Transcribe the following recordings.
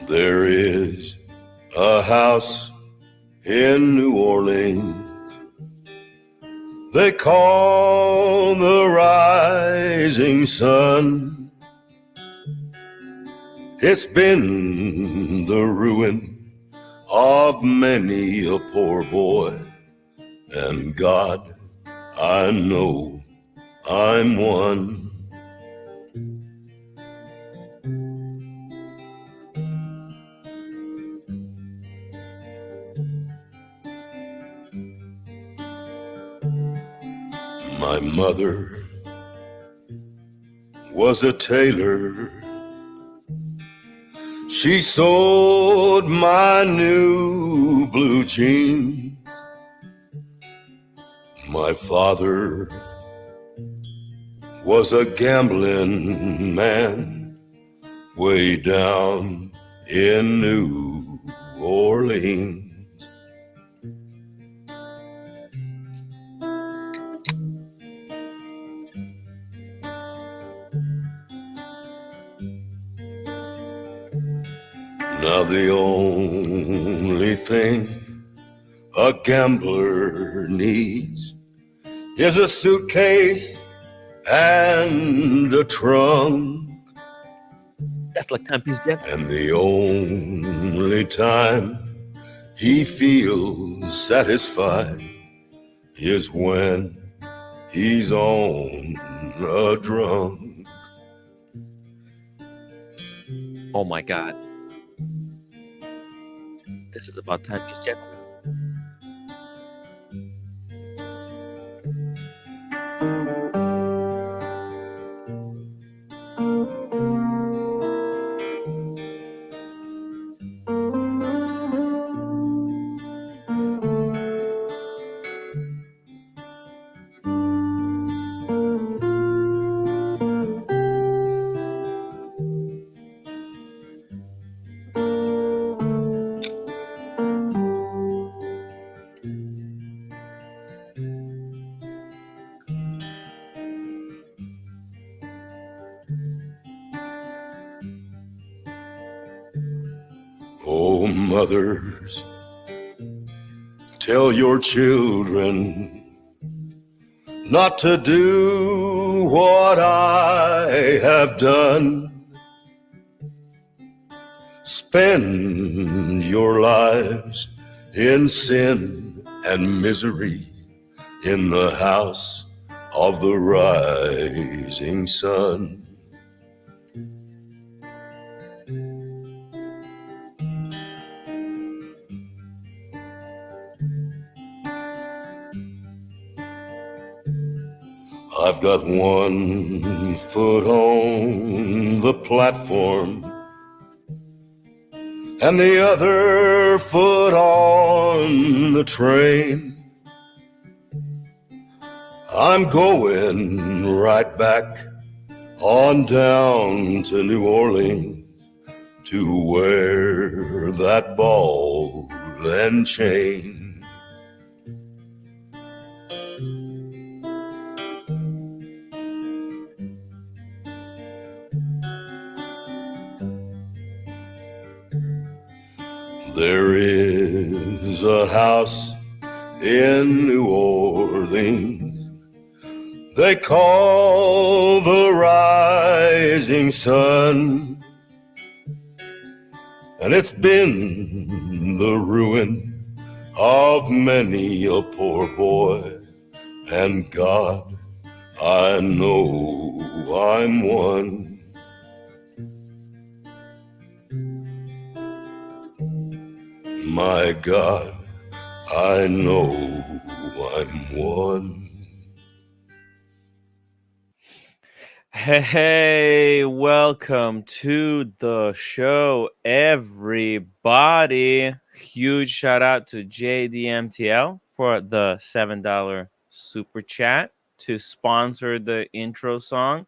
There is a house in New Orleans they call the rising sun. It's been the ruin of many a poor boy, and God, I know I'm one. My mother was a tailor. She sewed my new blue jeans. My father was a gambling man way down in New Orleans. Now the only thing a gambler needs is a suitcase and a trunk. That's like Timepiece Jet. And the only time he feels satisfied is when he's on a drunk. Oh my God. This is about Timepiece Jet. Oh, mothers, tell your children not to do what I have done. Spend your lives in sin and misery in the house of the rising sun. I've got one foot on the platform and the other foot on the train. I'm going right back on down to New Orleans to wear that ball and chain. There is a house in New Orleans they call the rising sun, and it's been the ruin of many a poor boy, and God, I know I'm one. My God, I know I'm one. Hey, welcome to the show, everybody. Huge shout out to JDMTL for the $7 super chat to sponsor the intro song.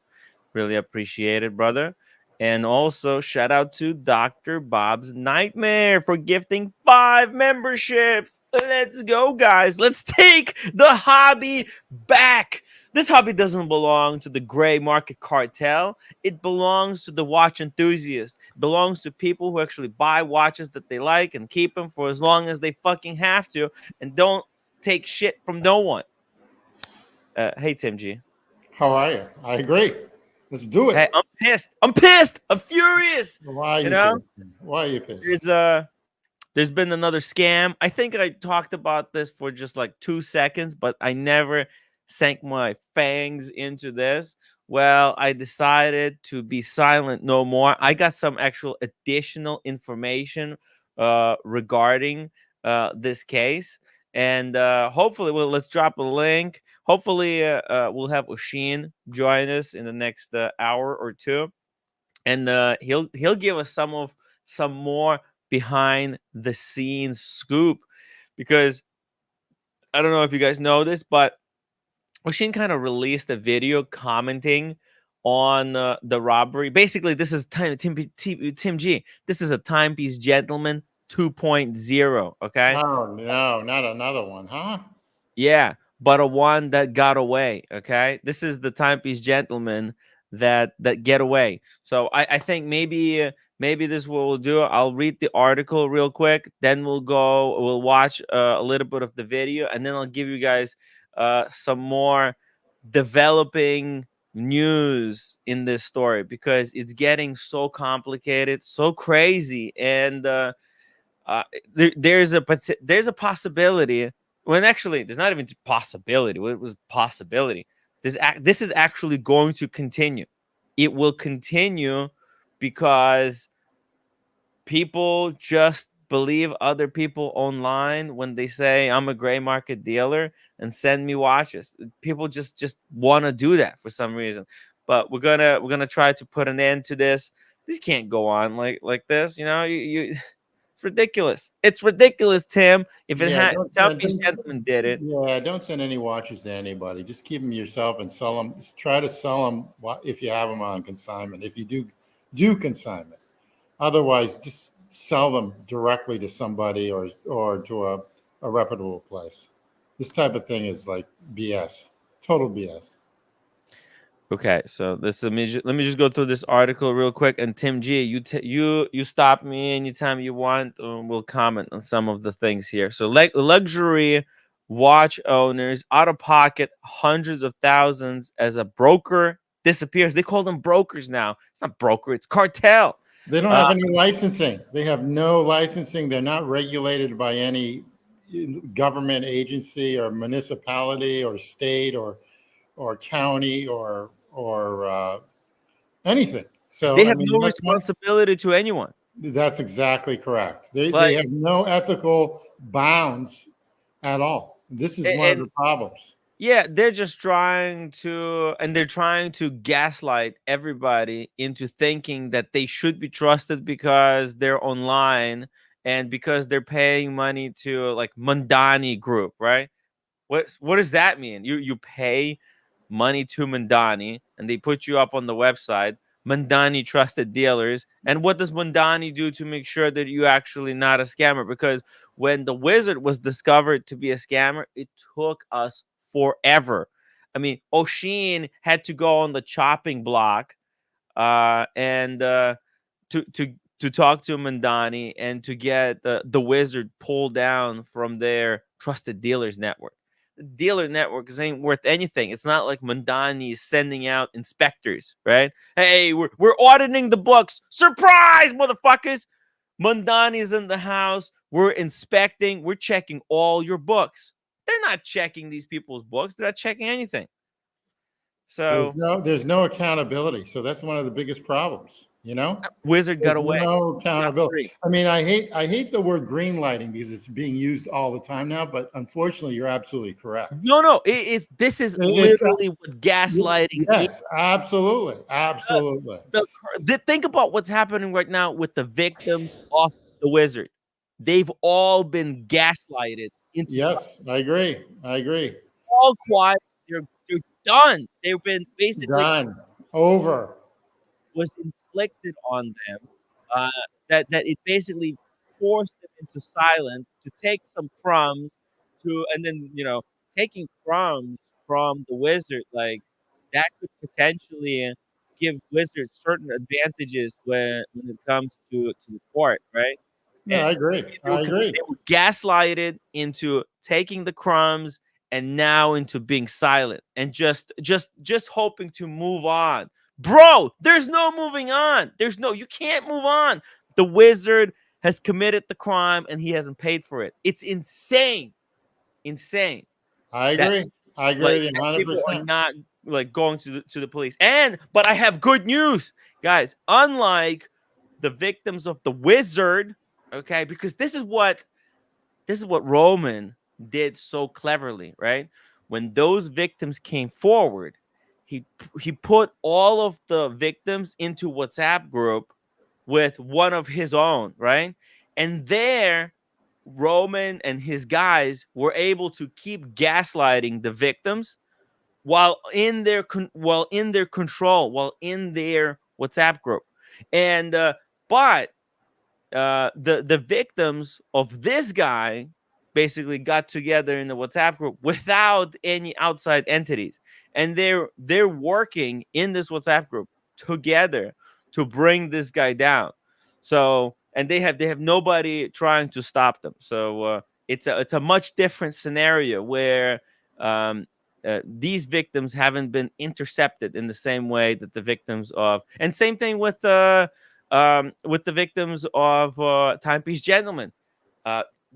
Really appreciate it, brother. And also shout out to Dr. Bob's Nightmare for gifting 5 memberships. Let's go, guys. Let's take the hobby back. This hobby doesn't belong to the gray market cartel. It belongs to the watch enthusiast. It belongs to people who actually buy watches that they like and keep them for as long as they fucking have to and don't take shit from no one. Hey, Tim G. How are you? I agree. Let's do Hey, it. I'm pissed. I'm pissed. I'm furious. Why are You you know, pissed? Why are you pissed? there's been another scam. I think I talked about this for just like 2 seconds, but I never sank my fangs into this. Well, I decided to be silent no more. I got some actual additional information regarding this case. And hopefully, well, let's drop a link. Hopefully, we'll have Oshin join us in the next hour or two, and he'll give us some more behind the scenes scoop, because I don't know if you guys know this, but Oshin kind of released a video commenting on the robbery. Basically, this is Tim G. This is a Timepiece Gentleman 2.0. Okay. Oh no, not another one, huh? Yeah, but a one that got away. Okay, this is the Timepiece Gentleman that get away. So I think maybe this is what we'll do. I'll read the article real quick, then we'll watch a little bit of the video, and then I'll give you guys some more developing news in this story, because it's getting so complicated, so crazy, and uh, there's a possibility. When actually, there's not even possibility. What was possibility? This is actually going to continue. It will continue because people just believe other people online when they say I'm a gray market dealer and send me watches. People just want to do that for some reason. But we're gonna try to put an end to this. This can't go on like this. You know, you it's ridiculous. It's ridiculous, Tim. If it Yeah, had Southeast Gentleman did it. don't send any watches to anybody. Just keep them yourself and sell them. Try to sell them if you have them on consignment. If you do consignment, otherwise just sell them directly to somebody or to a reputable place. This type of thing is like BS, total BS. Okay, so let me just go through this article real quick. And Tim G, you stop me anytime you want. We'll comment on some of the things here. So, like luxury watch owners out of pocket hundreds of thousands as a broker disappears. They call them brokers now. It's not broker, it's cartel. They don't Uh, have any licensing. They have no licensing. They're not regulated by any government agency or municipality or state or county or anything. So they I have mean no responsibility to anyone. that's exactly correct. They Like, have no ethical bounds at all. This is one of the and problems. yeah, they're trying to gaslight everybody into thinking that they should be trusted because they're online and because they're paying money to like Mandani Group, right? What does that mean? You pay money to Mandani and they put you up on the website, Mandani Trusted Dealers. And what does Mandani do to make sure that you actually not a scammer? Because when the wizard was discovered to be a scammer, it took us forever. I mean, Oshin had to go on the chopping block and to to to talk to Mandani and to get the wizard pulled down from their trusted dealers network. The dealer network ain't worth anything. It's not like Mandani is sending out inspectors, right? Hey, we're auditing the books. Surprise, motherfuckers! Mandani's in the house. We're inspecting. We're checking all your books. They're not checking these people's books. They're not checking anything. So There's no accountability. So that's one of the biggest problems, you know? Wizard There's got away. no Got accountability. free. I mean, I hate the word green lighting because it's being used all the time now, but unfortunately you're absolutely correct. No. This is It's literally what gaslighting is. yes, absolutely. Absolutely. Think about what's happening right now with the victims of the wizard. They've all been gaslighted into Yes, I agree. I agree. all quiet. They're done. They've been basically Done. Over. was inflicted on them. Uh, that it basically forced them into silence to take some crumbs and then taking crumbs from the Wizard, like that could potentially give Wizards certain advantages when it comes to the court, right? No, And I agree. I agree. they were gaslighted into taking the crumbs and now into being silent and just hoping to move on. Bro, there's no moving on. You can't move on. The Wizard has committed the crime and he hasn't paid for it. It's insane. Insane I that agree. I agree like with you that people are 100%. not like going to the police. But I have good news, guys. Unlike the victims of the Wizard, okay, because this is what Roman did so cleverly, right? When those victims came forward, he he put all of the victims into WhatsApp group with one of his own, right? And there Roman and his guys were able to keep gaslighting the victims while in their control, while in their WhatsApp group. And but the victims of this guy basically got together in the WhatsApp group without any outside entities, and they're working in this WhatsApp group together to bring this guy down. So, and they have nobody trying to stop them. So it's a much different scenario where um, these victims haven't been intercepted in the same way that the victims of, and same thing with the victims of Timepiece Gentlemen.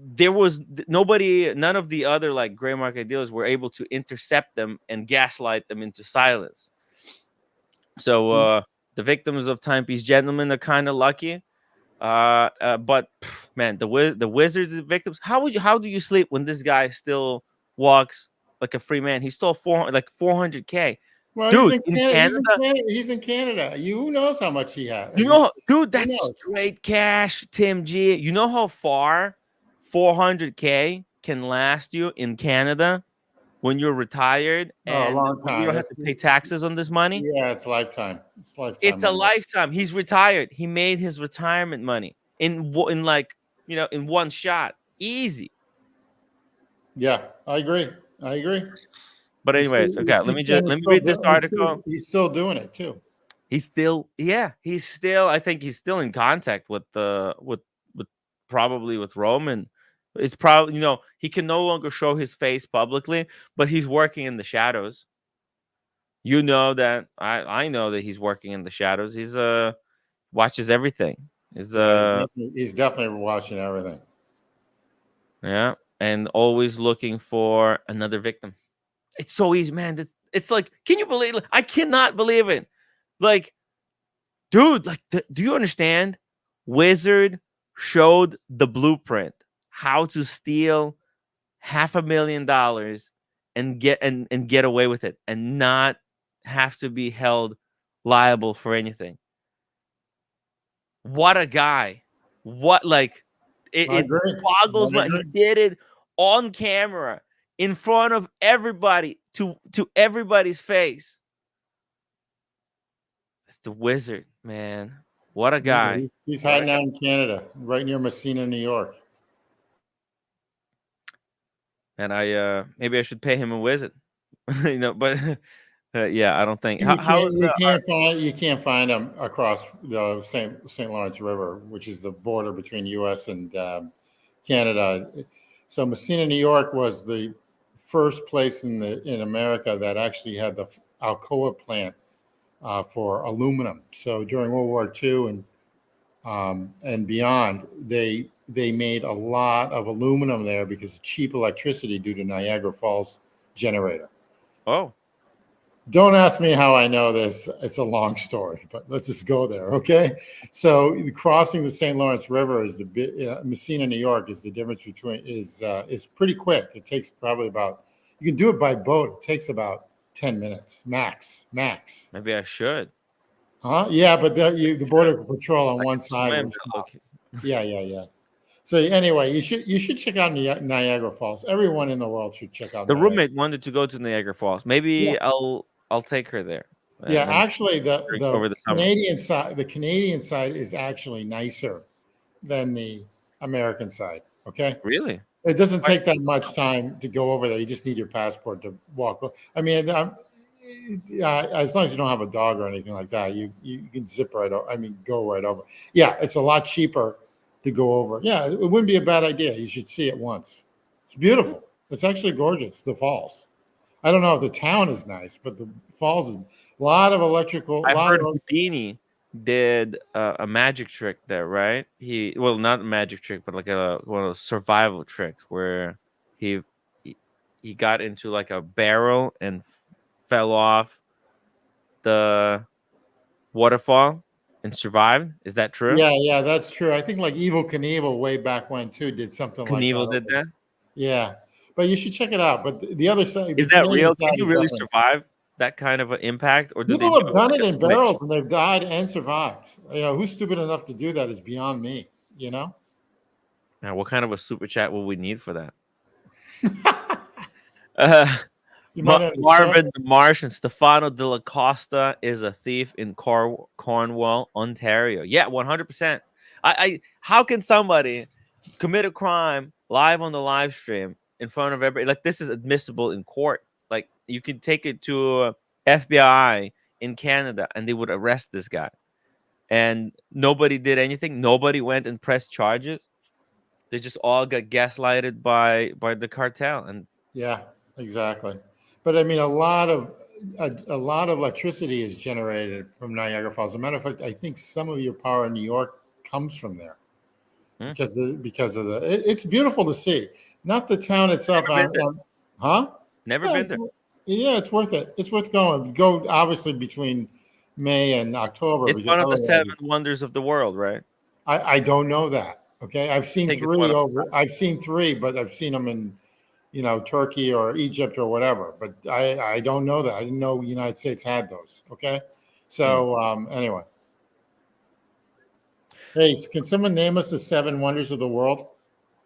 There was nobody, none of the other like gray market dealers were able to intercept them and gaslight them into silence. So the victims of Timepiece Gentlemen are kind of lucky. But man, the Wizards victims. How do you sleep when this guy still walks like a free man? He stole 400K. Well, Dude, in Canada, He's in Canada. You knows how much he has. dude, Who that's knows? straight cash, Tim G. You know how far 400K can last you in Canada when you're retired Oh, a and long when you don't time. have to pay taxes on this money? Yeah, it's lifetime. It's lifetime. It's a money. lifetime. He's retired. He made his retirement money in like, in one shot. Easy. Yeah, I agree. I agree. But anyways, okay, let me read this article. He's still doing it too. He's still I think he's still in contact with probably with Roman. It's probably, he can no longer show his face publicly, but he's working in the shadows. You know that I know that he's working in the shadows. He's watches everything. He's He's definitely watching everything. yeah, and always looking for another victim. It's so easy, man. It's like, can you believe it? I cannot believe it. Like, dude, like, do you understand? Wizard showed the blueprint how to steal $500,000 and get away with it and not have to be held liable for anything. What a guy. What, like, it boggles my, he did it on camera in front of everybody to everybody's face. It's the Wizard, man. What a guy. Yeah, he's hiding out in Canada, right near Messina, New York. And maybe I should pay him a visit. But yeah, I don't think you can't find him across the St. Lawrence River, which is the border between U.S. and Canada. So Messina, New York, was the first place in America that actually had the Alcoa plant for aluminum. So during World War II and beyond, they made a lot of aluminum there because of cheap electricity due to Niagara Falls generator. Oh. Don't ask me how I know this. It's a long story, but let's just go there, okay? So crossing the St. Lawrence River is Messina, New York, is the difference between is pretty quick. It takes probably you can do it by boat. It takes about 10 minutes max. Maybe I should. Huh? Yeah, but the border patrol on one side. Yeah. So anyway, you should check out Niagara Falls. Everyone in the world should check out. The roommate wanted to go to Niagara Falls. Maybe I'll take her there. Yeah, actually, the Canadian side is actually nicer than the American side. Okay. Really? It doesn't take that much time to go over there. You just need your passport to walk. I mean, as long as you don't have a dog or anything like that, you can zip right over. I mean, go right over. Yeah, it's a lot cheaper to go over. Yeah, it wouldn't be a bad idea. You should see it once. It's beautiful. It's actually gorgeous. The falls. I don't know if the town is nice, but the falls is a lot of electrical. I heard Houdini did a magic trick there, right? Well, not a magic trick, but like one of those survival tricks where he he got into like a barrel and fell off the waterfall and survived. Is that true? Yeah, that's true. I think like Evil Knievel way back when too did something like Knievel that. did that. Yeah, but you should check it out. But the other side, Is that real? Can you really survive that kind of an impact, or do people they have do done like it a in switch? barrels and they've died and survived. You know, who's stupid enough to do that is beyond me. You know. Now, what kind of a super chat will we need for that? Uh, You might understand. Marvin the Martian, Stefano de la Costa is a thief in Cornwall, Ontario. Yeah, 100%. How can somebody commit a crime live on the live stream in front of everybody? Like, this is admissible in court. Like, you can take it to FBI in Canada and they would arrest this guy. And nobody did anything. Nobody went and pressed charges. They just all got gaslighted by the cartel. And Yeah, exactly. But I mean, a lot of electricity is generated from Niagara Falls. As a matter of fact, I think some of your power in New York comes from there because of the. It's beautiful to see. Not the town itself. Huh? never Yeah, been there. yeah, it's worth it. It's worth going. Go obviously between May and October. It's one of the seven wonders of the world, right? I don't know that. Okay, I've seen think it's three one of- over. I've seen three, but I've seen them in, you know, Turkey or Egypt or whatever. But I don't know that. I didn't know the United States had those. Okay, so anyway, hey, can someone name us the seven wonders of the world?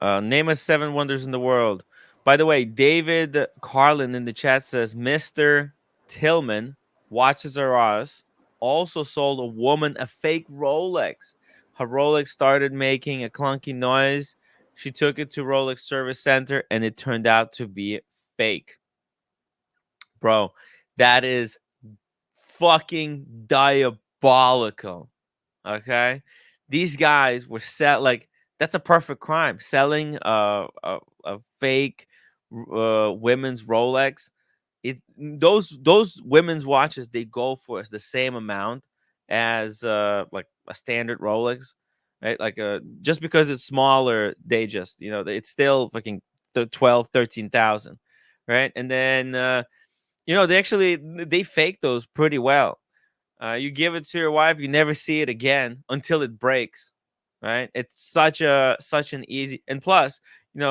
Name us seven wonders in the world. By the way, David Carlin in the chat says Mr. Tillman, Watches R Us, also sold a woman a fake Rolex. Her Rolex started making a clunky noise. She took it to Rolex Service Center and it turned out to be fake. Bro, that is fucking diabolical. Okay? These guys were like that's a perfect crime. Selling a fake women's Rolex. Those women's watches they go for the same amount as like a standard Rolex, right? Like just because it's smaller, they just it's still fucking 12, 13,000, right? And then they fake those pretty well. You give it to your wife, you never see it again until it breaks, right? It's such an easy, and plus, a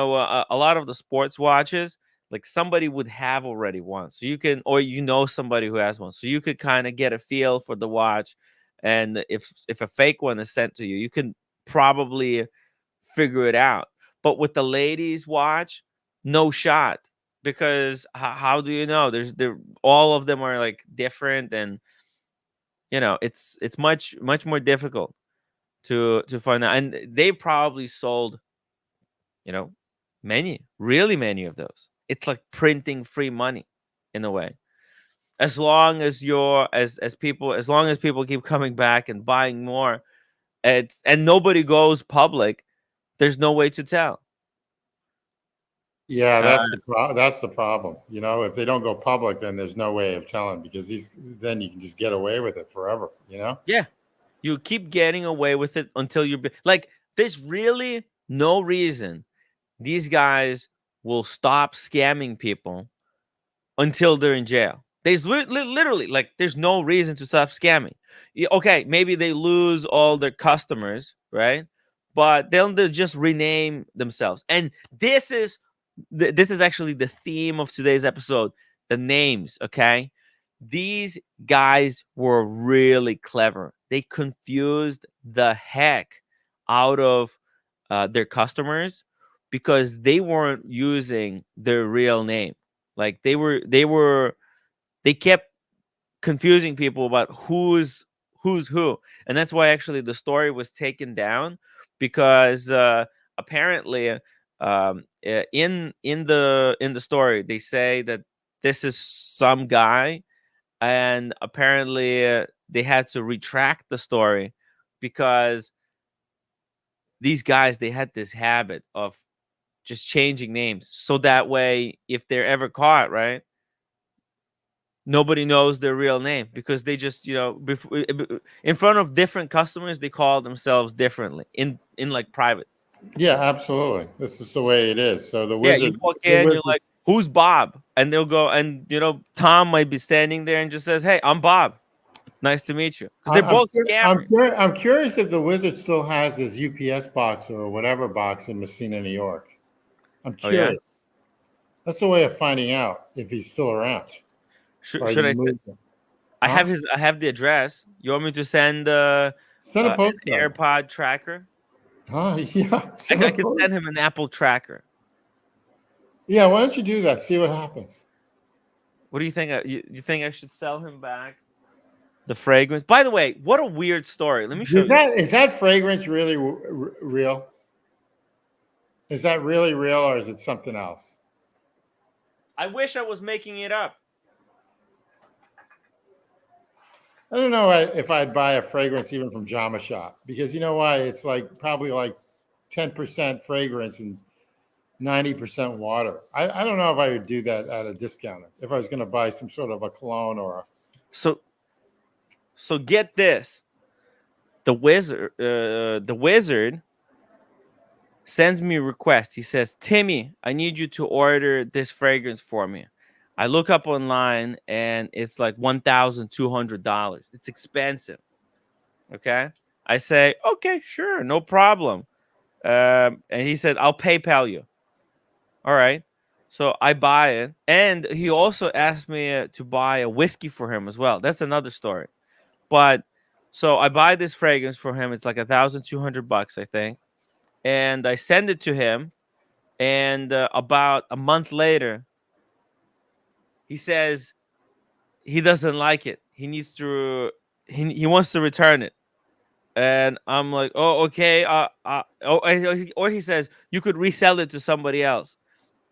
lot of the sports watches, like somebody would have already one, so you can, or somebody who has one, so you could kind of get a feel for the watch, and if a fake one is sent to you, you can probably figure it out. But with the ladies' watch, no shot, because how do you know? All of them are like different, and it's much more difficult to find out, and they probably sold really many of those. It's like printing free money in a way, as long as people keep coming back and buying more, and nobody goes public, there's no way to tell. Yeah, that's the problem. You know, if they don't go public, then there's no way of telling because then you can just get away with it forever. You know? Yeah, you keep getting away with it until like, there's really no reason these guys will stop scamming people until they're in jail. There's literally, like, there's no reason to stop scamming. Okay, maybe they lose all their customers, right? But they'll just rename themselves. And this is actually the theme of today's episode, the names, okay? These guys were really clever. They confused the heck out of their customers because they weren't using their real name. Like they kept confusing people about who's who, and that's why actually the story was taken down, because apparently In the story, they say that this is some guy, and apparently they had to retract the story because these guys, they had this habit of just changing names, so that way if they're ever caught, right, nobody knows their real name, because they just, in front of different customers, they call themselves differently in like private. Yeah, absolutely. This is the way it is. So Yeah, you walk in, you're like, who's Bob? And they'll go, and Tom might be standing there and just says, hey, I'm Bob. Nice to meet you. Because they're both scammers. I'm curious if the Wizard still has his UPS box or whatever box in Messina, New York. I'm Oh, yeah? curious. That's a way of finding out if he's still around. Should I say? I have the address. You want me to send a an postcard. AirPod tracker? Oh, yeah. I can send him an Apple tracker. Yeah, why don't you do that? See what happens. What do you think? You think I should sell him back the fragrance? By the way, what a weird story. Let me show you. Is that fragrance really real? Is that really real, or is it something else? I wish I was making it up. I don't know if I'd buy a fragrance even from Jama Shop, because you know why? It's like probably like 10% fragrance and 90% water. I don't know if I would do that at a discounter if I was going to buy some sort of a cologne or a... So get this. The wizard sends me a request. He says, Timmy, I need you to order this fragrance for me. I look up online and it's like $1,200. It's expensive. Okay. I say, okay, sure, no problem. And he said, I'll PayPal you. All right. So I buy it. And he also asked me to buy a whiskey for him as well. That's another story. But so I buy this fragrance for him. It's like $1,200, I think. And I send it to him. And about a month later, he says he doesn't like it. He needs to, he wants to return it. And I'm like, oh, okay. Or he says, you could resell it to somebody else.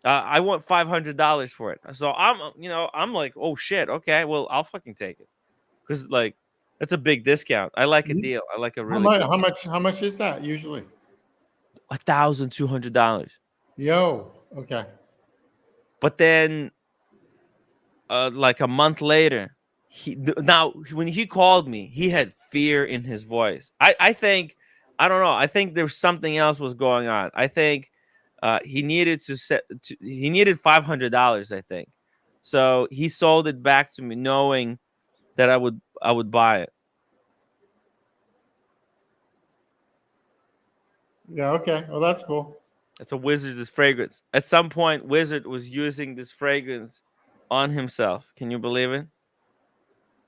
I want $500 for it. So I'm like, oh shit. Okay, well, I'll fucking take it. Because like, that's a big discount. I like a deal. I like a really how much is that usually? $1,200. Yo, okay. But then like a month later, when he called me, he had fear in his voice. I think, I don't know, I think there's something else was going on. I think he needed he needed $500, I think. So he sold it back to me knowing that I would buy it. Yeah, okay. Well, that's cool. It's a Wizard's fragrance. At some point, Wizard was using this fragrance on himself. Can you believe it?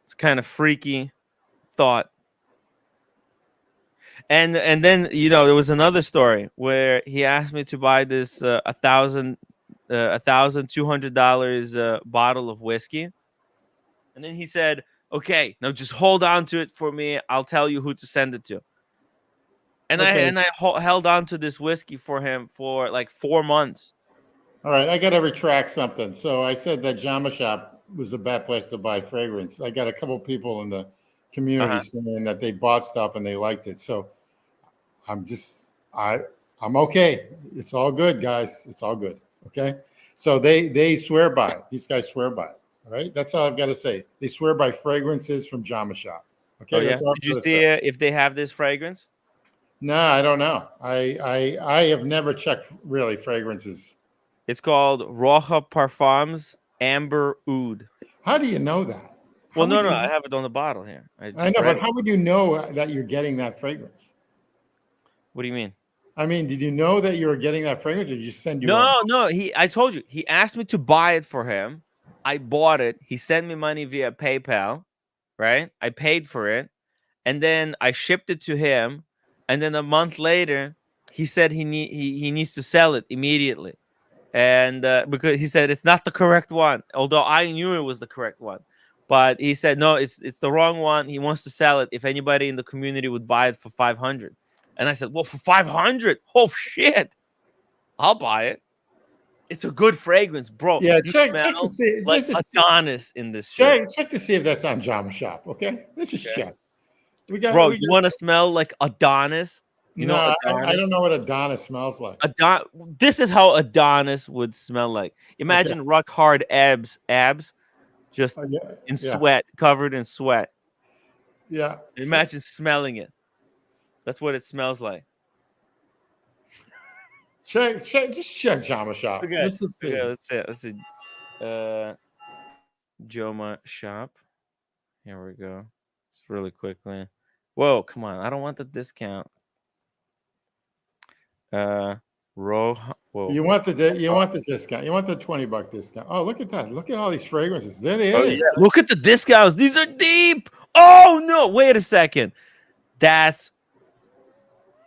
It's kind of freaky thought. And then there was another story where he asked me to buy this $1,200 bottle of whiskey, and then he said, "Okay, now just hold on to it for me. I'll tell you who to send it to." And okay. I held on to this whiskey for him for like 4 months. All right, I got to retract something. So I said that Jama Shop was a bad place to buy fragrance. I got a couple people in the community saying that they bought stuff and they liked it. So I'm okay. It's all good, guys. It's all good. Okay. So they swear by it. These guys swear by it. All right. That's all I've got to say. They swear by fragrances from Jama Shop. Okay. Oh, yeah. Did you see if they have this fragrance? No, I don't know. I have never checked really fragrances. It's called Roja Parfums Amber Oud. How do you know that? Well, no, I have it on the bottle here. I know, but how would you know that you're getting that fragrance? What do you mean? I mean, did you know that you were getting that fragrance, or did you send you? No. I told you. He asked me to buy it for him. I bought it. He sent me money via PayPal, right? I paid for it, and then I shipped it to him. And then a month later, he said he needs to sell it immediately, and because he said it's not the correct one. Although I knew it was the correct one, but he said no, it's the wrong one. He wants to sell it if anybody in the community would buy it for $500. And I said, well, for $500? Oh shit! I'll buy it. It's a good fragrance, bro. Yeah, You check smell to see. like This is Adonis in this shit. check to see if that's on Jama Shop. Okay, let's just Okay. check. Bro, We you got. want to smell like Adonis? You know No, I Adonis? don't know what Adonis smells like. This is how Adonis would smell like. Okay. Imagine rock hard abs, just Oh, yeah, in yeah, sweat, covered in sweat. yeah. Imagine smelling it. That's what it smells like. Just check Jama Shop. Okay, Let's just see. okay, let's see. Joma shop. Here we go. Just really quickly. Whoa, come on! I don't want the discount. Whoa. You want the discount. You want the $20 discount. Oh, look at that. Look at all these fragrances. There it Oh is. yeah, look at the discounts. These are deep. Oh no! Wait a second. That's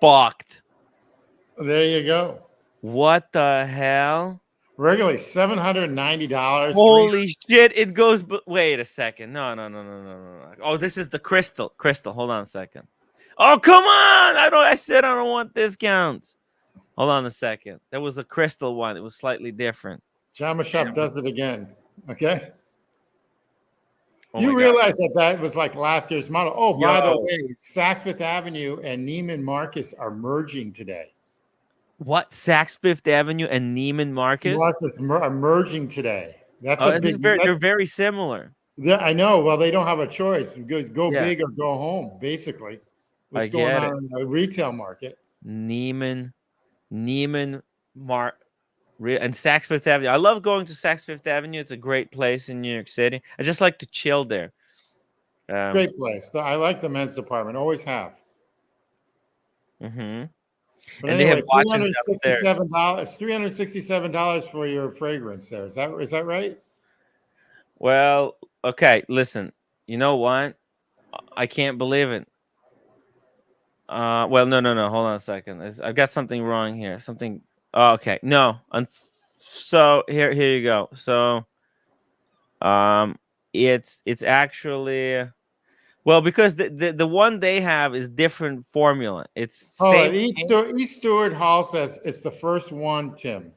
fucked. There you go. What the hell? Regularly $790. Holy shit! It goes. Wait a second. No. Oh, this is the crystal. Crystal. Hold on a second. Oh come on! I said I don't want discounts. Hold on a second. That was a crystal one. It was slightly different. Jama Shop does it again. Okay. Oh You my realize that was like last year's model. Oh, by the Yo. way, Saks Fifth Avenue and Neiman Marcus are merging today. What? Saks Fifth Avenue and Neiman Marcus? Are merging today. That's Oh, a big. they're very similar. I know. Well, they don't have a choice. Go Yeah. big or go home. Basically, what's I going get on in the retail market? Neiman and Saks Fifth Avenue. I love going to Saks Fifth Avenue. It's a great place in New York City. I just like to chill there. Great place. I like the men's department. Always have. Mm-hmm. But And anyway, they have watches downstairs. $367 for your fragrance. There is that right? Well, okay. Listen, you know what? I can't believe it. Well, no. Hold on a second. I've got something wrong here. Something. Oh, okay. No. So here you go. So, it's actually well because the one they have is different formula. It's Oh, same. East Stewart Hall says it's the first one, Tim.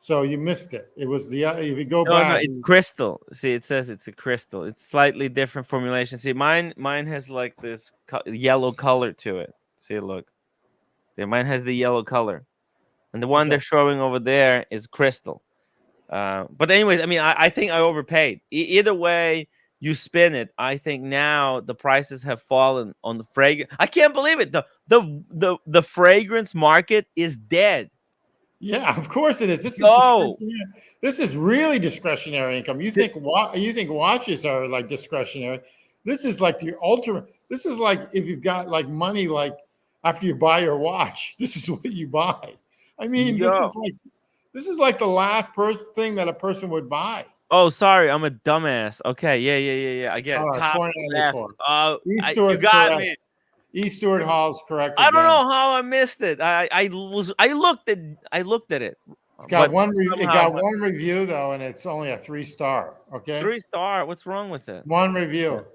So you missed it. It was the if you go No, back. it's crystal. See, it says it's a crystal. It's slightly different formulation. See, mine has like this yellow color to it. See, look. Yeah, mine has the yellow color, and the one they're showing over there is crystal. But anyways, I mean, I think I overpaid. Either way you spin it, I think now the prices have fallen on the fragrance. I can't believe it. The fragrance market is dead. Yeah, of course it is. This is really discretionary income. You think watches are like discretionary? This is like the ultimate. This is like if you've got like money, like after you buy your watch, this is what you buy. I mean, this is like the last thing that a person would buy. Oh, sorry, I'm a dumbass. Okay, yeah. I get it. Top left. You got me. East Stewart Hall's correct. I don't know how I missed it. I looked at it. It's got one review though, and it's only a 3-star. Okay. 3-star. What's wrong with it? One review.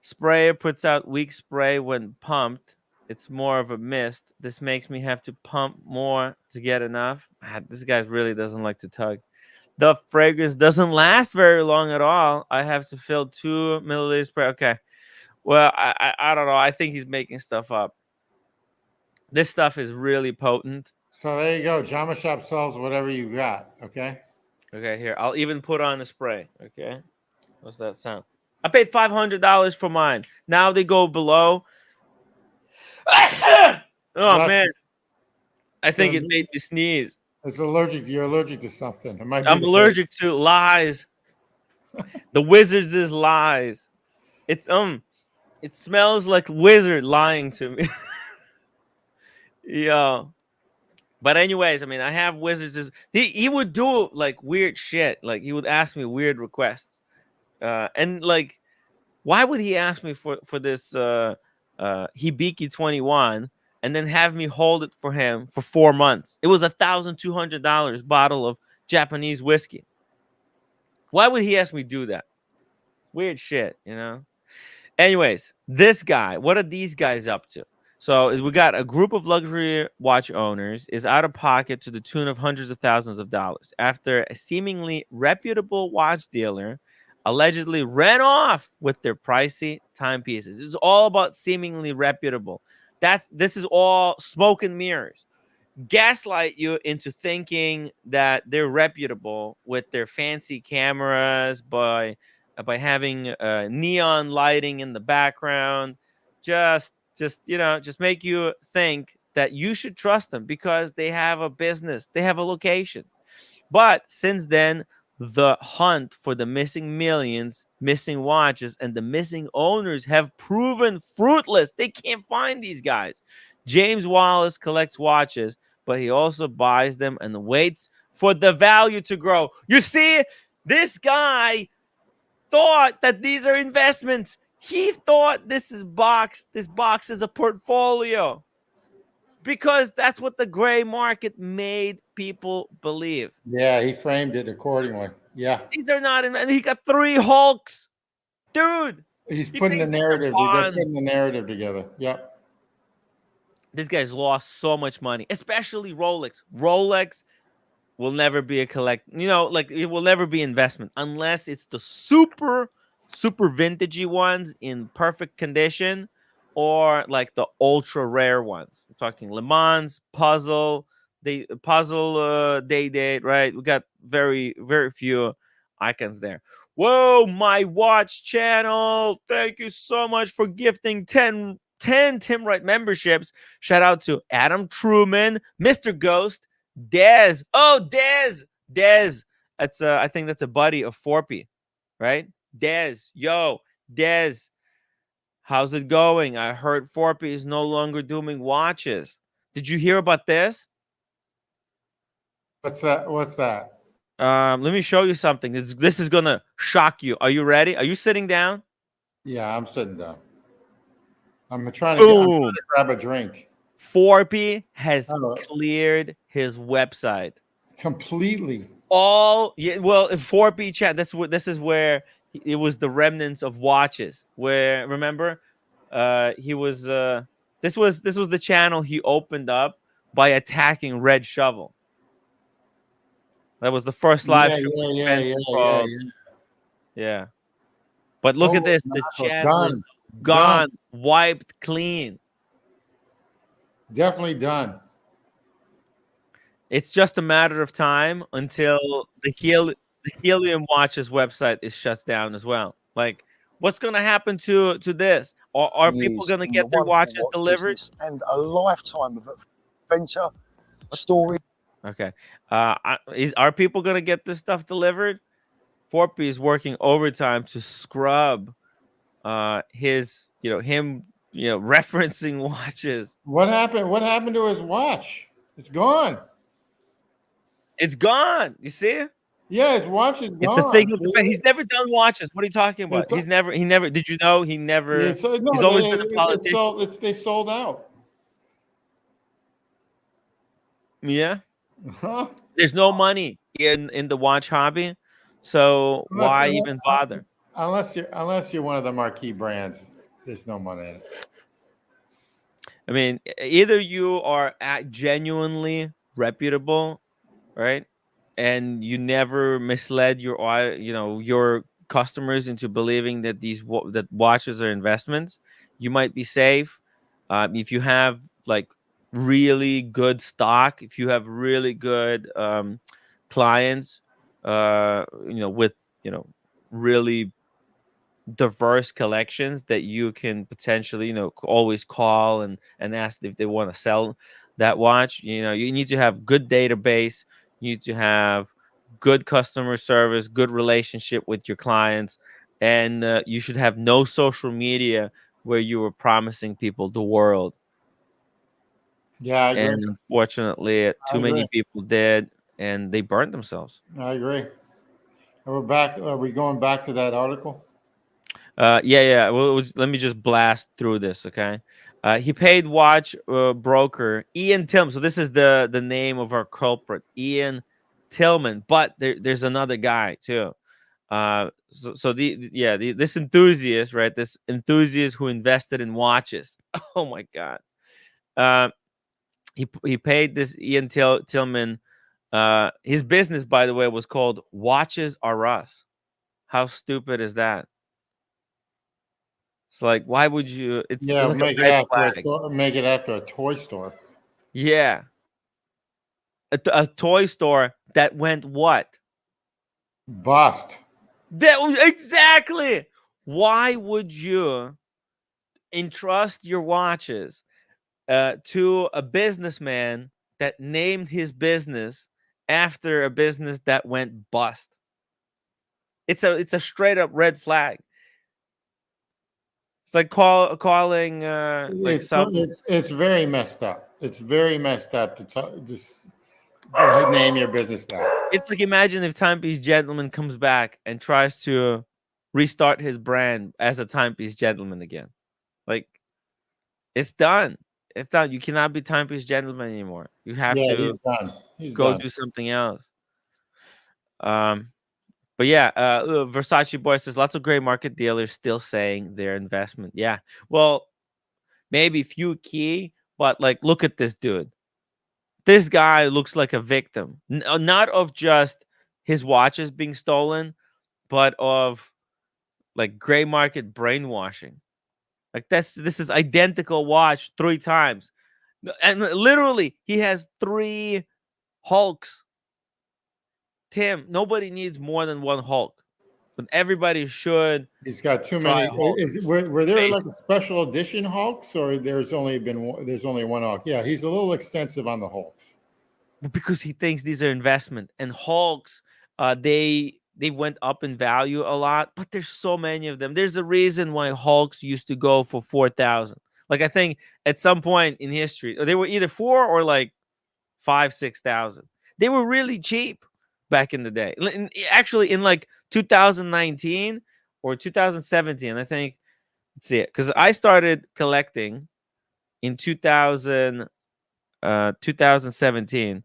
Sprayer puts out weak spray when pumped. It's more of a mist. This makes me have to pump more to get enough. This guy really doesn't like to tug. The fragrance doesn't last very long at all. I have to fill 2 milliliters spray. Okay. Well, I don't know. I think he's making stuff up. This stuff is really potent. So there you go. Jama Shop sells whatever you got. Okay. Okay, here. I'll even put on the spray. Okay. What's that sound? I paid $500 for mine. Now they go below. Oh, man. I think it made me sneeze. It's allergic. You're allergic to something. I'm allergic to lies. The Wizards is lies. It smells like wizard lying to me. Yo. But anyways, I mean, I have Wizards. He would do like weird shit. Like he would ask me weird requests. And like, why would he ask me for this Hibiki 21 and then have me hold it for him for 4 months? It was $1,200 bottle of Japanese whiskey. Why would he ask me to do that? Weird shit, you know? Anyways, this guy, what are these guys up to? So is we got a group of luxury watch owners is out of pocket to the tune of hundreds of thousands of dollars after a seemingly reputable watch dealer allegedly ran off with their pricey timepieces. It's all about seemingly reputable. This is all smoke and mirrors. Gaslight you into thinking that they're reputable with their fancy cameras by having neon lighting in the background. Just make you think that you should trust them because they have a business, they have a location. But since then, the hunt for the missing millions, missing watches, and the missing owners have proven fruitless. They can't find these guys. James Wallace collects watches, but he also buys them and waits for the value to grow. You see, this guy thought that these are investments. He thought this box is a portfolio because that's what the gray market made people believe. Yeah, he framed it accordingly. Yeah. These are not, and he got 3 Hulks, dude. He's He putting the thinks these are narrative. They're bonds. putting the narrative together. Yep. This guy's lost so much money, especially Rolex. Rolex will never be a collect. Like it will never be investment unless it's the super vintagey ones in perfect condition, or like the ultra rare ones. We're talking Le Mans, Puzzle, day date, right? We got very few icons there. Whoa, my watch channel! Thank you so much for gifting 10 Tim Wright memberships. Shout out to Adam Truman, Mr. Ghost, Dez. Oh, Dez. That's I think that's a buddy of Forpy, right? Dez. Yo, Dez. How's it going? I heard Forpy is no longer doing watches. Did you hear about this? What's that? Let me show you something. This is gonna shock you. Are you ready? Are you sitting down? Yeah, I'm sitting down. I'm trying to grab a drink. Forpy has cleared his website completely. Well, 4P chat. This is where it was the remnants of watches. Where remember, he was. This was the channel he opened up by attacking Red Shovel. That was the first live stream. Yeah. But look at this. The channel is gone, wiped clean. Definitely done. It's just a matter of time until the Helium Watches website is shut down as well. Like, what's going to happen to this? Are people going to get their watches delivered? And a lifetime of adventure, a story. Okay. Are people going to get this stuff delivered? Forpy is working overtime to scrub his, him, referencing watches. What happened? What happened to his watch? It's gone. It's gone. You see? Yeah, his watch is gone. It's a thing. He's never done watches. What are you talking about? He never. Did you know he never? He's always been a politician. They sold out. Yeah. Huh? There's no money in the watch hobby, so why even bother? Unless you're one of the marquee brands, there's no money in it. I mean, either you are genuinely reputable, right, and you never misled your customers into believing that that watches are investments. You might be safe if you have like really good stock, if you have really good clients, with really diverse collections that you can potentially always call and ask if they want to sell that watch. You need to have good database, you need to have good customer service, good relationship with your clients, and you should have no social media where you were promising people the world. Yeah, I agree. And unfortunately, too many people did, and they burned themselves. I agree. We're back. Are we going back to that article? Yeah. Well, let me just blast through this, okay? He paid watch broker Ian Tillman. So this is the name of our culprit, Ian Tillman. But there's another guy too. This enthusiast, right? This enthusiast who invested in watches. Oh my God. He paid this Ian Tillman. His business, by the way, was called Watches Are Us. How stupid is that? It's like, why would you? It's Yeah, like a red flag. make it after a toy store. Yeah, a toy store that went what? Bust. That was exactly. Why would you entrust your watches to a businessman that named his business after a business that went bust? It's a straight up red flag. It's like calling like some. It's very messed up. It's very messed up to just name your business that. It's like, imagine if Timepiece Gentleman comes back and tries to restart his brand as a Timepiece Gentleman again. Like, it's done. It's done. You cannot be Timepiece Gentleman anymore. You have Yeah, to he's done. He's go done. do something else. But yeah, Versace Boy says lots of gray market dealers still saying their investment. Yeah, well, maybe few key, but like, look at this dude. This guy looks like a victim, not of just his watches being stolen, but of like gray market brainwashing. Like, this is identical watch 3 times, and literally he has 3 Hulks. Tim, nobody needs more than 1 Hulk, but everybody should. He's got too try many. Hulk. Were there like a special edition Hulks, or there's only 1 Hulk? Yeah, he's a little extensive on the Hulks. Because he thinks these are investment, and Hulks, they went up in value a lot, but there's so many of them. There's a reason why Hulks used to go for 4,000. Like, I think at some point in history, they were either 4 or like 5,000-6,000. They were really cheap back in the day. Actually, in like 2019 or 2017, I think. Let's see it, because I started collecting in 2017.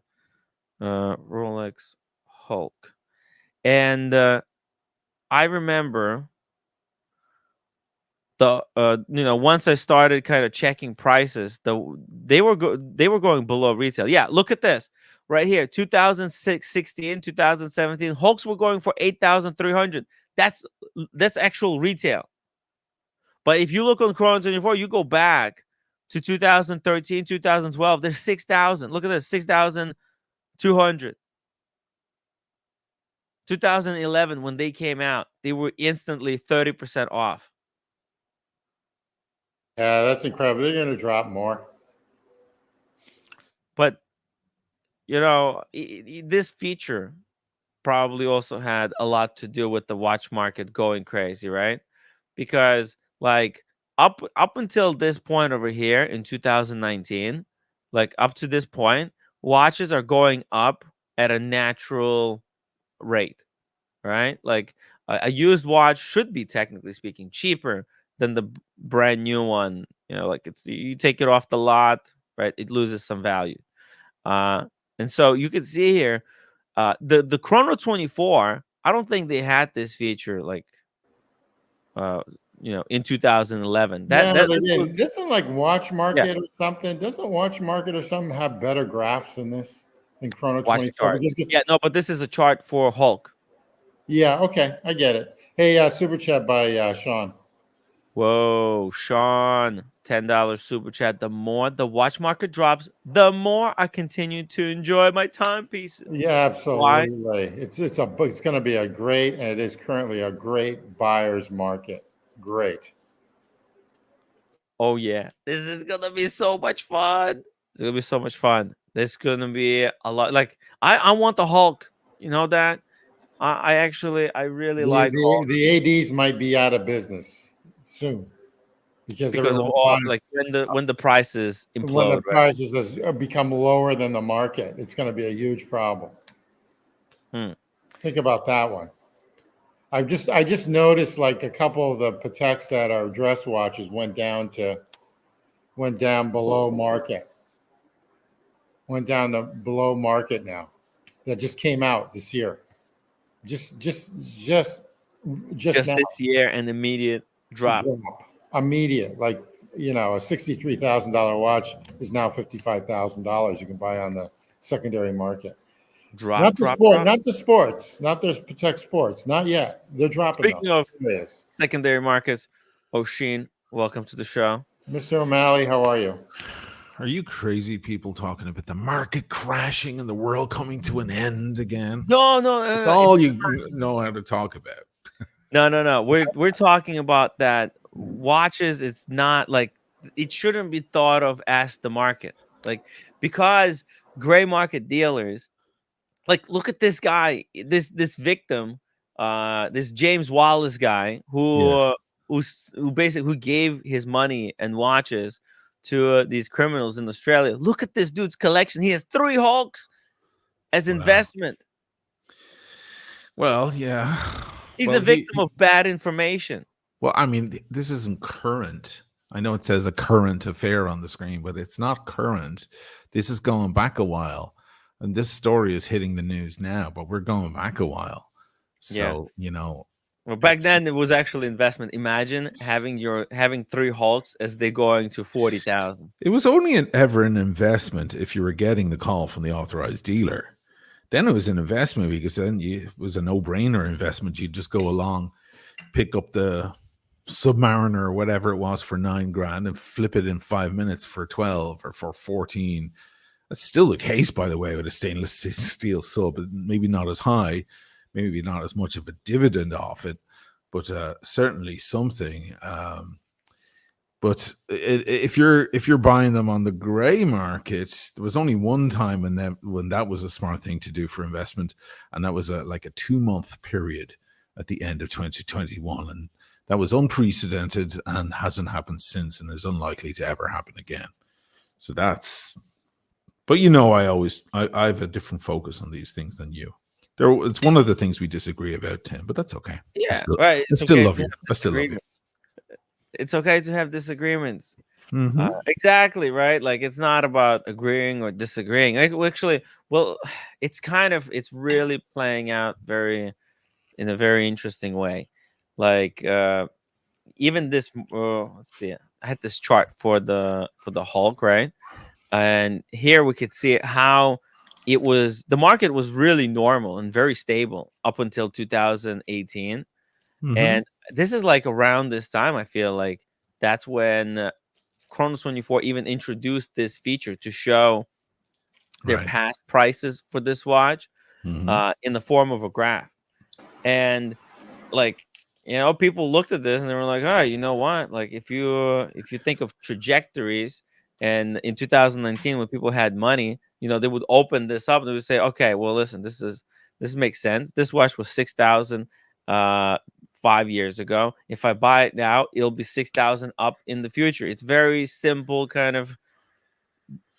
Rolex Hulk, and I remember once I started kind of checking prices, they were going below retail. Yeah, look at this right here, 2016, 2017, Hulks were going for 8,300. That's actual retail. But if you look on Chrono 24, you go back to 2013, 2012, there's 6,000. Look at this, 6,200. 2011, when they came out, they were instantly 30% off. Yeah, that's incredible. They're going to drop more. But, this feature probably also had a lot to do with the watch market going crazy, right? Because like up until this point over here in 2019, like up to this point, watches are going up at a natural rate, right? Like a used watch should be, technically speaking, cheaper than the brand new one. Like, you take it off the lot, right? It loses some value. And so you can see here, the Chrono 24, I don't think they had this feature like in 2011. Doesn't like Watch Market or something? Doesn't Watch Market or something have better graphs than this in Chrono 24? Yeah, no, but this is a chart for Hulk. Yeah, okay, I get it. Hey, super chat by Sean. Whoa, Sean, $10 super chat. The more the watch market drops, the more I continue to enjoy my timepieces. Yeah, absolutely. Why? It's going to be a great, and it is currently a great buyer's market. Great. Oh yeah, this is gonna be so much fun. It's gonna be so much fun. There's gonna be a lot. Like, I want the Hulk. You know that. I really like Hulk. The ADs might be out of business soon because of all, like, when the prices implode. When the prices become lower than the market, it's going to be a huge problem. Think about that one. I just noticed like a couple of the Pateks that are dress watches went down below market. Went down to below market now. That just came out this year. Just now. This year, an immediate drop. Immediate, like you know, a $63,000 watch is now $55,000 you can buy on the secondary market. Drop. Not the sports, not the Protect Sports, not yet. They're dropping Speaking them. of Yes. secondary markets, O'Sheen, welcome to the show. Mr. O'Malley, how are you? Are you crazy people talking about the market crashing and the world coming to an end again? No. That's all you know how to talk about. No. We're talking about that watches. It's not like it shouldn't be thought of as the market, like because gray market dealers, like look at this guy, this victim, this James Wallace guy who who gave his money and watches to these criminals in Australia. Look at this dude's collection. He has 3 Hulks as investment. Well, yeah. He's a victim of bad information. Well, I mean, this isn't current. I know it says a current affair on the screen, but it's not current. This is going back a while. And this story is hitting the news now, but we're going back a while. So, you know. Well, back then it was actually investment. Imagine having 3 Hulks as they're going to 40,000. It was only ever an investment if you were getting the call from the authorized dealer. Then it was an investment because then it was a no-brainer investment. You'd just go along, pick up the Submariner or whatever it was for $9,000 and flip it in 5 minutes for 12 or for 14. That's still the case, by the way, with a stainless steel sub. Maybe not as high, maybe not as much of a dividend off it, but certainly something. But if you're buying them on the gray market, there was only one time when that was a smart thing to do for investment, and that was like a 2-month period at the end of 2021, and that was unprecedented and hasn't happened since, and is unlikely to ever happen again. So that's. But you know, I have a different focus on these things than you. It's one of the things we disagree about, Tim, but that's okay. Yeah, right. I still love you. I still love you. It's okay to have disagreements. Mm-hmm. Exactly, right? Like it's not about agreeing or disagreeing. Actually, well, it's really playing out in a very interesting way. Like even this, let's see, I had this chart for the Hulk, right? And here we could see how the market was really normal and very stable up until 2018. Mm-hmm. And this is like around this time, I feel like that's when Chronos 24 even introduced this feature to show their past prices for this watch in the form of a graph. And like, you know, people looked at this and they were like, oh, you know what? Like if you think of trajectories, and in 2019 when people had money, you know, they would open this up and they would say, okay, well, listen, this makes sense. This watch was 6,000 5 years ago. If I buy it now, it'll be 6,000 up in the future. It's very simple kind of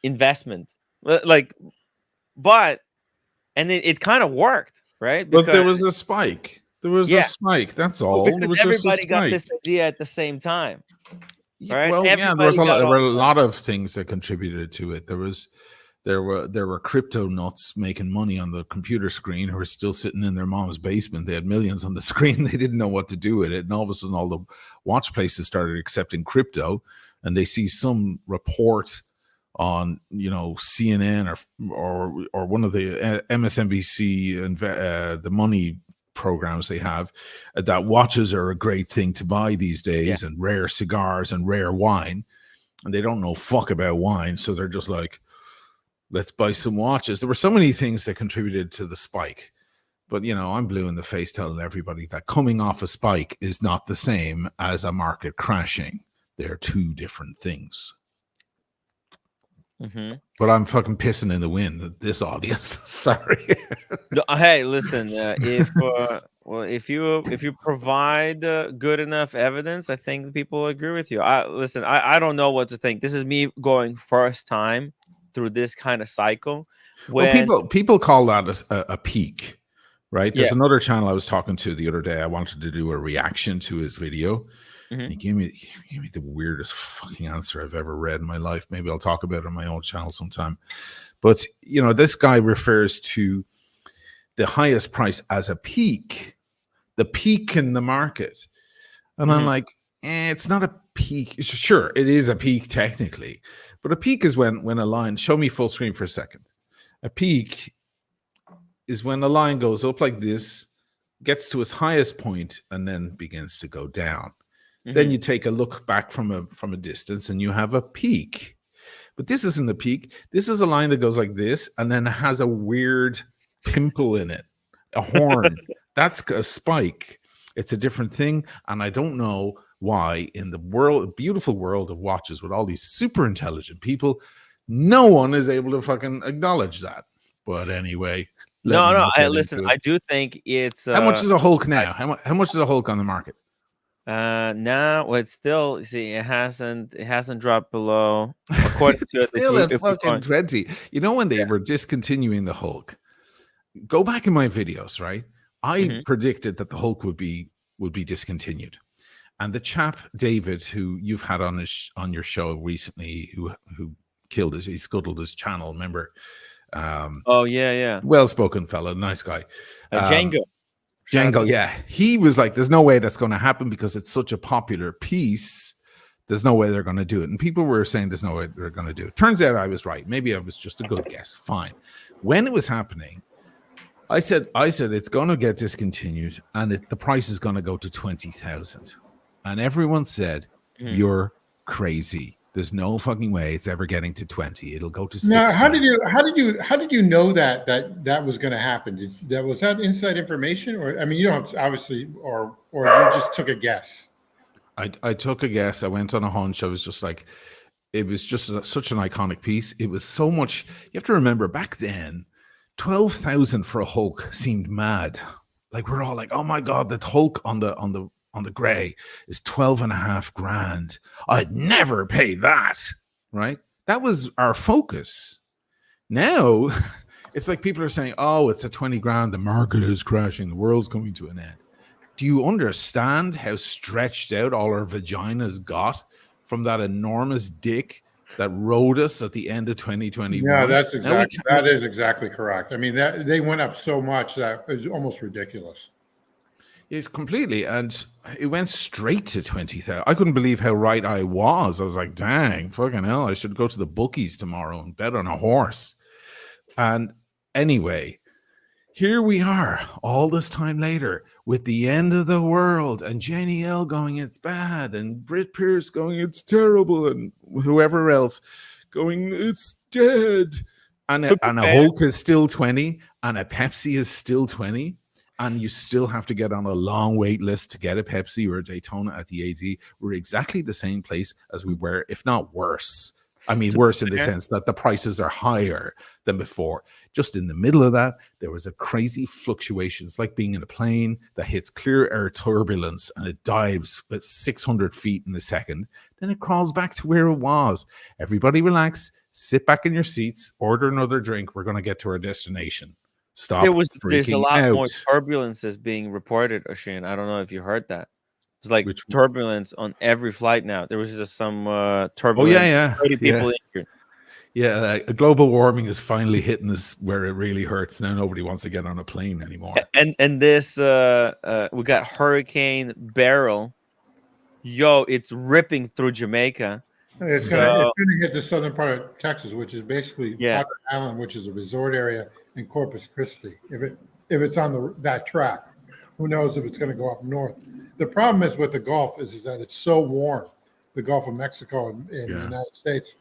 investment. Like, but it kind of worked, right? But there was a spike. A spike. That's all. Because everybody got this idea at the same time. Right? Well, there were a lot of things that contributed to it. There were crypto nuts making money on the computer screen who were still sitting in their mom's basement. They had millions on the screen. They didn't know what to do with it. And all of a sudden, all the watch places started accepting crypto, and they see some report on, you know, CNN or one of the MSNBC and the money programs they have, that watches are a great thing to buy these days, and rare cigars and rare wine, and they don't know fuck about wine, so they're just like, let's buy some watches. There were so many things that contributed to the spike, but you know, I'm blue in the face telling everybody that coming off a spike is not the same as a market crashing. They're two different things. But I'm fucking pissing in the wind at this audience. Sorry. No, hey, listen. If you provide good enough evidence, I think people agree with you. I don't know what to think. This is me going first time through this kind of cycle. Well, people call that a peak, right? There's another channel I was talking to the other day. I wanted to do a reaction to his video. He gave me the weirdest fucking answer I've ever read in my life. Maybe I'll talk about it on my own channel sometime. But, you know, this guy refers to the highest price as a peak, the peak in the market. And I'm like, it's not a peak. Sure, it is a peak technically, but a peak is when a line. Show me full screen for a second. A peak is when a line goes up like this, gets to its highest point, and then begins to go down. Then you take a look back from a distance, and you have a peak. But this isn't the peak. This is a line that goes like this, and then it has a weird pimple in it, a horn. That's a spike. It's a different thing, and I don't know why in the world, beautiful world of watches with all these super intelligent people, no one is able to fucking acknowledge that. But anyway, listen. I do think it's how much is a Hulk now? How much is a Hulk on the market? Now, well, it's still, you see, it hasn't dropped below, according to it's still at fucking 20. You know, when they were discontinuing the Hulk, go back in my videos, right? I predicted that the Hulk would be discontinued, and the chap David, who you've had on your show recently, who killed he scuttled his channel, remember? Well-spoken fella, nice guy. Django, yeah. He was like, there's no way that's going to happen because it's such a popular piece. There's no way they're going to do it. And people were saying there's no way they're going to do it. Turns out I was right. Maybe I was just a good guess. Fine. When it was happening, I said it's going to get discontinued and the price is going to go to 20,000. And everyone said, you're crazy. There's no fucking way it's ever getting to 20. It'll go to 60. Now, how did you know that was going to happen? Was that inside information, or I mean, you don't obviously, or you just took a guess? I took a guess. I went on a hunch. I was just like, it was just such an iconic piece. It was so much. You have to remember back then, 12,000 for a Hulk seemed mad. Like we're all like, oh my god, that Hulk on the Gray is 12.5 grand. I'd never pay that, right? That was our focus. Now, it's like people are saying, oh, it's a 20 grand. The market is crashing. The world's coming to an end. Do you understand how stretched out all our vaginas got from that enormous dick that rode us at the end of 2021? Yeah, that is exactly correct. I mean, that they went up so much that it was almost ridiculous. It's completely, and it went straight to 20,000. I couldn't believe how right I was. I was like, dang, fucking hell, I should go to the bookies tomorrow and bet on a horse. And anyway, here we are all this time later with the end of the world and Jenny L going, it's bad, and Britt Pierce going, it's terrible, and whoever else going, it's dead. And a Hulk is still 20, and a Pepsi is still 20. And you still have to get on a long wait list to get a Pepsi or a Daytona at the AD. We're exactly the same place as we were, if not worse. I mean, worse in the sense that the prices are higher than before. Just in the middle of that, there was a crazy fluctuation. It's like being in a plane that hits clear air turbulence and it dives at 600 feet in a second. Then it crawls back to where it was. Everybody relax, sit back in your seats, order another drink. We're going to get to our destination. Stop. There's a lot more turbulences being reported, Oisin. I don't know if you heard that. It's like turbulence on every flight now. There was just some turbulence. Oh, yeah. 30 people injured. Yeah, global warming is finally hitting us where it really hurts. Now nobody wants to get on a plane anymore. And this, we got Hurricane Beryl. Yo, it's ripping through Jamaica. It's going to hit the southern part of Texas, which is basically Potter Island, which is a resort area in Corpus Christi. If it's on that track, who knows if it's going to go up north? The problem is with the Gulf is that it's so warm. The Gulf of Mexico and the United States,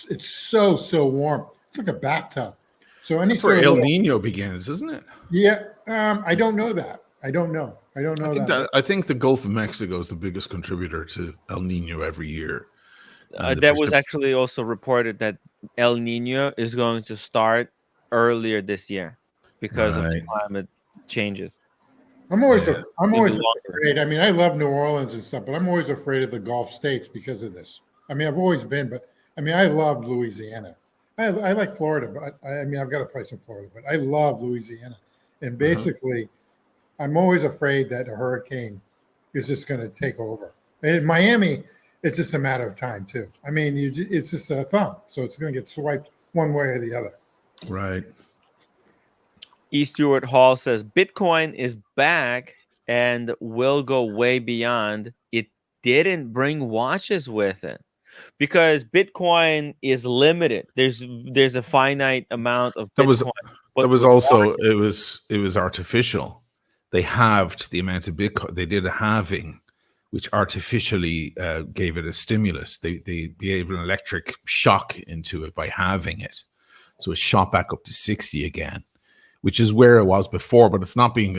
it's so warm. It's like a bathtub. So that's where El Nino begins, isn't it? Yeah, I don't know that. I don't know I think the Gulf of Mexico is the biggest contributor to El Nino every year. That was actually also reported that El Nino is going to start earlier this year because of the climate changes. I'm always afraid. I mean, I love New Orleans and stuff, but I'm always afraid of the Gulf states because of this. I mean, I've always been, but I mean, I love Louisiana. I like Florida, but I mean, I've got a place in Florida, but I love Louisiana. And basically, I'm always afraid that a hurricane is just going to take over. And in Miami, it's just a matter of time too. I mean, it's just a thumb, so it's going to get swiped one way or the other. Right. E. Stewart Hall says Bitcoin is back and will go way beyond. didn't bring watches with it because Bitcoin is limited. There's a finite amount of That was Bitcoin. that But was with also it was artificial. They halved the amount of Bitcoin. They did a halving, which artificially gave it a stimulus. They gave an electric shock into it by halving it, so it shot back up to 60 again, which is where it was before. But it's not being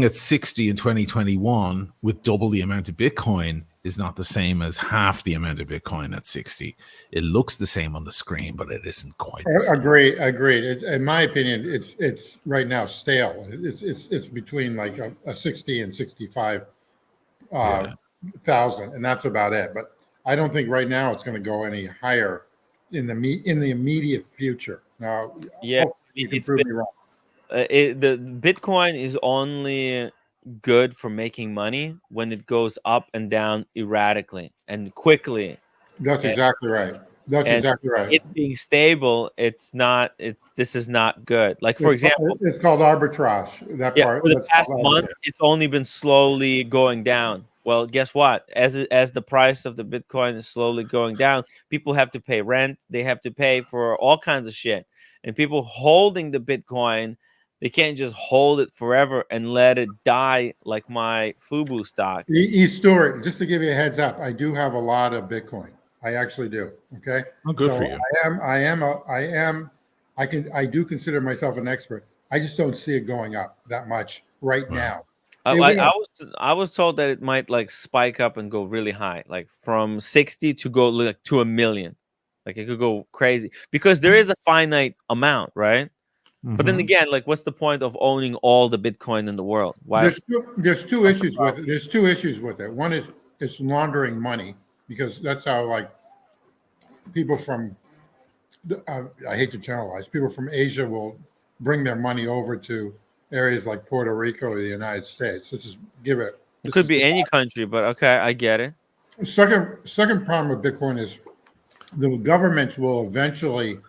at 60 in 2021 with double the amount of Bitcoin is not the same as half the amount of Bitcoin at 60. It looks the same on the screen, but it isn't quite the same. Agreed. It's, in my opinion, it's right now stale. It's between like a 60 and 65 thousand, and that's about it. But I don't think right now it's going to go any higher in the immediate future. Now, yeah, hopefully you can prove me wrong. the Bitcoin is only good for making money when it goes up and down erratically and quickly. That's Okay? exactly right. That's And exactly right. it being stable, this is not good. Like for example, It's called arbitrage. That part. for the That's past called month, arbitrage. it's only been slowly going down. Well, guess what? As the price of the Bitcoin is slowly going down, people have to pay rent. They have to pay for all kinds of shit. And people holding the Bitcoin, they can't just hold it forever and let it die like my Fubu stock. Stuart, just to give you a heads up, I do have a lot of Bitcoin. I actually do. Okay. Oh, good So for you. I do consider myself an expert. I just don't see it going up that much right now. I, It I, will. I was told that it might like spike up and go really high, like from 60 to go like to 1 million. Like it could go crazy because there is a finite amount, right? But then Mhm. again, like what's the point of owning all the Bitcoin in the world? Why? There's two issues with it. There's two issues with it. One is it's laundering money because that's how like people from I hate to generalize, people from Asia will bring their money over to areas like Puerto Rico or the United States. It This could is be any country, but okay, I get it. second problem with Bitcoin is the governments will eventually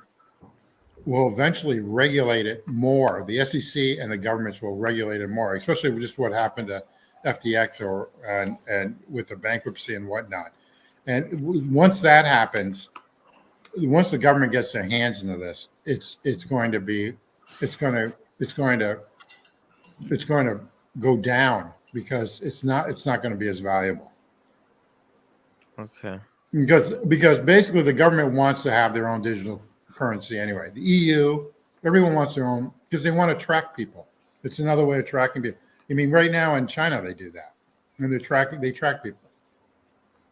regulate it more. The SEC and the governments will regulate it more, especially with just what happened to FTX and with the bankruptcy and whatnot. And once that happens, once the government gets their hands into this, it's going to go down because it's not going to be as valuable. Okay. Because basically the government wants to have their own digital currency anyway. The EU, everyone wants their own because they want to track people. It's another way of tracking people. I mean, right now in China they do that, and they track people.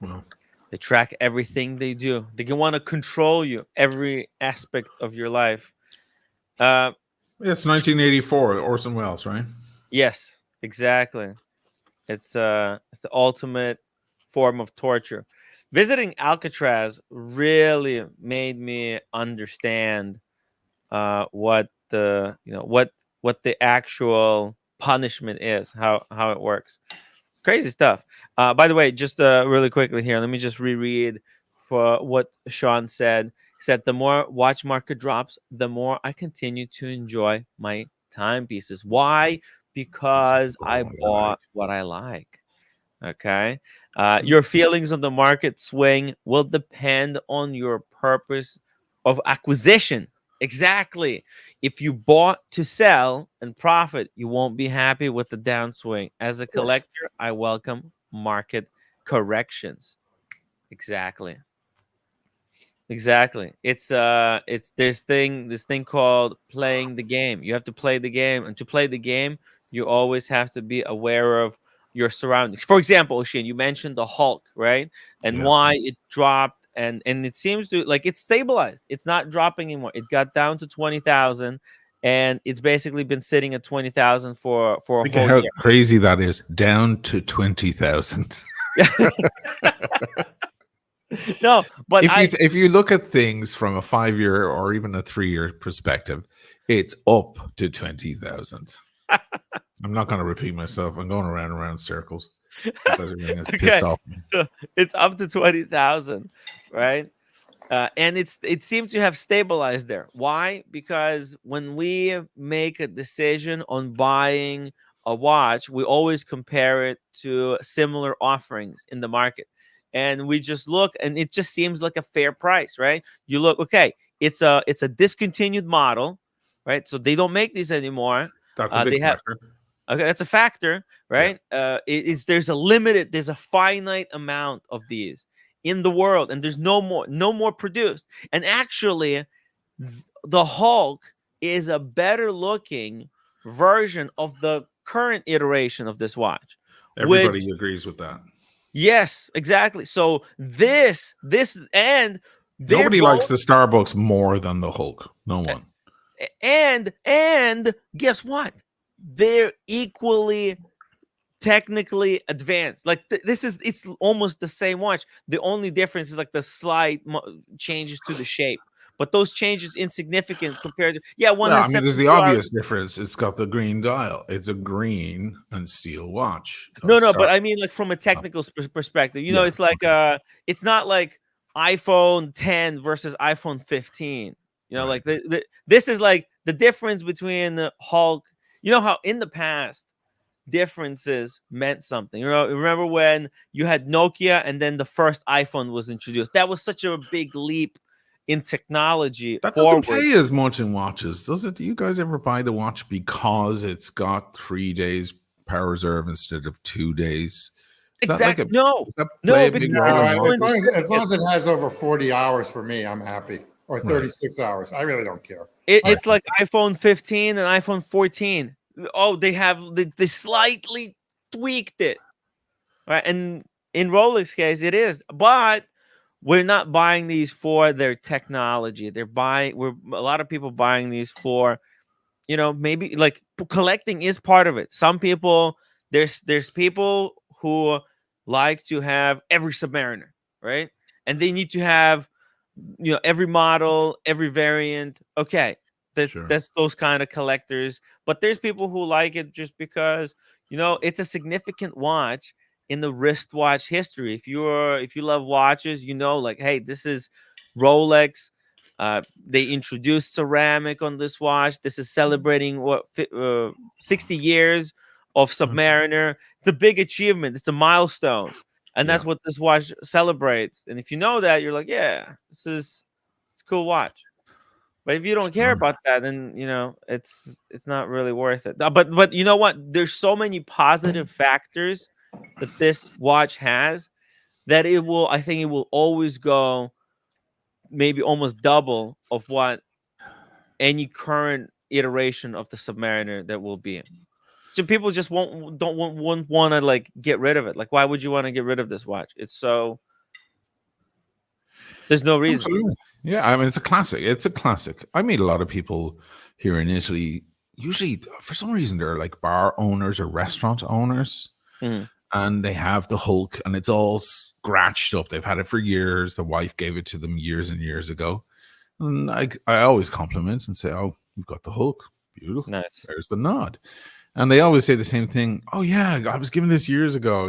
Well, They track everything they do. They can want to control you, every aspect of your life. it's 1984, Orson Welles, right? Yes, exactly. It's the ultimate form of torture. Visiting Alcatraz really made me understand what the what the actual punishment is, how it works. Crazy stuff. By the way, just really quickly here, let me just reread for what Sean said. He said, the more watch market drops, the more I continue to enjoy my timepieces. Why? Because I bought what I like. Okay. Your feelings on the market swing will depend on your purpose of acquisition. Exactly. If you bought to sell and profit, you won't be happy with the downswing. As a collector, I welcome market corrections. Exactly. Exactly. It's this thing called playing the game. You have to play the game, and to play the game, you always have to be aware of your surroundings. For example, Oshin, you mentioned the Hulk, right? And Yeah. why it dropped, and it seems to like it's stabilized. It's not dropping anymore. It got down to 20,000, and it's basically been sitting at 20,000 for a Think of whole how year. crazy that is. Down to 20,000. No, but If you look at things from a 5-year or even a 3-year perspective, it's up to 20,000. I'm not going to repeat myself. I'm going around and around circles. You guys are getting pissed okay, off. so it's up to 20,000, right? And it seems to have stabilized there. Why? Because when we make a decision on buying a watch, we always compare it to similar offerings in the market. And we just look, and it just seems like a fair price, right? You look, okay, it's a discontinued model, right? So they don't make these anymore. That's a big They have factor. Okay, that's a factor, right? There's a finite amount of these in the world, and there's no more produced. And actually, the Hulk is a better looking version of the current iteration of this watch. Everybody agrees with that. Yes, exactly. So this and Nobody likes the Starbucks more than the Hulk. No one. And guess what? They're equally technically advanced. Like it's almost the same watch. The only difference is like the slight changes to the shape, but those changes insignificant compared to one. Well, I mean, there's the obvious difference. It's got the green dial. It's a green and steel watch. No, but I mean, like from a technical perspective, it's like it's not like iPhone 10 versus iPhone 15. Like this is like the difference between the Hulk. You know how in the past differences meant something. Remember when you had Nokia and then the first iPhone was introduced? That was such a big leap in technology. That doesn't pay as much in watches, does it? Do you guys ever buy the watch because it's got 3 days power reserve instead of 2 days? Exactly. As long as it has over 40 hours for me, I'm happy. Or 36 hours. I really don't care. It's like iPhone 15 and iPhone 14. Oh, they slightly tweaked it, right? And in Rolex case, it is, but we're not buying these for their technology. A lot of people buying these for, maybe like collecting is part of it. Some people, there's people who like to have every Submariner, right? And they need to have, every model, every variant. Okay. That's those kind of collectors. But there's people who like it just because, it's a significant watch in the wristwatch history. If you love watches, like, hey, this is Rolex. They introduced ceramic on this watch. This is celebrating 60 years of Submariner. It's a big achievement. It's a milestone. And that's what this watch celebrates. And if you know that, you're like, yeah, it's a cool watch. But if you don't care about that, then it's not really worth it. But you know what? There's so many positive factors that this watch has that I think it will always go maybe almost double of what any current iteration of the Submariner that will be in. So people just won't want to like get rid of it. Like, why would you want to get rid of this watch? There's no reason. Absolutely. Yeah, I mean, it's a classic. I meet a lot of people here in Italy. Usually, for some reason, they're like bar owners or restaurant owners, and they have the Hulk, and it's all scratched up. They've had it for years. The wife gave it to them years and years ago, and I always compliment and say, "Oh, you've got the Hulk, beautiful. Nice. There's the nod." And they always say the same thing. Oh yeah, I was given this years ago,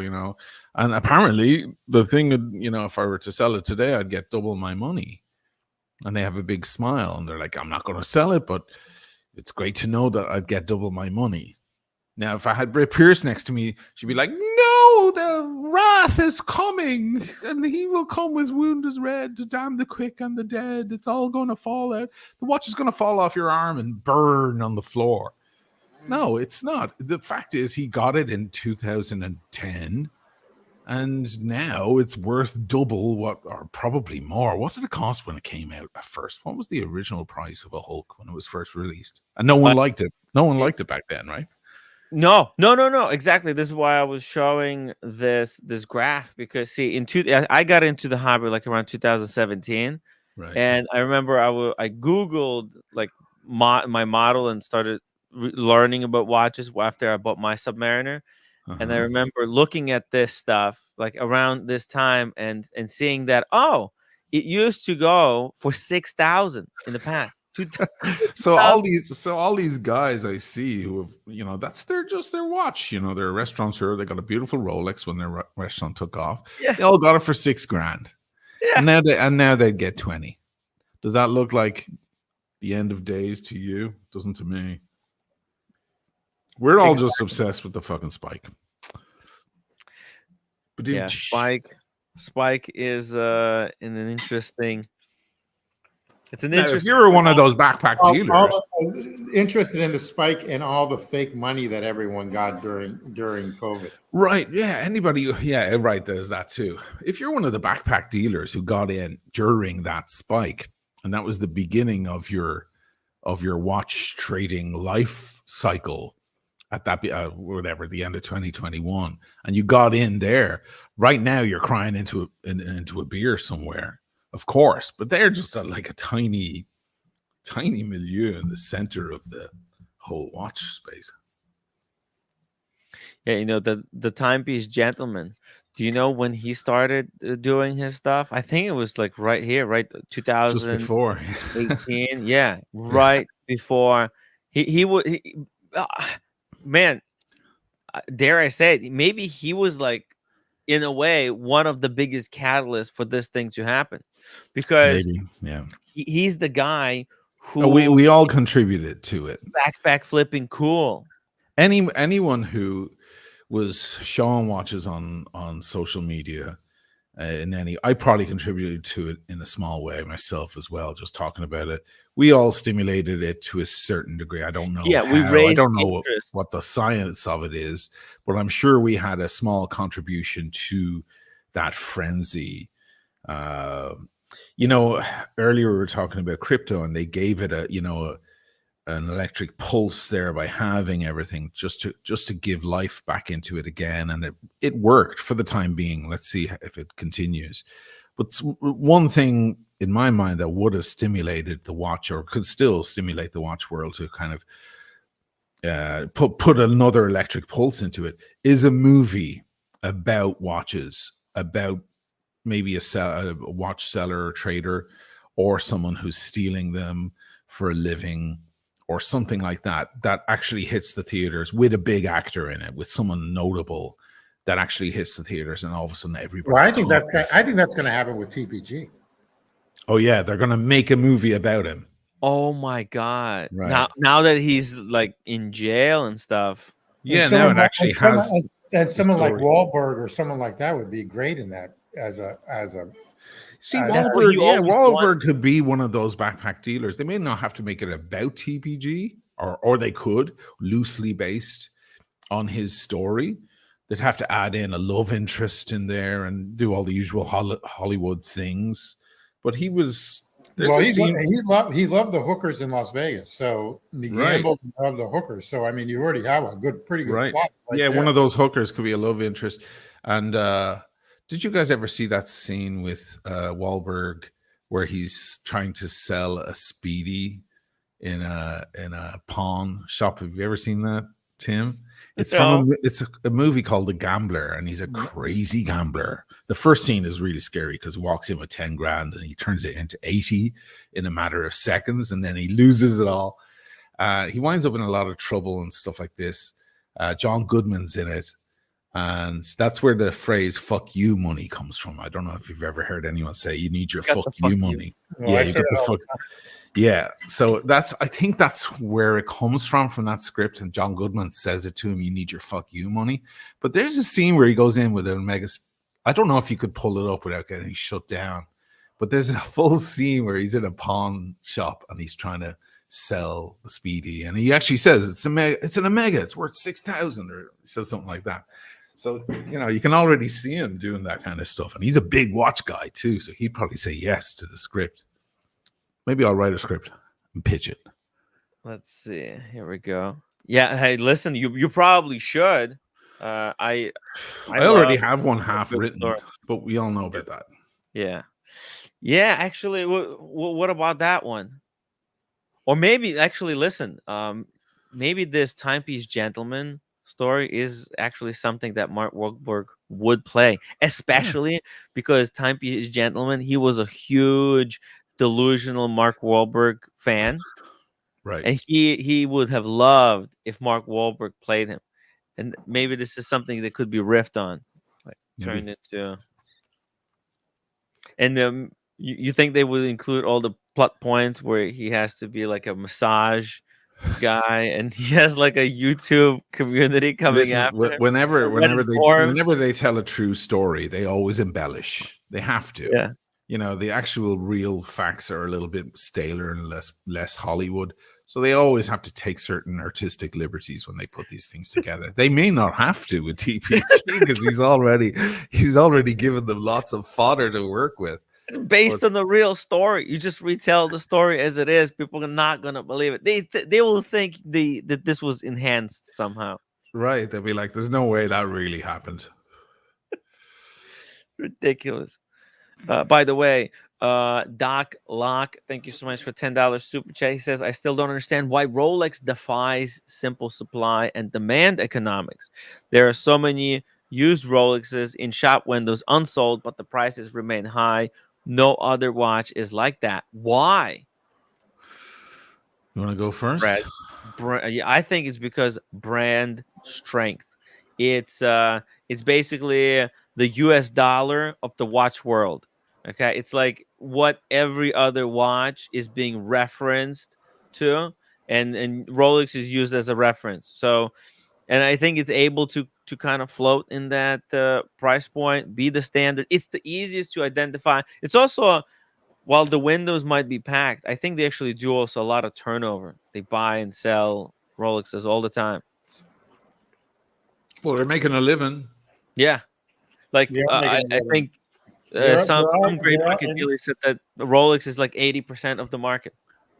And apparently the thing, if I were to sell it today, I'd get double my money. And they have a big smile, and they're like, "I'm not going to sell it, but it's great to know that I'd get double my money." Now, if I had Brit Pierce next to me, she'd be like, "No, the wrath is coming, and he will come with wound as red to damn the quick and the dead. It's all going to fall out. The watch is going to fall off your arm and burn on the floor." No, it's not. The fact is, he got it in 2010, and now it's worth double or probably more. What did it cost when it came out at first? What was the original price of a Hulk when it was first released? And no one liked it. No one liked it back then, right? No. Exactly. This is why I was showing this graph, because see, I got into the hobby like around 2017, right? And I remember I Googled like my model and started learning about watches after I bought my Submariner. And I remember looking at this stuff like around this time and seeing that, it used to go for 6,000 in the past. So all these guys I see who have, that's their watch. They're a restaurateur. They got a beautiful Rolex when their restaurant took off. Yeah. They all got it for $6,000. Yeah. And now they get 20. Does that look like the end of days to you? Doesn't to me. We're all just obsessed with the fucking spike. But Yeah, Spike is in an interesting. It's an now, if interesting. you were one of those backpack dealers, Interested in the spike and all the fake money that everyone got during COVID. right? Yeah, anybody, yeah, right. There's that too. If you're one of the backpack dealers who got in during that spike, and that was the beginning of your watch trading life cycle at that whatever the end of 2021, and you got in there, right now you're crying into a beer somewhere, of course, but they're just like a tiny milieu in the center of the whole watch space. Yeah, the timepiece gentleman. Do you know when he started doing his stuff? I think it was like right here, right, Just before 2018. Yeah, right before he would. Man, dare I say it? Maybe he was like, in a way, one of the biggest catalysts for this thing to happen, because maybe, yeah, he's the guy who we all contributed to it. backpack flipping cool. Anyone who was showing watches on social media, I probably contributed to it in a small way myself as well, just talking about it. We all stimulated it to a certain degree. I don't know. Yeah, we how. raised I don't know interest. what the science of it is, but I'm sure we had a small contribution to that frenzy. Earlier we were talking about crypto, and they gave it an electric pulse there by having everything just to give life back into it again, and it worked for the time being. Let's see if it continues. But one thing in my mind that would have stimulated the watch, or could still stimulate the watch world to kind of put another electric pulse into it, is a movie about watches, about maybe a watch seller or trader, or someone who's stealing them for a living, or something like that actually hits the theaters with a big actor in it, with someone notable that actually hits the theaters, and all of a sudden everybody. Well, I think that's going to happen with TPG. Oh yeah, they're going to make a movie about him. Oh my God! Right. Now that he's like in jail and stuff. Yeah, now it actually has. And someone like Wahlberg or someone like that would be great in that as a. See, That's what he always Wahlberg could be one of those backpack dealers. They may not have to make it about TPG, or they could, loosely based on his story. They'd have to add in a love interest in there and do all the usual Hollywood things. But he was. He loved the hookers in Las Vegas, so he gambled and loved the hookers. So I mean, you already have a pretty good plot. Yeah, there. One of those hookers could be a love interest. And did you guys ever see that scene with Wahlberg where he's trying to sell a Speedy in a pawn shop? Have you ever seen that, Tim? It's a movie called The Gambler, and he's a crazy gambler. The first scene is really scary because he walks in with 10 grand and he turns it into 80 in a matter of seconds, and then he loses it all. He winds up in a lot of trouble and stuff like this. John Goodman's in it, and that's where the phrase "fuck you money" comes from. I don't know if you've ever heard anyone say you need your fuck you money. Yeah, you got the fuck. Yeah, so I think that's where it comes from that script, and John Goodman says it to him, you need your fuck you money. But there's a scene where he goes in with an Omega. I don't know if you could pull it up without getting shut down, but there's a full scene where he's in a pawn shop and he's trying to sell the Speedy, and he actually says it's an Omega, it's worth 6,000, or he says something like that. So, you can already see him doing that kind of stuff, and he's a big watch guy too, so he'd probably say yes to the script. Maybe I'll write a script and pitch it. Let's see. Here we go. Yeah. Hey, listen, you probably should. I already have one half written, but we all know about that. Yeah. Yeah. Actually, what about that one? Or maybe actually, listen. Maybe this timepiece gentleman story is actually something that Mark Wahlberg would play, especially because timepiece gentleman, he was a huge delusional Mark Wahlberg fan, right? And he would have loved if Mark Wahlberg played him, and maybe this is something that could be riffed on, like turned into. And you think they would include all the plot points where he has to be like a massage guy, and he has like a YouTube community coming Listen, after him. whenever a Reddit they forums. tell a true story, they always embellish. They have to. Yeah. You know, the actual real facts are a little bit staler and less Hollywood. So they always have to take certain artistic liberties when they put these things together. They may not have to with TPG because he's already given them lots of fodder to work with. It's based on the real story. You just retell the story as it is. People are not gonna believe it. They will think that this was enhanced somehow. Right. They'll be like, there's no way that really happened. Ridiculous. By the way, Doc Locke, thank you so much for $10 super chat. He says, I still don't understand why Rolex defies simple supply and demand economics. There are so many used Rolexes in shop windows unsold, but the prices remain high. No other watch is like that. Why? You want to go first? Yeah, I think it's because brand strength. It's basically the US dollar of the watch world. Okay, it's like what every other watch is being referenced to, and Rolex is used as a reference. So, and I think it's able to kind of float in that price point, be the standard. It's the easiest to identify. It's also while the windows might be packed, I think they actually do also a lot of turnover. They buy and sell Rolexes all the time. Well, they're making a living. Yeah, like Yeah, I think some Gray Market dealers said that the Rolex is like 80% of the market.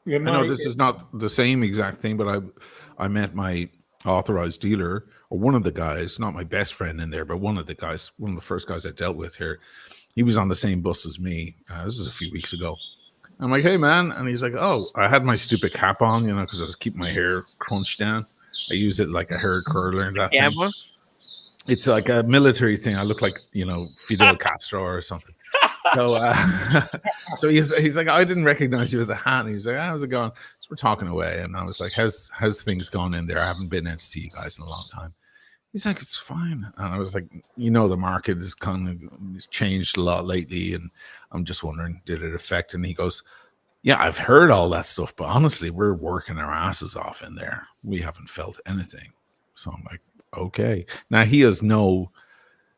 I know this is not the same exact thing, but I met my authorized dealer, or one of the guys, not my best friend in there, but one of the guys, one of the first guys I dealt with here. He was on the same bus as me. This was a few weeks ago. I'm like, hey, man. And he's like, oh, I had my stupid cap on, you know, because I was keeping my hair crunched down. I use it like a hair curler and that thing. It's like a military thing. I look like, you know, Fidel Castro or something. So, so he's like, I didn't recognize you with the hat. And he's like, how's it going? So we're talking away. And I was like, how's things gone in there? I haven't been in to see you guys in a long time. He's like, it's fine. And I was like, you know, the market has kind of changed a lot lately. And I'm just wondering, did it affect? And he goes, yeah, I've heard all that stuff. But honestly, we're working our asses off in there. We haven't felt anything. So I'm like, okay. Now, he has no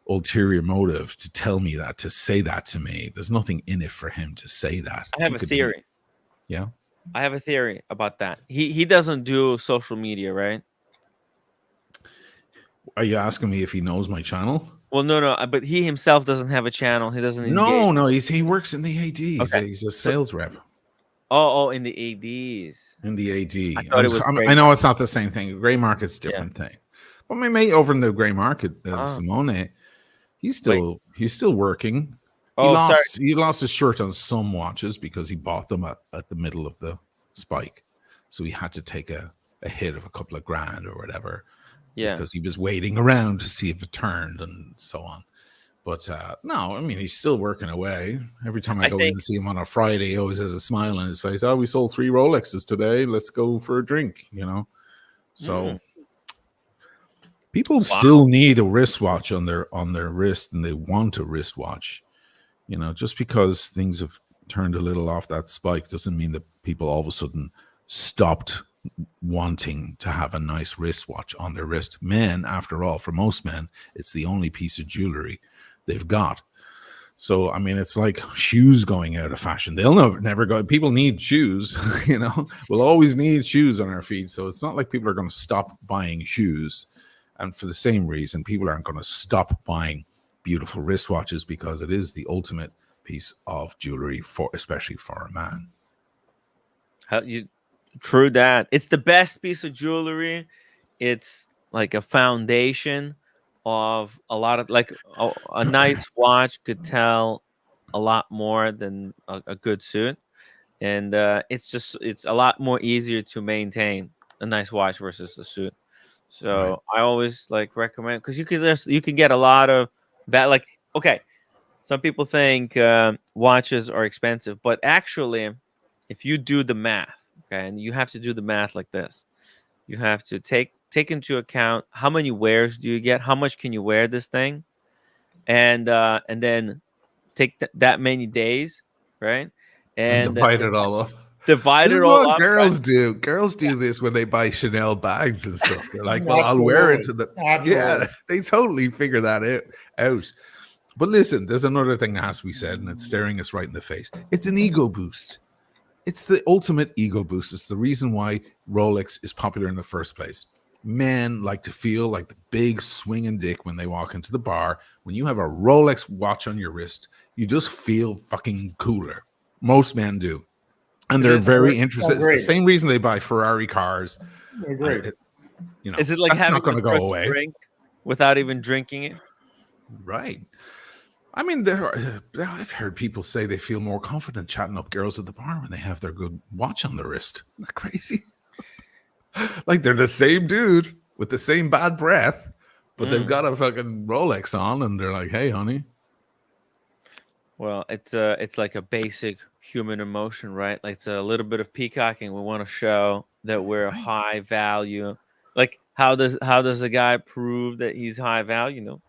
ulterior motive to tell me that, to say that to me. There's nothing in it for him to say that. I have a theory. Yeah. I have a theory about that. He doesn't do social media, right? Are you asking me if he knows my channel? Well, no, but he himself doesn't have a channel. He doesn't. No. He works in the AD. Okay. He's a sales rep. Oh, in the ADs. In the AD. I thought it was. I know it's not the same thing. Gray Market's different thing. But my mate over in the Gray Market, Simone, he's still working. He lost his shirt on some watches because he bought them at the middle of the spike, so he had to take a hit of a couple of grand or whatever. Yeah, because he was waiting around to see if it turned and so on. But no, I mean, he's still working away. Every time I go in and see him on a Friday, he always has a smile on his face. Oh, we sold 3 Rolexes today. Let's go for a drink, you know? So people still need a wristwatch on their wrist, and they want a wristwatch. You know, just because things have turned a little off that spike doesn't mean that people all of a sudden stopped wanting to have a nice wristwatch on their wrist. Men, after all, for most men, it's the only piece of jewelry they've got. So, I mean, it's like shoes going out of fashion. They'll never go. People need shoes, you know. We'll always need shoes on our feet. So it's not like people are going to stop buying shoes. And for the same reason, people aren't going to stop buying beautiful wristwatches, because it is the ultimate piece of jewelry, especially for a man. True that. It's the best piece of jewelry. It's like a foundation of a lot of, like a nice watch could tell a lot more than a good suit. And it's a lot more easier to maintain a nice watch versus a suit. So right. I always recommend, because you can get a lot of that. Like, okay, some people think watches are expensive, but actually, if you do the math, okay, and you have to do the math like this, you have to take into account how many wears do you get, how much can you wear this thing, and then take that many days, right, and divide it all up. divide This it is all what up. girls do. Girls do this when they buy Chanel bags and stuff. They're like, well, I'll wear it to the. Absolutely. Yeah, they totally figure that out. But listen, there's another thing that has to be said, and it's staring us right in the face. It's an ego boost. It's the ultimate ego boost. It's the reason why Rolex is popular in the first place. Men like to feel like the big swinging dick when they walk into the bar. When you have a Rolex watch on your wrist, you just feel fucking cooler. Most men do. And they're very interested. It's the same reason they buy Ferrari cars. Agreed. Is it like that's having not going to the go first away? drink without even drinking it? Right. I mean, I've heard people say they feel more confident chatting up girls at the bar when they have their good watch on their wrist. Isn't that crazy? Like they're the same dude with the same bad breath, but they've got a fucking Rolex on, and they're like, "Hey, honey." Well, it's like a basic human emotion, right? Like it's a little bit of peacocking. We want to show that we're high value. Like how does a guy prove that he's high value?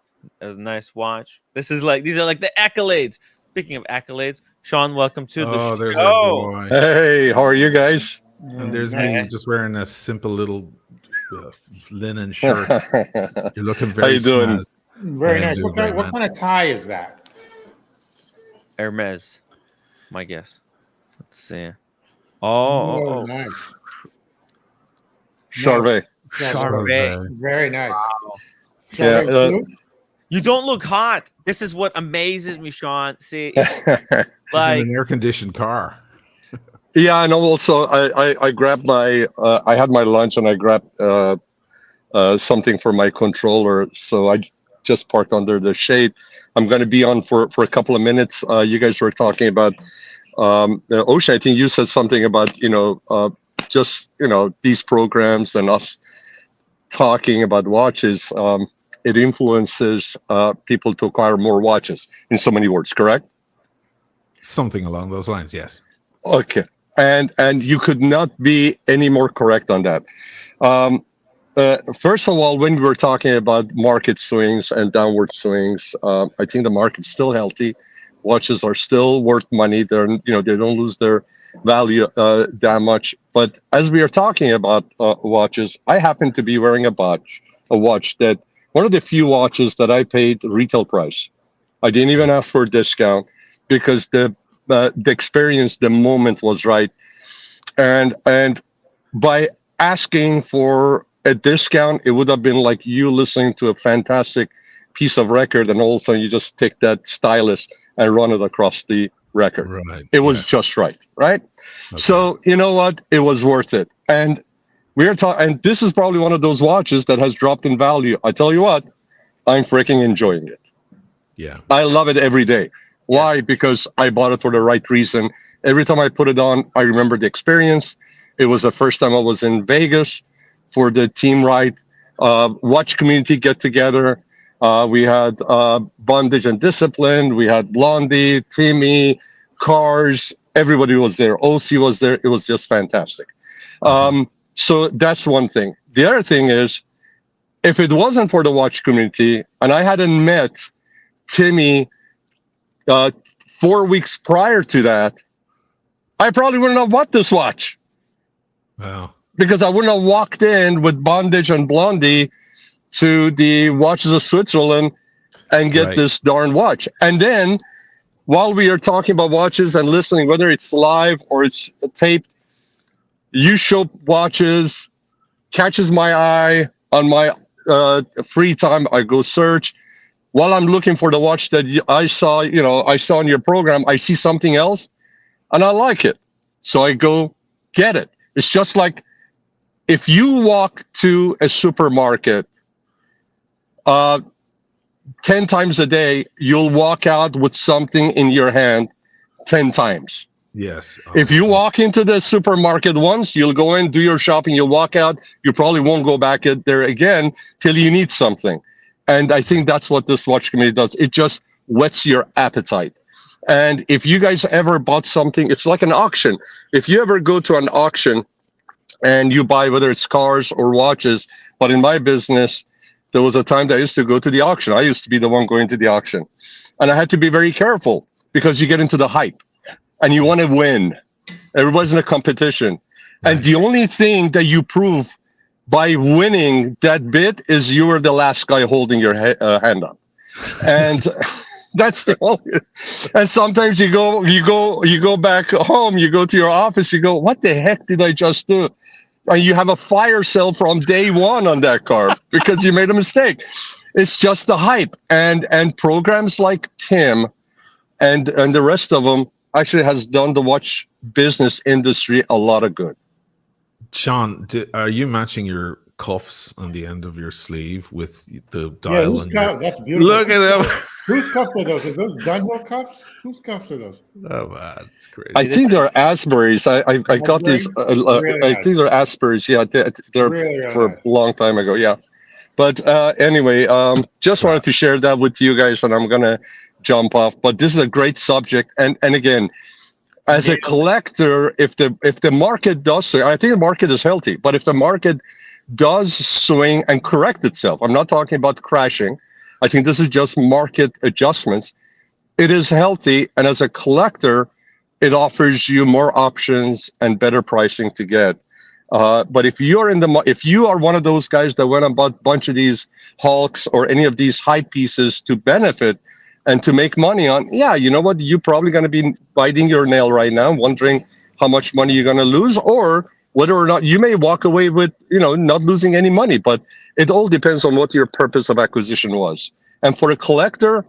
A nice watch. These are like the accolades. Speaking of accolades, Sean, welcome to the show. There's our boy. Hey, how are you guys? And there's me just wearing a simple little linen shirt. You're looking very How you doing? snazzy. Very Yeah, nice. dude, What kind of tie is that? Hermes, my guess. Let's see. Oh. Nice. Charvet. Charvet. Very nice. Wow. Yeah, Charvet You don't look hot. This is what amazes me, Sean. See, Like an air-conditioned car. Yeah, and also I grabbed my I had my lunch and I grabbed something for my controller, so I just parked under the shade. I'm going to be on for a couple of minutes. You guys were talking about Osha. I think you said something about just these programs and us talking about watches. It influences people to acquire more watches. In so many words, correct? Something along those lines, yes. Okay. And you could not be any more correct on that. First of all, when we were talking about market swings and downward swings, I think the market's still healthy. Watches are still worth money. They don't lose their value that much. But as we are talking about watches, I happen to be wearing a watch that one of the few watches that I paid retail price. I didn't even ask for a discount because the experience, the moment was right, and by asking for a discount, it would have been like you listening to a fantastic piece of record, and all of a sudden you just take that stylus and run it across the record. Right. It was just right? Okay. So you know what? It was worth it, and we're talking. And this is probably one of those watches that has dropped in value. I tell you what, I'm freaking enjoying it. Yeah, I love it every day. Why? Because I bought it for the right reason. Every time I put it on, I remember the experience. It was the first time I was in Vegas for the team ride, watch community get together. We had Bondage and Discipline. We had Blondie, Timmy, Cars. Everybody was there. OC was there. It was just fantastic. So that's one thing. The other thing is, if it wasn't for the watch community and I hadn't met Timmy 4 weeks prior to that, I probably wouldn't have bought this watch. Wow. Because I wouldn't have walked in with Bondage and Blondie to the Watches of Switzerland and get this darn watch. And then while we are talking about watches and listening, whether it's live or it's taped, you show watches, catches my eye on my free time. I go search. While I'm looking for the watch that I saw in your program, I see something else and I like it. So I go get it. It's just like if you walk to a supermarket 10 times a day, you'll walk out with something in your hand 10 times. Yes. If you walk into the supermarket once, you'll go in, do your shopping, you'll walk out. You probably won't go back there again till you need something. And I think that's what this watch community does. It just whets your appetite. And if you guys ever bought something, it's like an auction. If you ever go to an auction and you buy, whether it's cars or watches, but in my business, there was a time that I used to go to the auction. I used to be the one going to the auction. And I had to be very careful because you get into the hype and you want to win. Everybody's in a competition. And the only thing that you prove by winning that bid is you were the last guy holding your hand up. And that's the only. And sometimes you go back home, you go to your office, you go, what the heck did I just do? And you have a fire sale from day one on that car because you made a mistake. It's just the hype. And programs like Tim and the rest of them actually has done the watch business industry a lot of good. Sean, are you matching your cuffs on the end of your sleeve with the dial? That's beautiful. Look at them. Whose cuffs are those? Are those Dunhill cuffs? Whose cuffs are those? Oh man, it's crazy. I think they're Asbury's. I got these. Really I nice. think they're Asbury's. Yeah, they're Really for nice. a long time ago. Yeah, but anyway, just wanted to share that with you guys, and I'm gonna jump off. But this is a great subject, and again, as a collector, if the market does swing, I think the market is healthy. But if the market does swing and correct itself, I'm not talking about crashing. I think this is just market adjustments. It is healthy, and as a collector, it offers you more options and better pricing to get. But if you are one of those guys that went and bought a bunch of these Hulks or any of these high pieces to benefit and to make money on, yeah, you know what? You're probably going to be biting your nail right now, wondering how much money you're going to lose, or whether or not you may walk away with, not losing any money. But it all depends on what your purpose of acquisition was. And for a collector,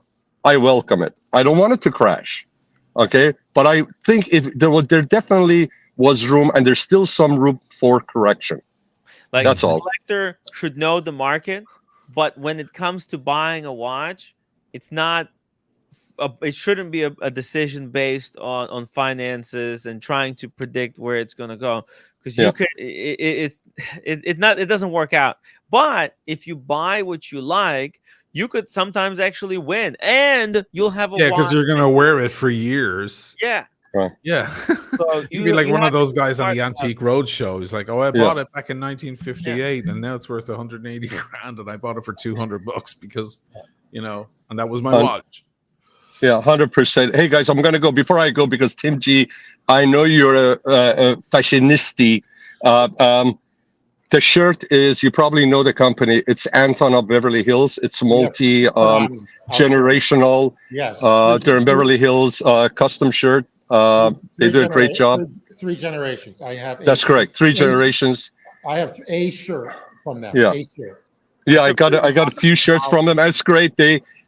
I welcome it. I don't want it to crash, okay? But I think there definitely was room, and there's still some room for correction. Like, that's all. The collector should know the market, but when it comes to buying a watch, it's not. It shouldn't be a decision based on finances and trying to predict where it's going to go, because you could. It doesn't work out. But if you buy what you like, you could sometimes actually win, and you'll have a watch. because you're gonna wear it for years. Yeah. Right. Yeah. So You'd be like one of those guys on the start- Antique Roadshow. He's like, oh, I bought it back in 1958 and now it's worth 180 grand and I bought it for $200 because, and that was my watch. Yeah, 100%. Hey guys, I'm gonna go before I go because Tim G, I know you're a fashionista. The shirt is, you probably know the company. It's Anton of Beverly Hills. It's multi generational. Yes. They're in Beverly Hills. Custom shirt. They do a great job. 3 generations. I have. That's correct. 3 generations. I have a shirt from them. Yeah. A shirt. Yeah, I got a few shirts from them. That's great.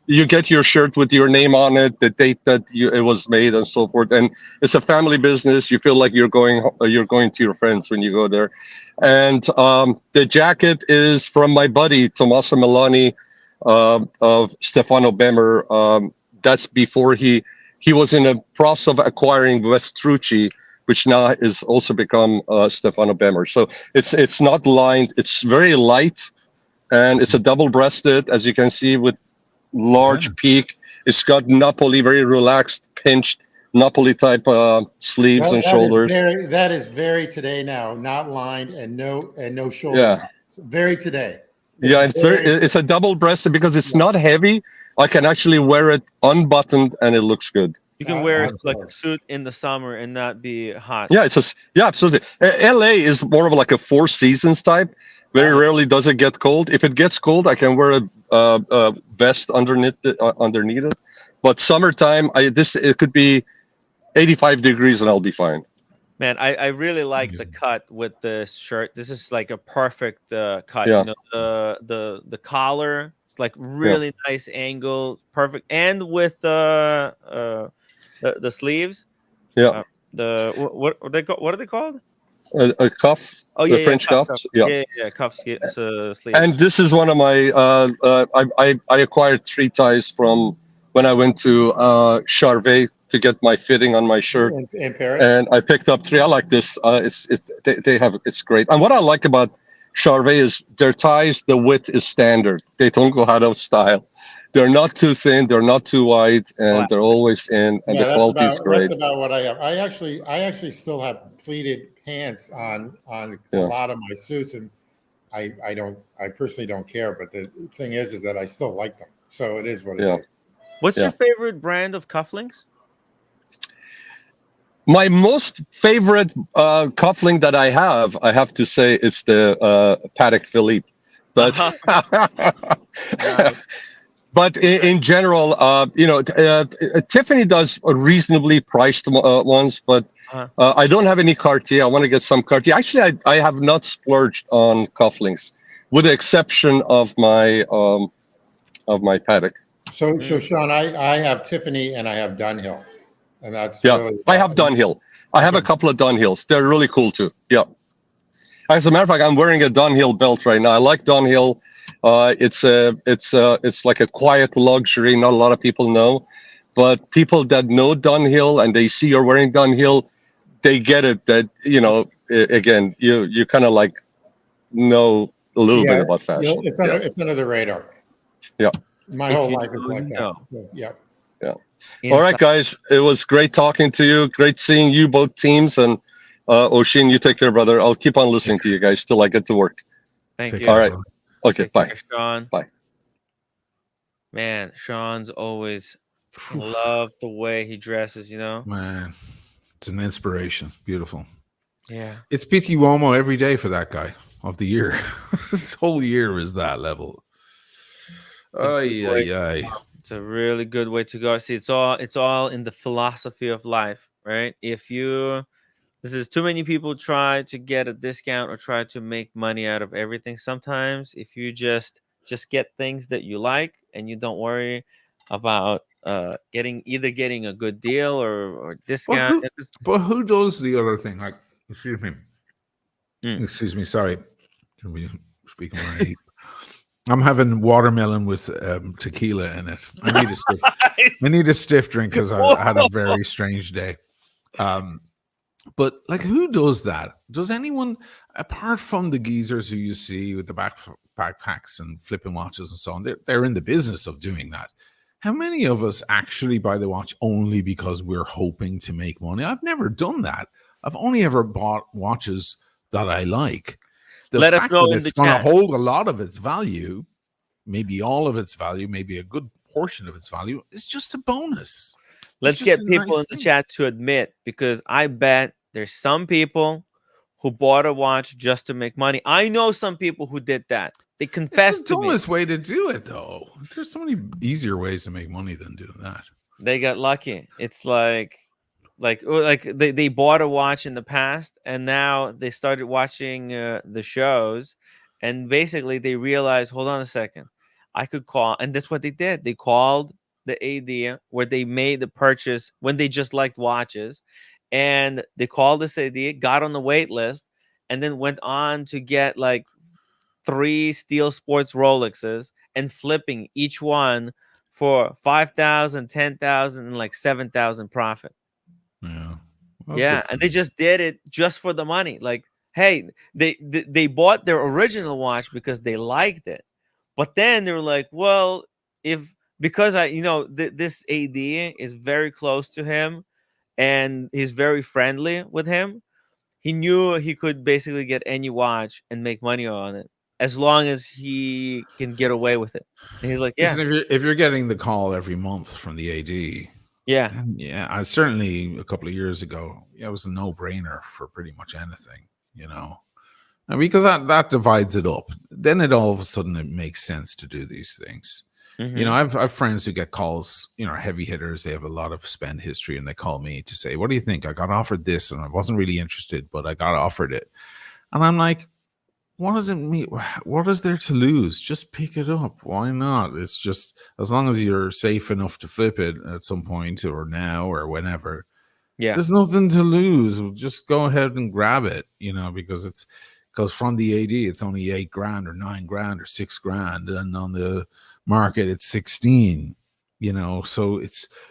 You get your shirt with your name on it, the date that it was made, and so forth. And it's a family business. You feel like you're going to your friends when you go there. And the jacket is from my buddy Tommaso Milani of Stefano Bemmer. That's before he was in a process of acquiring Vestrucci, which now is also become Stefano Bemmer. So it's not lined. It's very light, and it's a double-breasted, as you can see, with large peak. It's got Napoli, very relaxed, pinched Napoli type sleeves and shoulders. That is very today now, not lined and no shoulder. Yeah, very today. It's a double-breasted because it's not heavy. I can actually wear it unbuttoned and it looks good. You can wear it like a suit in the summer and not be hot. Yeah, absolutely. LA is more of like a 4 seasons type. Very rarely does it get cold. If it gets cold, I can wear a vest underneath it. But summertime, it could be 85 degrees and I'll be fine. Man, I really like the cut with this shirt. This is like a perfect cut. Yeah. The collar, it's like really nice angle, perfect, and with the sleeves. Yeah. What are they called? A cuff. Oh yeah, French cuffs. Yeah, cuffs, sleeves. And this is one of my. I acquired 3 ties from when I went to Charvet to get my fitting on my shirt in Paris. And I picked up 3. I like this. It's great. And what I like about Charvet is their ties. The width is standard. They don't go out of style. They're not too thin. They're not too wide, and they're always in. And the quality is great. That's about what I have. I actually still have pleated pants on a lot of my suits, and I personally don't care. But the thing is that I still like them. So it is what it is. What's your favorite brand of cufflinks? My most favorite cufflink that I have to say, it's the Patek Philippe. But Nice. but in general, Tiffany does reasonably priced ones, but Uh-huh. I don't have any Cartier. I want to get some Cartier. Actually, I have not splurged on cufflinks, with the exception of my Patek. So Sean, I have Tiffany and I have Dunhill, and that's Yeah, really. I have Dunhill. I have a couple of Dunhills. They're really cool too. Yeah. As a matter of fact, I'm wearing a Dunhill belt right now. I like Dunhill. It's like a quiet luxury. Not a lot of people know, but people that know Dunhill and they see you're wearing Dunhill, they get it. That again, you kind of like know a little bit about fashion. It's under the radar. Yeah. My If whole you life is know, like you that. know. So, yeah. All right, guys. It was great talking to you. Great seeing you both teams. And Oshin, you take care, brother. I'll keep on listening to you guys till I get to work. Thank Take you. care, All right. brother. Okay. Take Bye. care, Sean. Bye. Man, Sean's always love the way he dresses, Man, it's an inspiration. Beautiful. Yeah. It's PT Uomo every day for that guy of the year. This whole year is that level. It's a really good way to go. See, it's all in the philosophy of life, right? This is too many people try to get a discount or try to make money out of everything. Sometimes if you just get things that you like and you don't worry about getting a good deal or discount. But who does the other thing? Like, Mm. excuse me, sorry. Can we speak more? I'm having watermelon with tequila in it. I need a stiff drink because I had a very strange day. But like, who does that? Does anyone, apart from the geezers who you see with the backpacks and flipping watches and so on, they're in the business of doing that. How many of us actually buy the watch only because we're hoping to make money? I've never done that. I've only ever bought watches that I like. Let us know that in the it's going to chat. hold a lot of its value, maybe all of its value, maybe a good portion of its value, is just a bonus. Let's get people in the chat to admit, because I bet there's some people who bought a watch just to make money. I know some people who did that. They confessed to me. It's the dumbest way to do it, though. There's so many easier ways to make money than doing that. They got lucky. It's like they bought a watch in the past, and now they started watching the shows, and basically they realized, hold on a second, I could call, and that's what they did. They called the AD where they made the purchase when they just liked watches, and they called this AD, got on the wait list, and then went on to get like 3 Steel Sports Rolexes and flipping each one for 5,000, 10,000, and like 7,000 profit. Yeah. Well, yeah, and they just did it just for the money. Like, hey, they bought their original watch because they liked it, but then they were like, well, because this AD is very close to him, and he's very friendly with him. He knew he could basically get any watch and make money on it as long as he can get away with it. And he's like, yeah. Listen, if you're getting the call every month from the AD. Yeah, I certainly a couple of years ago, it was a no-brainer for pretty much anything, and because that divides it up. Then it all of a sudden it makes sense to do these things. Mm-hmm. I've friends who get calls, heavy hitters. They have a lot of spend history, and they call me to say, "What do you think? I got offered this, and I wasn't really interested, but I got offered it." And I'm like, what does it mean? What is there to lose? Just pick it up. Why not? It's just, as long as you're safe enough to flip it at some point or now or whenever. Yeah. There's nothing to lose. Just go ahead and grab it, because from the AD, it's only $8,000 or $9,000 or $6,000. And on the market, it's 16, so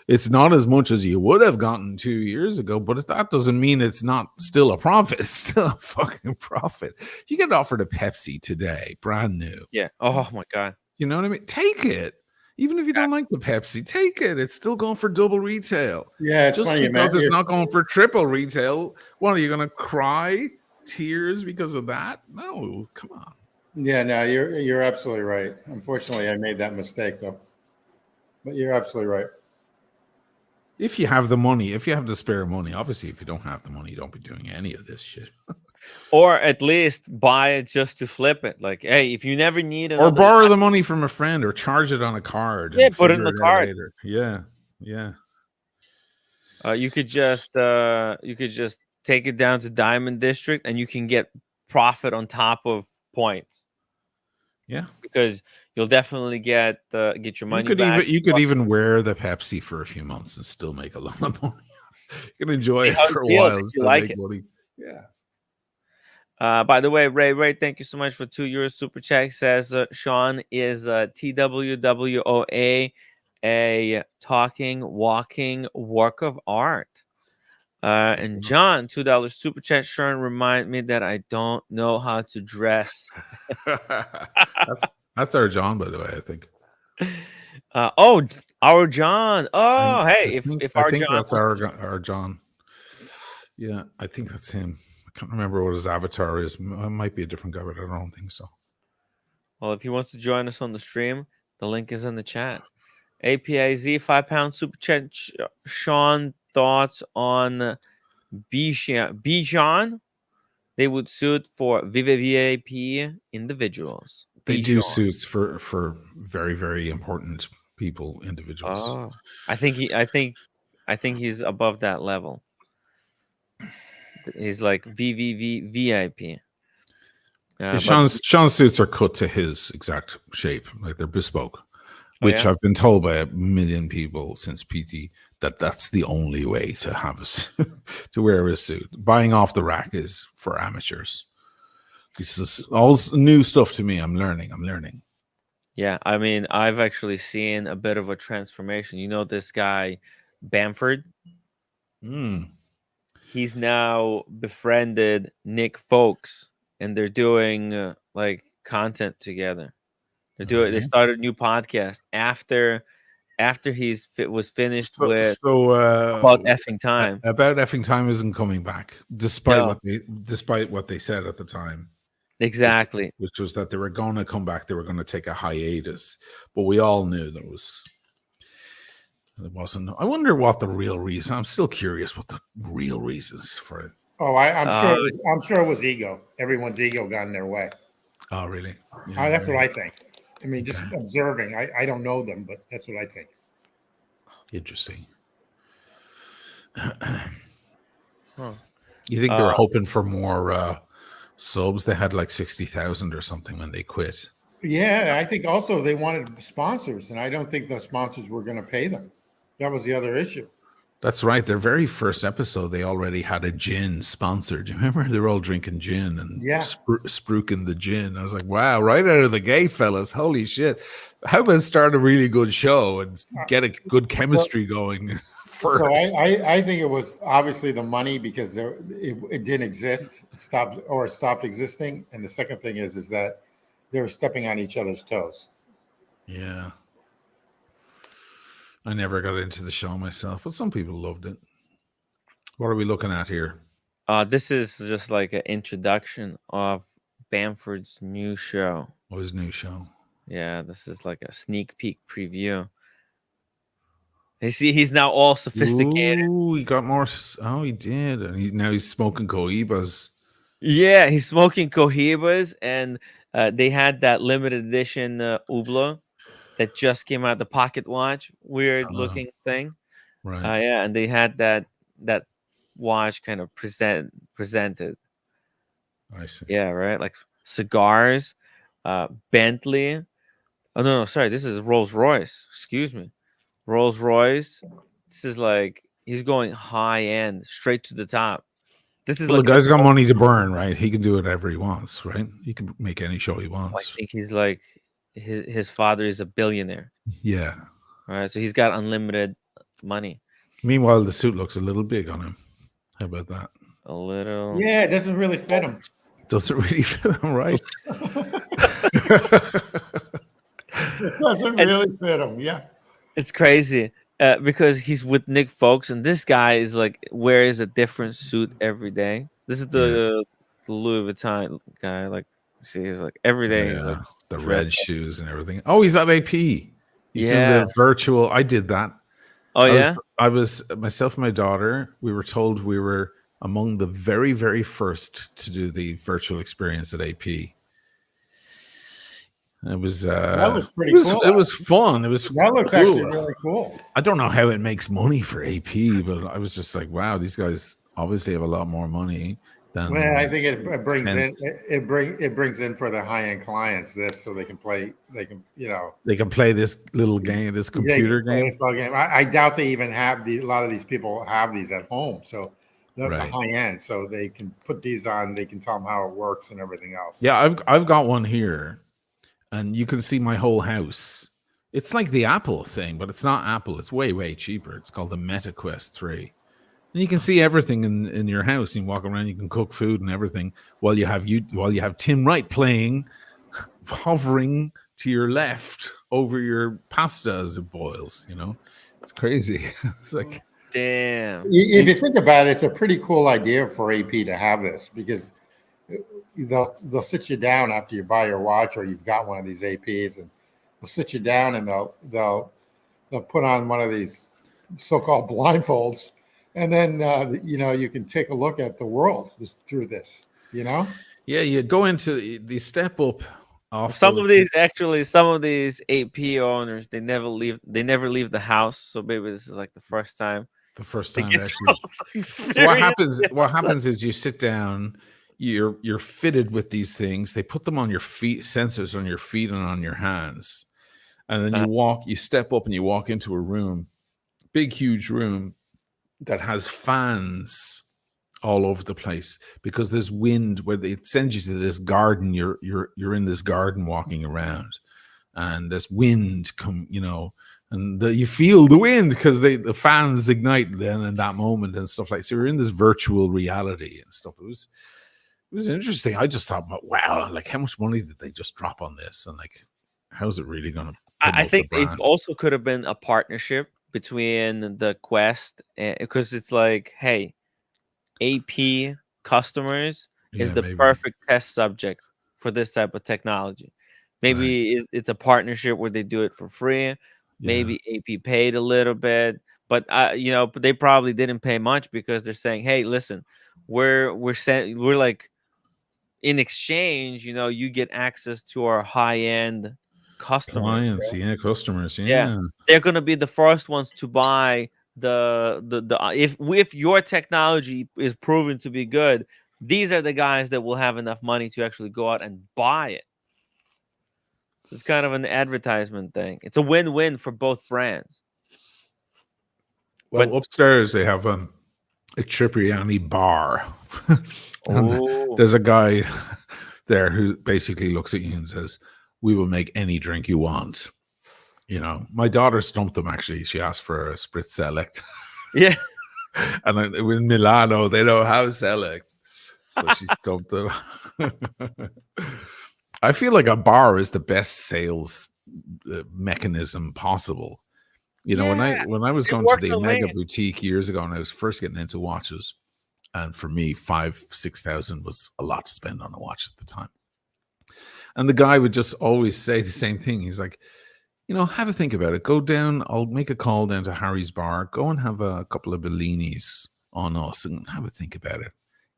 it's not as much as you would have gotten 2 years ago, but that doesn't mean it's not still a profit. It's still a fucking profit. You get offered a Pepsi today, brand new. Yeah. Oh my God. You know what I mean? Take it. Even if you don't like the Pepsi, take it. It's still going for double retail. Yeah, it's just funny, because man. It's not going for triple retail. What, are you going to cry tears because of that? No, come on. Yeah, no, you're absolutely right. Unfortunately, I made that mistake though. But you're absolutely right. If you have the money, if you have the spare money, obviously, if you don't have the money, don't be doing any of this shit. Or at least buy it just to flip it. Like, hey, if you never need Or another borrow the money from a friend, or charge it on a card. yeah, And put it in figure the it out card. later. Yeah, yeah. You could just take it down to Diamond District, and you can get profit on top of points. Yeah, because you'll definitely get your money back. You could even wear the Pepsi for a few months and still make a lot of money. You can enjoy See it how for a feels while if and you still like make it. money. Yeah. By the way, Ray, thank you so much for €2 super chat. Says Sean is TWWOA, a talking, walking work of art. And John, $2 super chat. Sean, remind me that I don't know how to dress. That's our John, by the way. I think. Our John. Oh, hey, if I our think John that's our John. Yeah, I think that's him. I can't remember what his avatar is. It might be a different guy, but I don't think so. Well, if he wants to join us on the stream, the link is in the chat. APIZ, £5 super chat. Sean, thoughts on Bijan? They would suit for VVVIP individuals. They do Bijan. suits for very, very important people, individuals. Oh, I think he's above that level. He's like VVVIP. Sean's suits are cut to his exact shape, like they're bespoke. Which I've been told by a million people since PT that's the only way to have us to wear a suit. Buying off the rack is for amateurs. This is all new stuff to me. I'm learning. Yeah, I mean, I've actually seen a bit of a transformation. You know, this guy Bamford. He's now befriended Nick Folks, and they're doing like content together. They started a new podcast after was finished with About Effing Time. About Effing Time isn't coming back, despite what they said at the time. Exactly, which was that they were going to come back. They were going to take a hiatus, but we all knew it wasn't. I wonder what the real reason. I'm still curious what the real reasons for it. Oh, I'm sure it was ego. Everyone's ego got in their way. Oh, really? Yeah, that's what I think. I mean, just observing. I don't know them, but that's what I think. Interesting. You think they were hoping for more subs? They had like 60,000 or something when they quit. Yeah, I think also they wanted sponsors, and I don't think the sponsors were going to pay them. That was the other issue. That's right. Their very first episode, they already had a gin sponsored. Do you remember? They were all drinking gin and spruiking the gin. I was like, wow, right out of the gate, fellas. Holy shit. How about start a really good show and get a good chemistry going first? So I think it was obviously the money, because it didn't exist. It stopped existing. And the second thing is that they were stepping on each other's toes. Yeah. I never got into the show myself, but some people loved it. What are we looking at here? This is just like an introduction of Bamford's new show. Oh, his new show. Yeah, this is like a sneak peek preview. You see, he's now all sophisticated. Ooh, he got more. Oh, he did. And now he's smoking cohibas. Yeah, he's smoking cohibas, and they had that limited edition Hublot that just came out, the pocket watch, weird looking thing. Right. Yeah, and they had that watch kind of presented. I see. Yeah, right. Like cigars, Bentley. Oh no, sorry, this is Rolls Royce. Excuse me, Rolls Royce. This is like he's going high end, straight to the top. This is the guy's got money to burn, right? He can do whatever he wants, right? He can make any show he wants. I think he's like his father is a billionaire. Yeah. All right, so he's got unlimited money. Meanwhile, the suit looks a little big on him. How about that? A little. Yeah, it doesn't really fit him. Doesn't really fit him, right? It doesn't really fit him. Yeah. It's crazy because he's with Nick Folks, and this guy is like wears a different suit every day. This is the Louis Vuitton guy. Like, see, he's like every day. He's like the red shoes and everything. Oh, he's at AP. He's in the virtual. I did that. Oh yeah. I was myself and my daughter. We were told we were among the very, very first to do the virtual experience at AP. It was That looks pretty it was cool. it was fun. It was That looks cool. actually really cool. I don't know how it makes money for AP, but I was just like, wow, these guys obviously have a lot more money than. Well, I think it brings in tense. it brings in for the high end clients this, so they can play. They can They can play this little game, this computer game. This little game. I doubt they even have a lot of these people have these at home, so the Right. high end, so they can put these on. They can tell them how it works and everything else. Yeah, I've got one here, and you can see my whole house. It's like the Apple thing, but it's not Apple. It's way, way cheaper. It's called the Meta Quest 3. And you can see everything in your house. You can walk around, you can cook food and everything while you have Tim Wright playing, hovering to your left over your pasta as it boils. It's crazy. It's like, Damn. If you think about it, it's a pretty cool idea for AP to have this, because they'll sit you down after you buy your watch or you've got one of these APs, and they'll sit you down and they'll put on one of these so-called blindfolds, and then you can take a look at the world through this. Yeah, you go into the step up. Off some of these AP owners, they never leave the house. So maybe this is like the first time. The first time actually. So what happens is you sit down, you're fitted with these things. They put them on your feet, sensors on your feet and on your hands. And then you step up and you walk into a room, big, huge room that has fans all over the place, because there's wind where it sends you to this garden. You're in this garden walking around, and there's wind and you feel the wind because the fans ignite then in that moment and stuff like. So you're in this virtual reality and stuff. It was interesting. I just thought, wow, like how much money did they just drop on this, and like how's it really going to? I think it also could have been a partnership between the Quest, because it's like, hey, AP customers is the perfect test subject for this type of technology. Maybe it's a partnership where they do it for free. Maybe AP paid a little bit, but they probably didn't pay much, because they're saying, hey, listen, we're like, in exchange, you get access to our high-end customers, clients, right? Customers, they're gonna be the first ones to buy if your technology is proven to be good. These are the guys that will have enough money to actually go out and buy it. It's kind of an advertisement thing. It's a win-win for both brands. Well, upstairs they have a Cipriani bar. There's a guy there who basically looks at you and says, "We will make any drink you want." My daughter stumped them. Actually, she asked for a Spritz Select. Yeah, and in Milano they don't have Select, so she stumped them. I feel like a bar is the best sales mechanism possible. When I was going to the Omega boutique years ago, and I was first getting into watches, and for me, 5,000-6,000 was a lot to spend on a watch at the time. And the guy would just always say the same thing. He's like, have a think about it. Go down. I'll make a call down to Harry's bar. Go and have a couple of Bellinis on us and have a think about it.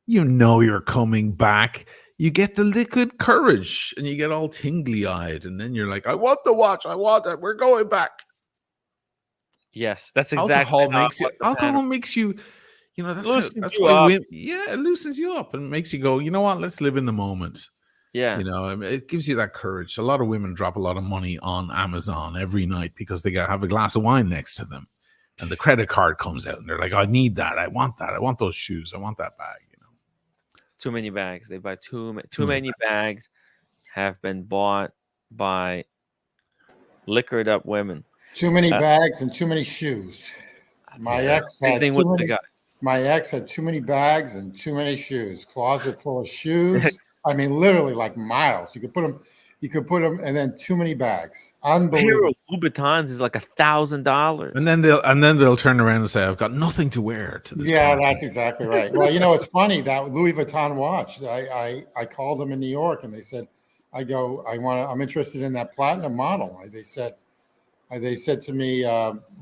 You're coming back. You get the liquid courage and you get all tingly eyed. And then you're like, I want the watch. I want it. We're going back. Yes, that's exactly alcohol makes you, that's why it loosens you up and makes you go, you know what? Let's live in the moment. Yeah. It gives you that courage. A lot of women drop a lot of money on Amazon every night because they have a glass of wine next to them, and the credit card comes out and they're like, I need that. I want that. I want those shoes. I want that bag. It's too many bags. They buy too many bags have been bought by liquored up women. Too many bags and too many shoes. My ex had too many bags and too many shoes. Closet full of shoes. I mean, literally like miles. You could put them, and then too many bags. Unbelievable. A pair of Louboutins is like $1,000. And then they'll turn around and say, I've got nothing to wear to this. Yeah, party. That's exactly right. Well, it's funny that Louis Vuitton watch. I called them in New York and they said, I'm interested in that platinum model. They said, They said to me,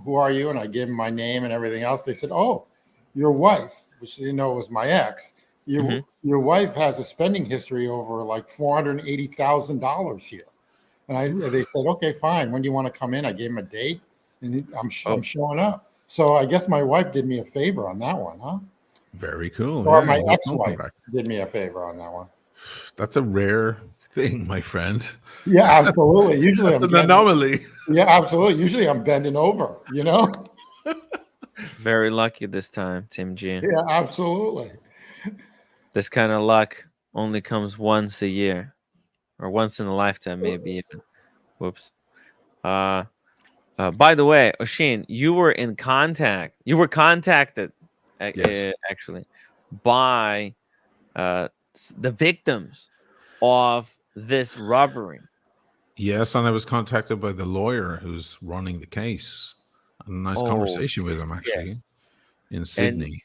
"Who are you?" And I gave them my name and everything else. They said, "Oh, your wife," which they didn't know was my ex. Your wife has a spending history over like $480,000 here. And they said, "Okay, fine. When do you want to come in?" I gave them a date, and I'm showing up. So I guess my wife did me a favor on that one, huh? Very cool. Or Yeah, my that's ex-wife something. did me a favor on that one. That's a rare thing, my friend. Yeah, absolutely. Usually That's I'm an anomaly. Yeah, absolutely. Usually I'm bending over, you know? Very lucky this time, Tim G. Yeah, absolutely. This kind of luck only comes once a year, or once in a lifetime, maybe even. Whoops. By the way, Oshin, you were contacted, Yes. actually, by the victims of this robbery. Yes, and I was contacted by the lawyer who's running the case. I had a nice conversation with him, actually, in Sydney.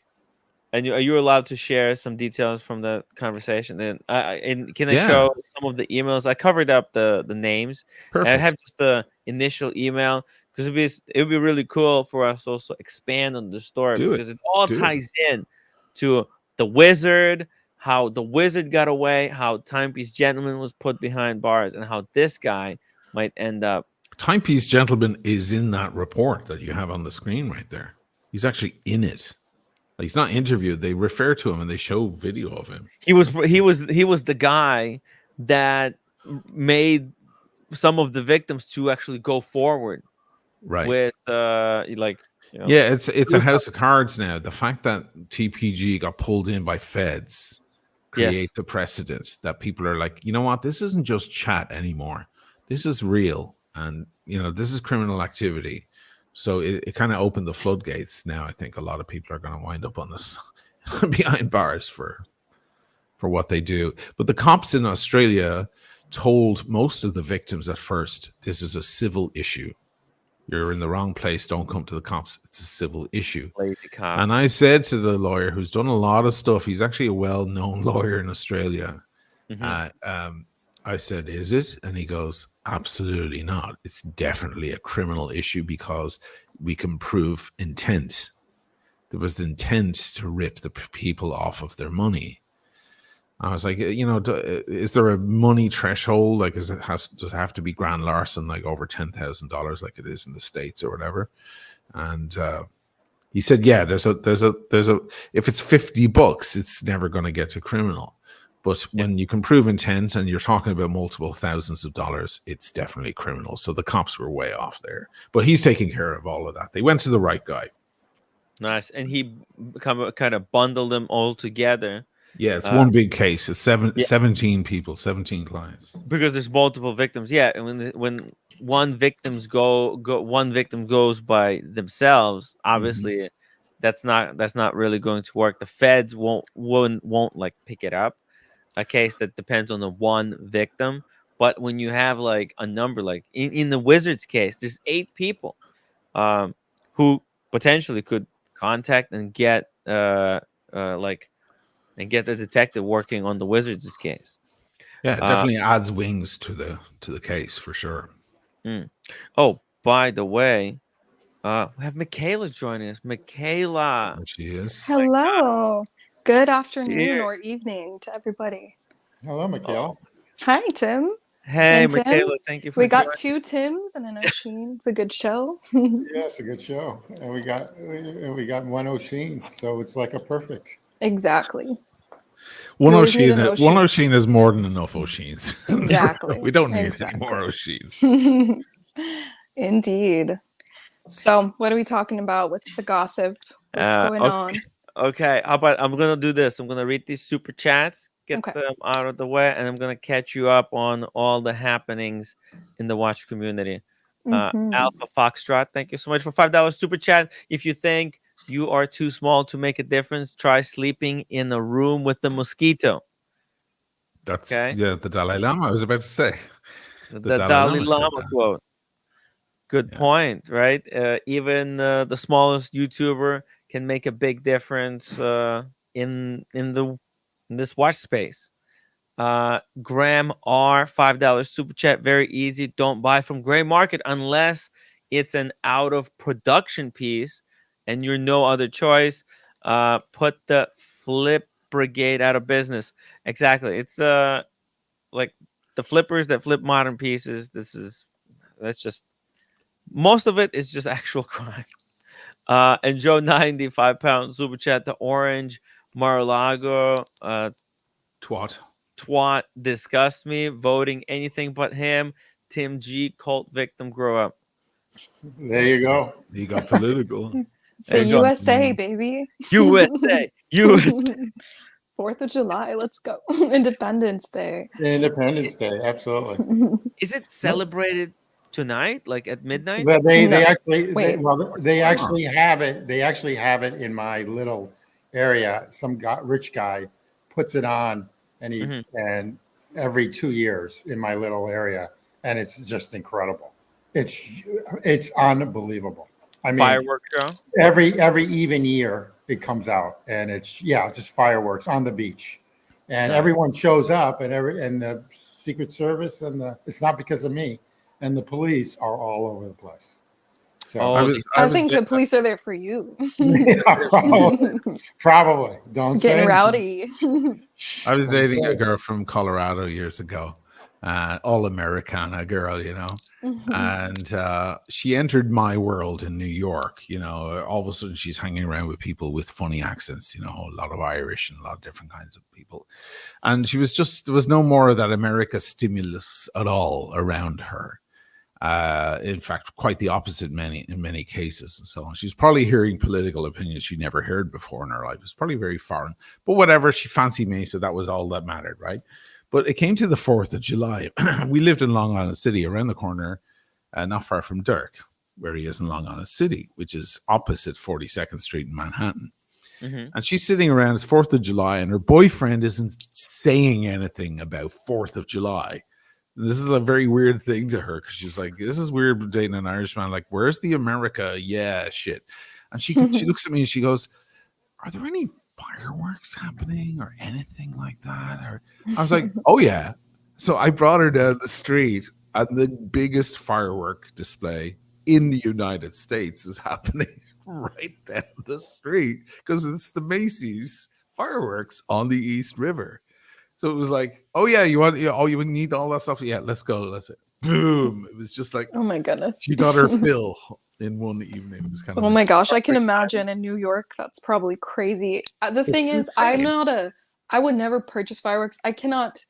And are you allowed to share some details from the conversation? And can I show some of the emails? I covered up the names. Perfect. I have just the initial email because it would be really cool for us to also expand on the story because it all ties in to the wizard, how the wizard got away, how Timepiece Gentleman was put behind bars, and how this guy might end up. Timepiece Gentleman is in that report that you have on the screen right there. He's actually in it. He's not interviewed. They refer to him and they show video of him. He was the guy that made some of the victims to actually go forward, right? With it's a house of cards now. The fact that TPG got pulled in by feds creates a precedent that people are like, you know what? This isn't just chat anymore. This is real, and this is criminal activity. So it kind of opened the floodgates. Now I think a lot of people are going to wind up on this behind bars for what they do. But the cops in Australia told most of the victims at first, this is a civil issue. You're in the wrong place. Don't come to the cops. It's a civil issue. Lazy cops. And I said to the lawyer who's done a lot of stuff, he's actually a well-known lawyer in Australia. I said, is it? And he goes, absolutely not. It's definitely a criminal issue because we can prove intent. There was the intent to rip the people off of their money. I was like, is there a money threshold? Like, does it have to be grand larceny, like over $10,000, like it is in the States or whatever? And he said, yeah, there's a if it's $50, it's never going to get to criminal. But when you can prove intent and you're talking about multiple thousands of dollars, it's definitely criminal. So the cops were way off there. But he's taking care of all of that. They went to the right guy. Nice. And he kind of bundled them all together. Yeah, it's one big case. It's 17 people, 17 clients. Because there's multiple victims. Yeah, and when one victim goes by themselves, obviously that's not really going to work. The feds won't like pick it up. A case that depends on the one victim. But when you have like a number, like in the Wizards case, there's 8 people who potentially could contact and get and get the detective working on the Wizards' case. Yeah, it definitely adds wings to the case for sure. Oh, by the way, we have Michaela joining us. Michaela. There she is. Hello. Good afternoon or evening to everybody. Hello, Michaela. Hi, Tim. Hey, And Tim, Michaela. Thank you for We got joining. 2 Tims and an O'Sheen. It's a good show. Yeah, it's a good show. And we got one O'Sheen, so it's like a perfect. Exactly. One always need O'Sheen is more than enough O'Sheens. Exactly. We don't need any more O'Sheens. Indeed. So, what are we talking about? What's the gossip? What's going on? Okay, how about I'm gonna do this? I'm gonna read these super chats, get Okay. them out of the way, and I'm gonna catch you up on all the happenings in the watch community. Alpha Foxtrot, thank you so much for $5 super chat. If you think you are too small to make a difference, try sleeping in a room with a mosquito. That's the Dalai Lama. I was about to say the Dalai Lama quote. Good point, right? Even the smallest YouTuber can make a big difference in this watch space. Graham R, $5 super chat. Very easy. Don't buy from Gray Market unless it's an out of production piece and you're no other choice, put the flip brigade out of business. Exactly. It's like the flippers that flip modern pieces. That's just, most of it is just actual crime. And Joe 95 pound super chat to Orange Mar-a-Lago. Twat disgusts me. Voting anything but him. Tim G, cult victim, grow up. There you go. You got political. It's the you go. USA, baby. USA. USA. 4th of July, let's go. Independence Day. Independence Day, absolutely. Is it celebrated tonight, like at midnight? But they No. actually Wait. they actually have it. They actually have it in my little area. Some rich guy puts it on, and and every 2 years in my little area, and it's just incredible. It's unbelievable. I mean, Firework show. Every even year it comes out, and it's just fireworks on the beach, and everyone shows up, and the Secret Service and it's not because of me, and the police are all over the place. So I think the police are there for you. Probably. Don't say Getting rowdy. I was dating a girl from Colorado years ago, all Americana girl, and she entered my world in New York. All of a sudden she's hanging around with people with funny accents, a lot of Irish and a lot of different kinds of people. And she was there was no more of that America stimulus at all around her. In fact, quite the opposite in many cases and so on. She's probably hearing political opinions she never heard before in her life. It's probably very foreign, but whatever, she fancied me, so that was all that mattered, right? But it came to the 4th of July. We lived in Long Island City, around the corner, not far from Dirk, where he is in Long Island City, which is opposite 42nd Street in Manhattan. And she's sitting around, it's 4th of July, and her boyfriend isn't saying anything about 4th of July. This is a very weird thing to her, because she's like, this is weird dating an Irishman. Like, where's the America? Yeah, shit. And she looks at me and she goes, are there any fireworks happening or anything like that? Or I was like, oh yeah. So I brought her down the street, and the biggest firework display in the United States is happening right down the street, because it's the Macy's fireworks on the East River. So it was like, oh yeah, you need all that stuff. Yeah, let's go. That's it. Boom. It was just like, oh my goodness. She got her fill in one evening. It was kind of. Oh my gosh, I can imagine in New York. That's probably crazy. The thing is, insane. I would never purchase fireworks. I cannot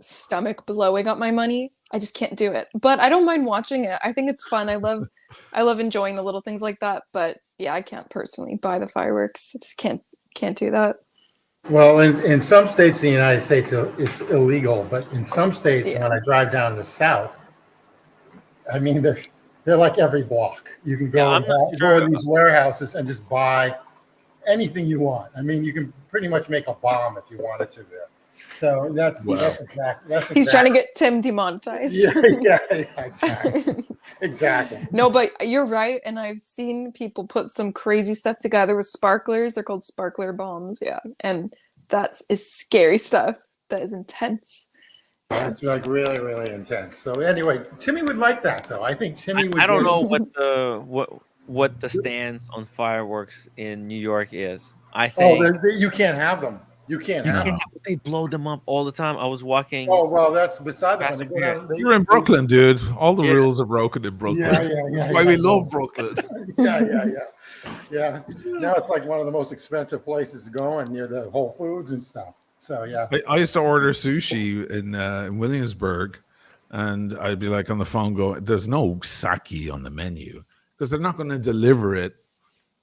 stomach blowing up my money. I just can't do it. But I don't mind watching it. I think it's fun. I love enjoying the little things like that. But yeah, I can't personally buy the fireworks. I just can't do that. Well, in some states in the United States, it's illegal. But in some states, when I drive down the south, I mean, they're like every block. You can go to these warehouses and just buy anything you want. I mean, you can pretty much make a bomb if you wanted to there. So that's exactly. He's trying to get Tim demonetized. Yeah, exactly. No, but you're right, and I've seen people put some crazy stuff together with sparklers. They're called sparkler bombs, and that is scary stuff. That is intense. That's like really, really intense. So anyway, Timmy would like that, though. I think Timmy would. I don't know what the stance on fireworks in New York is. I think you can't have them. You can't have them. They blow them up all the time. I was walking. Oh well, that's beside the point. You're in Brooklyn, dude. All the rules are broken in Brooklyn. That's why we love Brooklyn. Yeah. Now it's like one of the most expensive places to go in, near the Whole Foods and stuff. So yeah. I used to order sushi in Williamsburg, and I'd be like on the phone going, "There's no sake on the menu," because they're not going to deliver it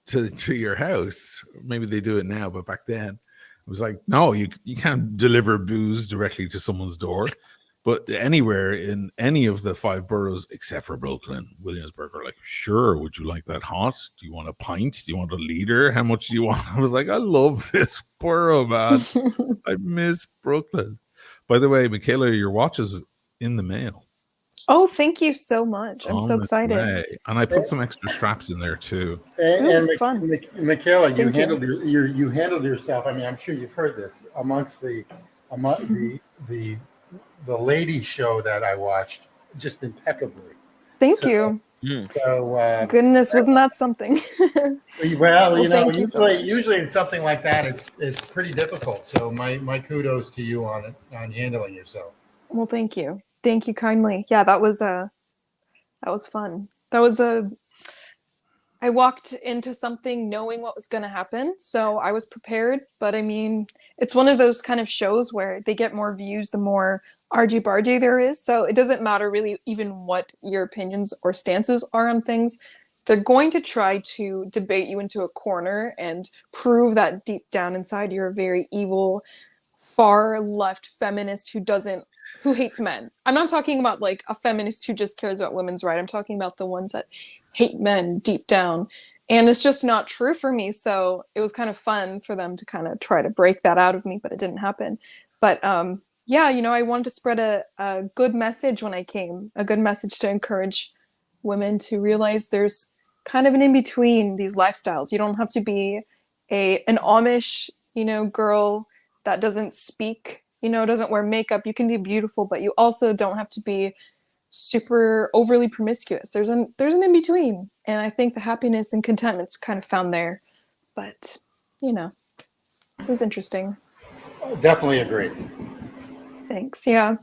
to your house. Maybe they do it now, but back then. It was like, no, you can't deliver booze directly to someone's door. But anywhere in any of the 5 boroughs, except for Brooklyn, Williamsburg, are like, sure, would you like that hot? Do you want a pint? Do you want a liter? How much do you want? I was like, I love this borough, man. I miss Brooklyn. By the way, Michaela, your watch is in the mail. Oh, thank you so much. I'm so excited. And I put some extra straps in there too. And Michaela, you handled yourself. I mean, I'm sure you've heard this amongst the lady show that I watched just impeccably. Thank you. So, Goodness, wasn't that something? well, you know, thank you so much. usually in something like that, it's pretty difficult. So my kudos to you on it, on handling yourself. Well, thank you. Thank you kindly. Yeah, that was fun. That was I walked into something knowing what was going to happen, so I was prepared. But I mean, it's one of those kind of shows where they get more views the more argy-bargy there is. So it doesn't matter really even what your opinions or stances are on things. They're going to try to debate you into a corner and prove that deep down inside you're a very evil, far left feminist who hates men. I'm not talking about like a feminist who just cares about women's rights. I'm talking about the ones that hate men deep down. And it's just not true for me. So it was kind of fun for them to kind of try to break that out of me, but it didn't happen. But yeah, you know, I wanted to spread a good message when I came, a good message to encourage women to realize there's kind of an in-between these lifestyles. You don't have to be an Amish, you know, girl that doesn't speak, you know, doesn't wear makeup. You can be beautiful, but you also don't have to be super overly promiscuous. There's an in-between. And I think the happiness and contentment's kind of found there. But, you know, it was interesting. Definitely agree. Thanks. Yeah.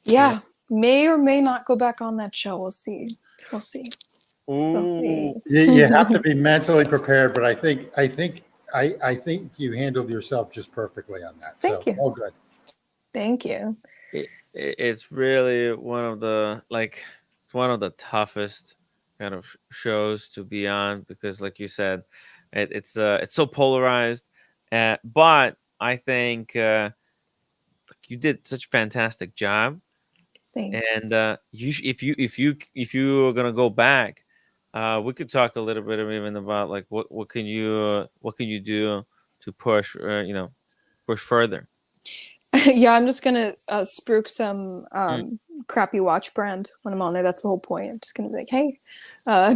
Yeah. May or may not go back on that show. We'll see. We'll see. We'll see. You have to be mentally prepared, but I think you handled yourself just perfectly on that. Thank you. All good. Thank you. It's really one of the it's one of the toughest kind of shows to be on because, like you said, it's so polarized. But I think you did such a fantastic job. Thanks. And if you are gonna go back, we could talk a little bit even about like what can you do to push push further. Yeah, I'm just gonna spruik some crappy watch brand when I'm on there. That's the whole point. I'm just gonna be like, hey,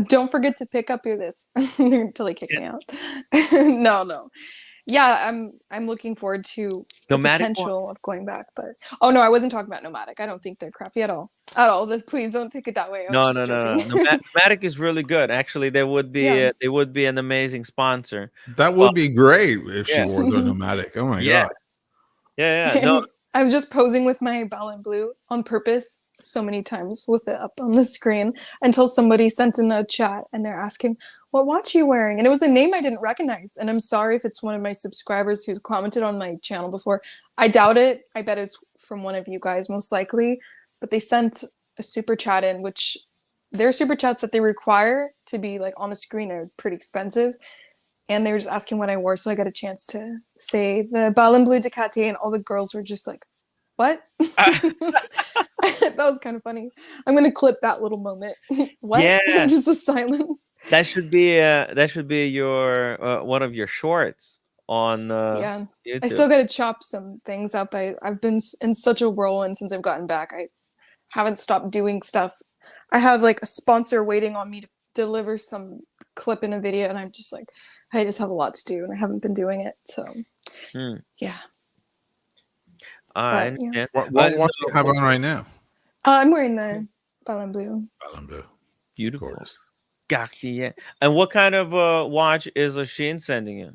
don't forget to pick up your this until they kick me out. No. Yeah, I'm looking forward to the potential of going back. But oh no, I wasn't talking about Nomadic. I don't think they're crappy at all. Please don't take it that way. No. Nomadic is really good. Actually, they would be an amazing sponsor. That would be great if she wore the Nomadic. Oh my god. Yeah. No, I was just posing with my Ballon Bleu on purpose so many times with it up on the screen until somebody sent in a chat and they're asking, what watch are you wearing? And it was a name I didn't recognize. And I'm sorry if it's one of my subscribers who's commented on my channel before. I doubt it. I bet it's from one of you guys, most likely. But they sent a super chat in, which their super chats that they require to be like on the screen are pretty expensive. And they were just asking what I wore, so I got a chance to say the Ballon Bleu Ducati, and all the girls were just like, what? That was kind of funny. I'm going to clip that little moment. What? Yeah. Just the silence. That should be your one of your shorts on yeah. YouTube. I still got to chop some things up. I've been in such a whirlwind since I've gotten back. I haven't stopped doing stuff. I have like a sponsor waiting on me to deliver some clip in a video, and I'm just like, I just have a lot to do, and I haven't been doing it. So, yeah. What watch do you have on right now? I'm wearing the Ballon Bleu. Ballon Bleu. Beautiful. Cartier. And what kind of watch is Oisin sending you?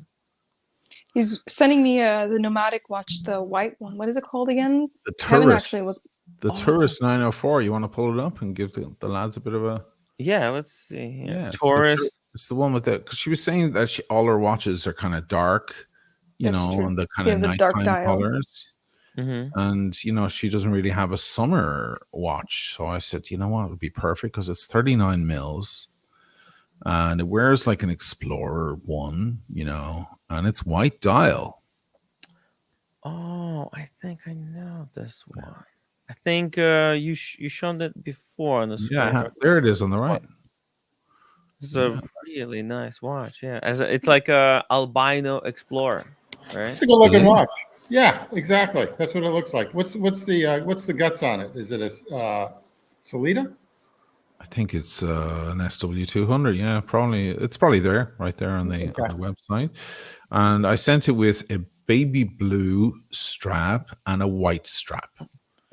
He's sending me the Nomadic watch, the white one. What is it called again? The Tourist. I haven't actually looked. The Tourist 904. You want to pull it up and give the lads a bit of a... Yeah, let's see. Yeah, Tourist. It's the one with the... Because she was saying that all her watches are kind of dark, and the kind of dark nighttime dials. colors. Mm-hmm. And, she doesn't really have a summer watch. So I said, you know what? It would be perfect because it's 39 mils. And it wears like an Explorer 1, and it's white dial. Oh, I think I know this one. I think you shown it before on the screen. Yeah, there it is on the right. It's a really nice watch. Yeah, it's like a albino Explorer, right? It's a good looking watch. Yeah, exactly. That's what it looks like. What's the guts on it? Is it a Solita? I think it's an SW200. Yeah, probably. It's probably there, right there on the website. And I sent it with a baby blue strap and a white strap.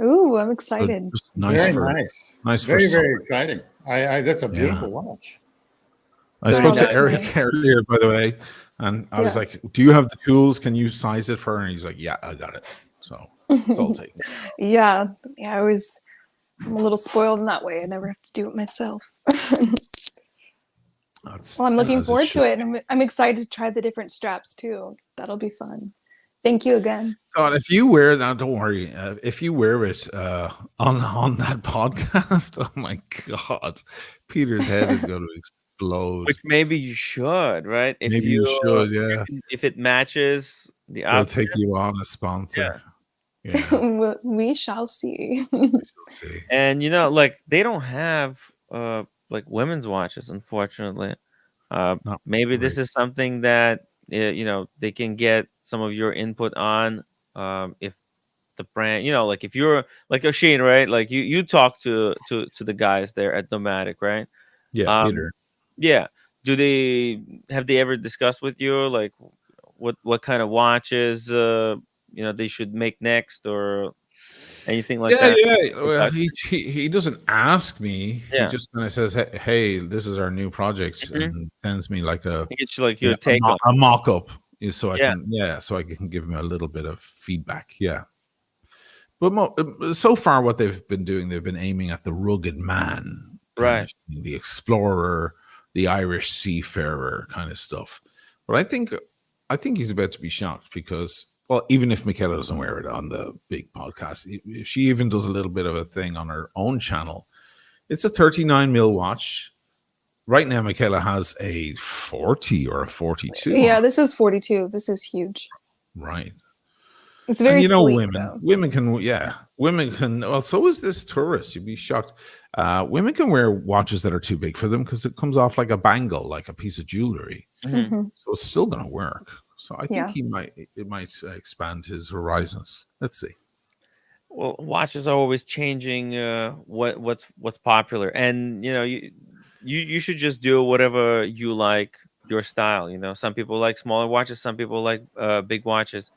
Ooh, I'm excited. Nice, very nice. Nice, very exciting. That's a beautiful watch. I spoke to that's Eric nice. earlier, by the way, and I was like, "Do you have the tools? Can you size it for her?" And he's like, "Yeah, I got it." So it's all taken. Yeah, I'm a little spoiled in that way. I never have to do it myself. Well, I'm looking forward to it, and I'm excited to try the different straps too. That'll be fun. Thank you again. God, if you wear that, don't worry. If you wear it on that podcast, oh my God, Peter's head is going to explode. Which maybe you should, right? If Maybe you should, yeah. If it matches the We'll outfit, take you on as sponsor. Yeah. We shall see. See. and like they don't have like women's watches, unfortunately. Maybe this is something that they can get some of your input on. If the brand, like if you're like Oshin, right? Like you talk to the guys there at Nomadic, right? Yeah, Peter. Yeah. Have they ever discussed with you like what kind of watches they should make next or anything like that? Yeah. Well, he doesn't ask me. Yeah. He just kind of says, "Hey, this is our new project," and sends me like a a mock up, so I can give him a little bit of feedback. Yeah. But so far, what they've been doing, they've been aiming at the rugged man, right? The explorer, the Irish seafarer kind of stuff. But I think he's about to be shocked because, well, even if Michaela doesn't wear it on the big podcast, if she even does a little bit of a thing on her own channel, it's a 39 mil watch. Right now, Michaela has a 40 or a 42. Yeah, this is 42. This is huge. Right. It's very sleek, women can, well, so is this tourist. You'd be shocked. Women can wear watches that are too big for them because it comes off like a bangle, like a piece of jewelry. Mm-hmm. So it's still going to work. So I think it might expand his horizons. Let's see. Well, watches are always changing what's popular, and you should just do whatever you like, your style. Some people like smaller watches, some people like big watches.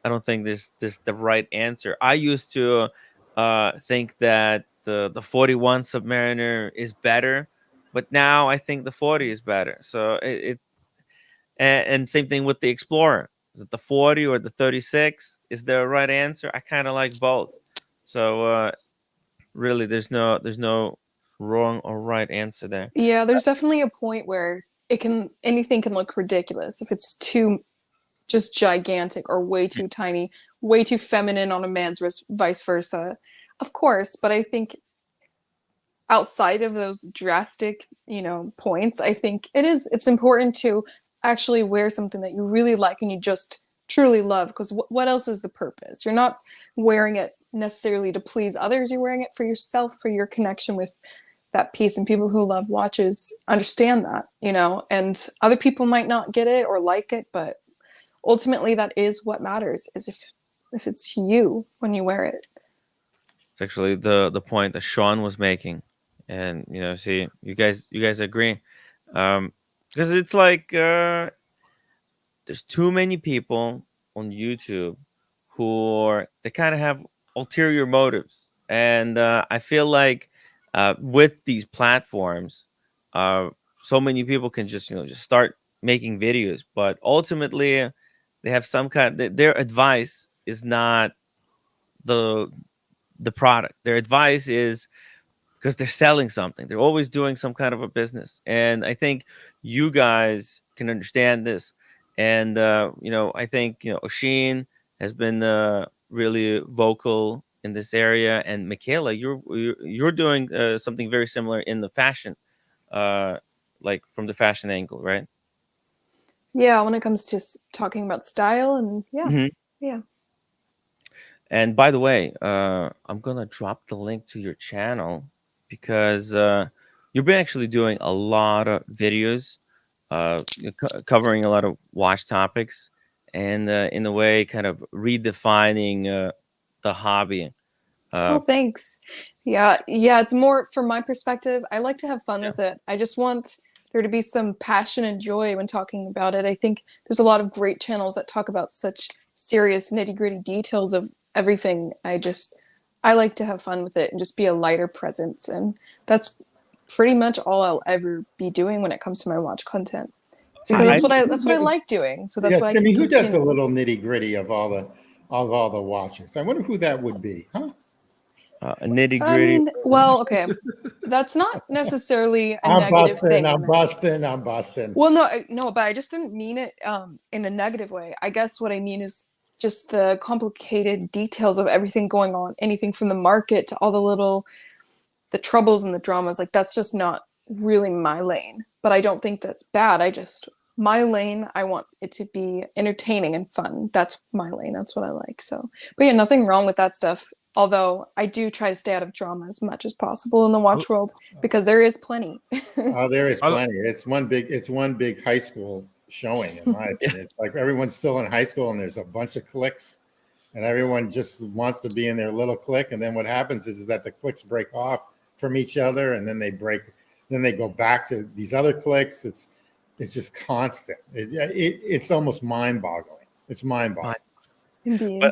I don't think there's the right answer. I used to think that the 41 Submariner is better, but now I think the 40 is better. So and same thing with the Explorer. Is it the 40 or the 36? Is there a right answer? I kind of like both. So really, there's no wrong or right answer there. Yeah, there's definitely a point where anything can look ridiculous if it's too just gigantic or way too tiny, way too feminine on a man's wrist, vice versa. Of course, but I think outside of those drastic, points, I think it's important to actually wear something that you really like and you just truly love, because what else is the purpose? You're not wearing it necessarily to please others. You're wearing it for yourself, for your connection with that piece, and people who love watches understand that, and other people might not get it or like it, but ultimately that is what matters, is if it's you when you wear it. It's actually the point that Sean was making, and see, you guys agree, because it's like there's too many people on YouTube they kind of have ulterior motives, and I feel like with these platforms, so many people can just start making videos, but ultimately they have some their advice is not the product. Their advice is because they're selling something. They're always doing some kind of a business. And I think you guys can understand this. And, I think, Oshin has been really vocal in this area. And Michaela, you're doing something very similar in the fashion, like from the fashion angle, right? Yeah, when it comes to talking about style and yeah. And by the way, I'm going to drop the link to your channel because you've been actually doing a lot of videos covering a lot of watch topics and in a way kind of redefining the hobby. Thanks. Yeah, it's more from my perspective. I like to have fun with it. I just want there to be some passion and joy when talking about it. I think there's a lot of great channels that talk about such serious nitty-gritty details of everything. I like to have fun with it and just be a lighter presence, and that's pretty much all I'll ever be doing when it comes to my watch content, because that's what I like doing. So that's Yeah, what I Timmy, can who does the continue. little nitty gritty of all the watches? I wonder who that would be, huh? Nitty I gritty. mean, well, okay, that's not necessarily a I'm negative busting, thing. I'm busting, I'm busting. Well, no, but I just didn't mean it in a negative way. I guess what I mean is just the complicated details of everything going on, anything from the market to all the troubles and the dramas. Like, that's just not really my lane. But I don't think that's bad. My lane, I want it to be entertaining and fun. That's my lane. That's what I like. So, but yeah, nothing wrong with that stuff. Although I do try to stay out of drama as much as possible in the watch world, because there is plenty. Oh, there is plenty. It's one big high school showing, in my opinion. It's like everyone's still in high school and there's a bunch of cliques and everyone just wants to be in their little clique. And then what happens is that the cliques break off from each other and then they go back to these other cliques. It's just constant. It's almost mind-boggling. It's mind-boggling. Indeed.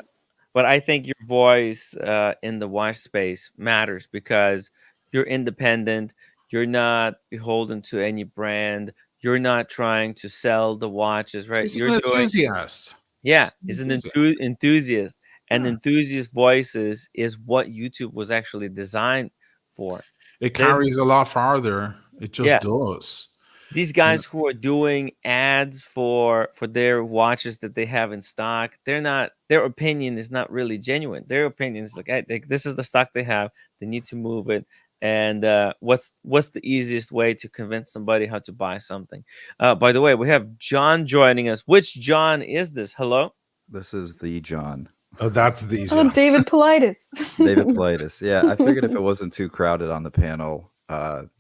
But I think your voice in the watch space matters because you're independent. You're not beholden to any brand. You're not trying to sell the watches, right? He's You're an doing, enthusiast. yeah, he's an enthusiast. And enthusiast voices is what YouTube was actually designed for. It carries a lot farther. It just does. These guys who are doing ads for their watches that they have in stock, their opinion is not really genuine. Their opinion is like, hey, this is the stock they have. They need to move it. And what's the easiest way to convince somebody how to buy something? By the way, we have John joining us. Which John is this? Hello? This is the John. Oh, that's the John. Oh, David Politis. David Politis. Yeah, I figured if it wasn't too crowded on the panel,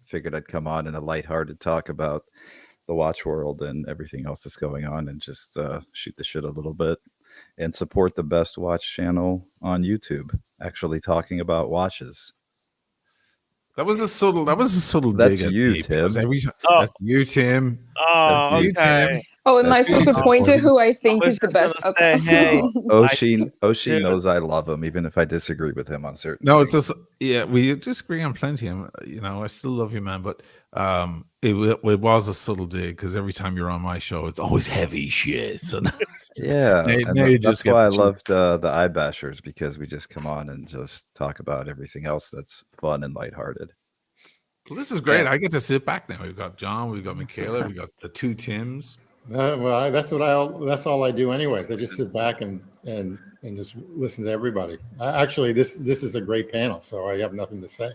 figured I'd come on in a lighthearted talk about the watch world and everything else that's going on and just shoot the shit a little bit and support the best watch channel on YouTube, actually talking about watches. That was a subtle That's dig at you, me, Tim. That's you, Tim. Oh, That's you, Tim. Oh, am I supposed to point to who I think is the best? Okay. Hey, Oshin knows I love him, even if I disagree with him on certain No, things. it's just we disagree on plenty. I still love you, man, but it was a subtle dig because every time you're on my show, it's always heavy shit. So that's why I loved the eye bashers, because we just come on and just talk about everything else that's fun and lighthearted. Well, this is great. I get to sit back now. We've got John, we've got Michaela, we got the two Tims. Well, that's all I do anyways. I just sit back and just listen to everybody. Actually, this is a great panel, so I have nothing to say.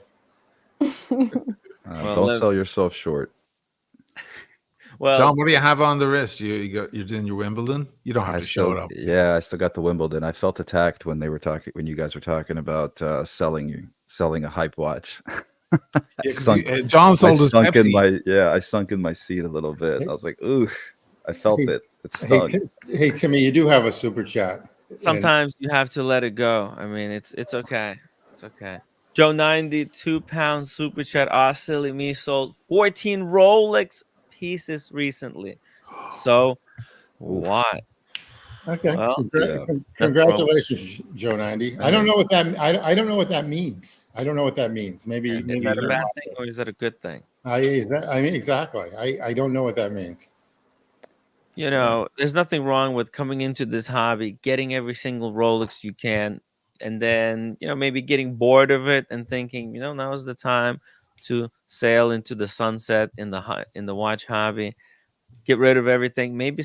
Don't sell yourself short. Well, John, what do you have on the wrist? You're doing your Wimbledon. You don't have to show it up. Yeah, I still got the Wimbledon. I felt attacked when you guys were talking about selling a hype watch. John sold his Pepsi. I sunk in my seat a little bit. I was like, ooh, I felt it. It stung. Hey, Timmy, you do have a super chat. Sometimes you have to let it go. I mean, it's okay. It's okay. Joe 90, £2 super chat. Silly me sold 14 Rolex pieces recently. So what? Okay. Well, Congratulations, Joe 90. I don't know what that means. I don't know what that means. Maybe is that a bad thing or is that a good thing? Exactly. I don't know what that means. There's nothing wrong with coming into this hobby, getting every single Rolex you can, and then, maybe getting bored of it and thinking, now is the time to sail into the sunset in the watch hobby, get rid of everything. Maybe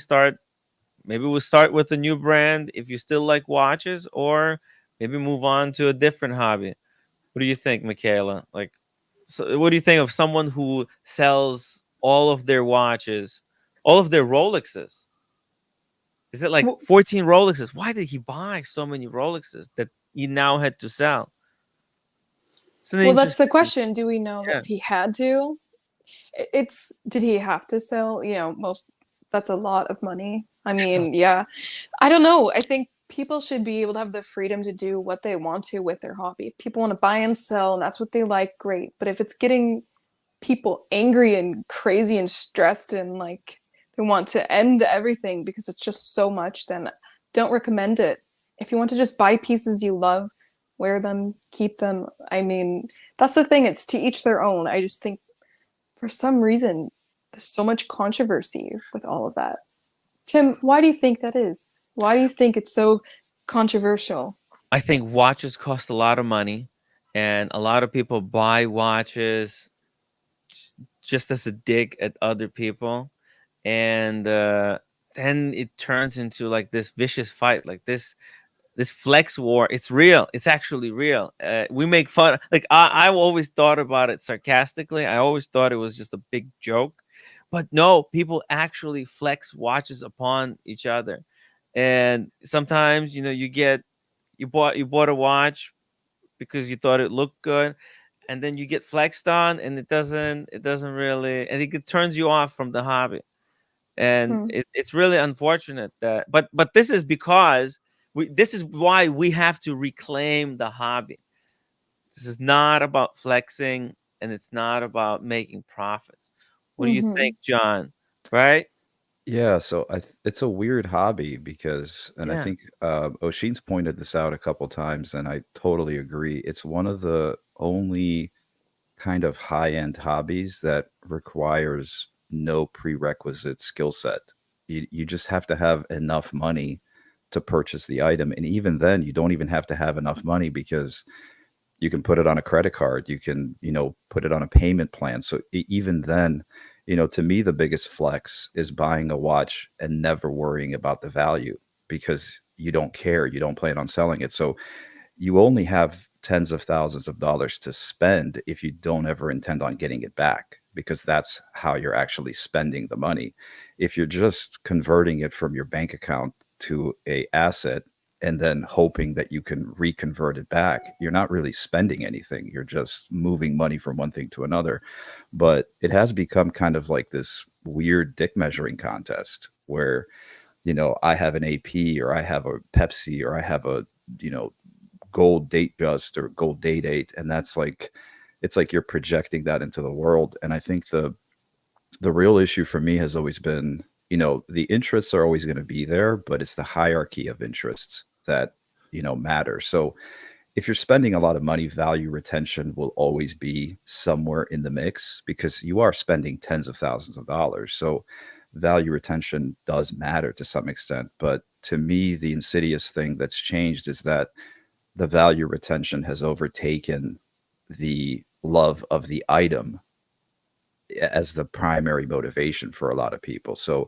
we'll start with a new brand if you still like watches, or maybe move on to a different hobby. What do you think, Michaela? What do you think of someone who sells all of their watches, all of their Rolexes? Is it like 14 Rolexes? Why did he buy so many Rolexes that he now had to sell? Well, that's the question. Do we know that he had to? Did he have to sell? That's a lot of money. I mean, yeah. I don't know. I think people should be able to have the freedom to do what they want to with their hobby. If people want to buy and sell and that's what they like, great. But if it's getting people angry and crazy and stressed and they want to end everything because it's just so much, then don't recommend it. If you want to just buy pieces you love, wear them, keep them. I mean, that's the thing. It's to each their own. I just think for some reason, there's so much controversy with all of that. Tim, why do you think that is? Why do you think it's so controversial? I think watches cost a lot of money, and a lot of people buy watches just as a dig at other people, and then it turns into like this vicious fight, like this flex war. It's real. It's actually real. We make fun. Like I always thought about it sarcastically. I always thought it was just a big joke, but no, people actually flex watches upon each other, and sometimes you bought a watch because you thought it looked good, and then you get flexed on, and it doesn't really, and it turns you off from the hobby. And it's really unfortunate that, but this is because this is why we have to reclaim the hobby. This is not about flexing, and it's not about making profits. What do you think, John? Right? Yeah, so it's a weird hobby because, and I Yeah. think Oshin's pointed this out a couple times, and I totally agree. It's one of the only kind of high-end hobbies that requires no prerequisite skill set. You just have to have enough money to purchase the item, and even then, you don't even have to have enough money because you can put it on a credit card. You can, put it on a payment plan. So even then, to me, the biggest flex is buying a watch and never worrying about the value because you don't care. You don't plan on selling it. So you only have tens of thousands of dollars to spend if you don't ever intend on getting it back, because that's how you're actually spending the money. If you're just converting it from your bank account to a asset and then hoping that you can reconvert it back, you're not really spending anything. You're just moving money from one thing to another. But it has become kind of like this weird dick measuring contest where, I have an AP, or I have a Pepsi, or I have a, gold date bust or gold day date. And that's like, it's like you're projecting that into the world. And I think the real issue for me has always been, the interests are always going to be there, but it's the hierarchy of interests that, matter. So if you're spending a lot of money, value retention will always be somewhere in the mix because you are spending tens of thousands of dollars. So value retention does matter to some extent. But to me, the insidious thing that's changed is that the value retention has overtaken the love of the item as the primary motivation for a lot of people. So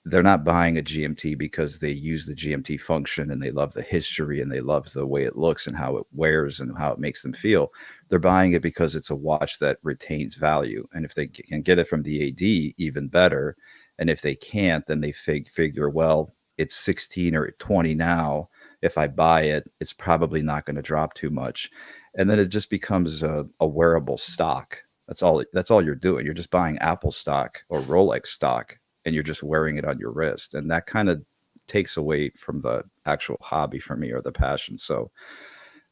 they're not buying a GMT because they use the GMT function and they love the history and they love the way it looks and how it wears and how it makes them feel. They're buying it because it's a watch that retains value. And if they can get it from the AD, even better. And if they can't, then they figure, well, it's 16 or 20 now. If I buy it, it's probably not going to drop too much. And then it just becomes a wearable stock. That's all you're doing. You're just buying Apple stock or Rolex stock, and you're just wearing it on your wrist. And that kind of takes away from the actual hobby for me, or the passion. So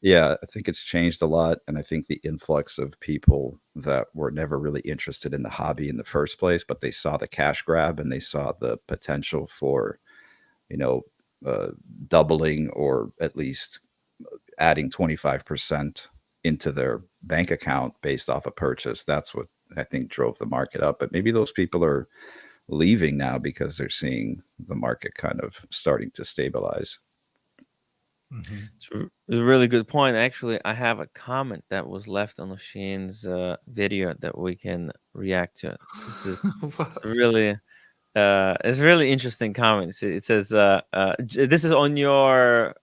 yeah, I think it's changed a lot. And I think the influx of people that were never really interested in the hobby in the first place, but they saw the cash grab and they saw the potential for, doubling or at least adding 25% into their bank account based off a purchase. That's what I think drove the market up. But maybe those people are leaving now because they're seeing the market kind of starting to stabilize. It's a really good point. Actually, I have a comment that was left on Sheen's video that we can react to. This is really it's a really interesting comment. It says this is on your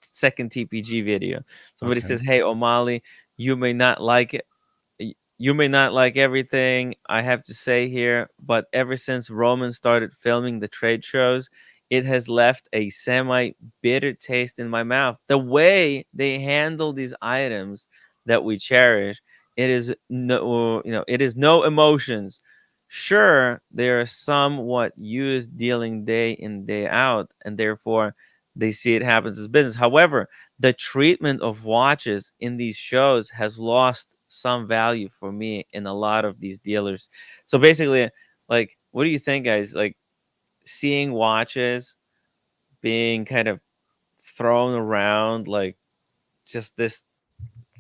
second TPG video. Somebody Okay. says, "Hey O'Malley, you may not like it. You may not like everything I have to say here, but ever since Roman started filming the trade shows, it has left a semi-bitter taste in my mouth. The way they handle these items that we cherish, it is no emotions. Sure, they are somewhat used dealing day in, day out, and therefore they see it happens as business. However, the treatment of watches in these shows has lost some value for me in a lot of these dealers. So basically, like, what do you think, guys? Like, seeing watches being kind of thrown around like just this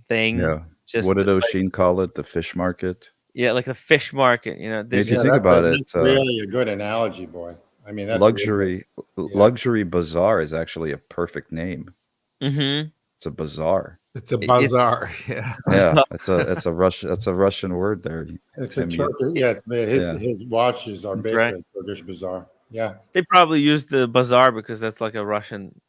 thing. Yeah. Just What did like, Oshin call it? The fish market? Yeah, like the fish market. If There's you Yeah, just think about it, that's really a good analogy, boy. I mean, that's really, luxury yeah. luxury bazaar is actually a perfect name. mm-hmm. It's a bazaar. It's a It's bazaar. Yeah. Yeah, it's a Russian word there. It's a Tim, you, Turkish. Yeah, yeah. his watches are that's right. basically a Turkish bazaar. Yeah. They probably use the bazaar because that's like a Russian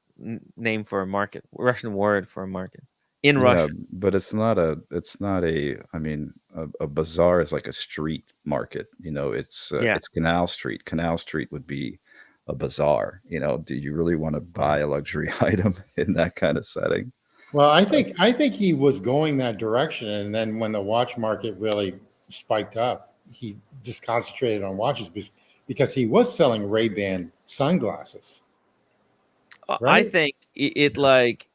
name for a market, Russian word for a market in Yeah, Russian. but it's not a I mean a bazaar is like a street market, Yeah. it's Canal Street. Canal Street would be a bazaar, do you really want to buy a luxury item in that kind of setting? Well, I think he was going that direction, and then when the watch market really spiked up, he just concentrated on watches because he was selling Ray-Ban sunglasses, I right? think it like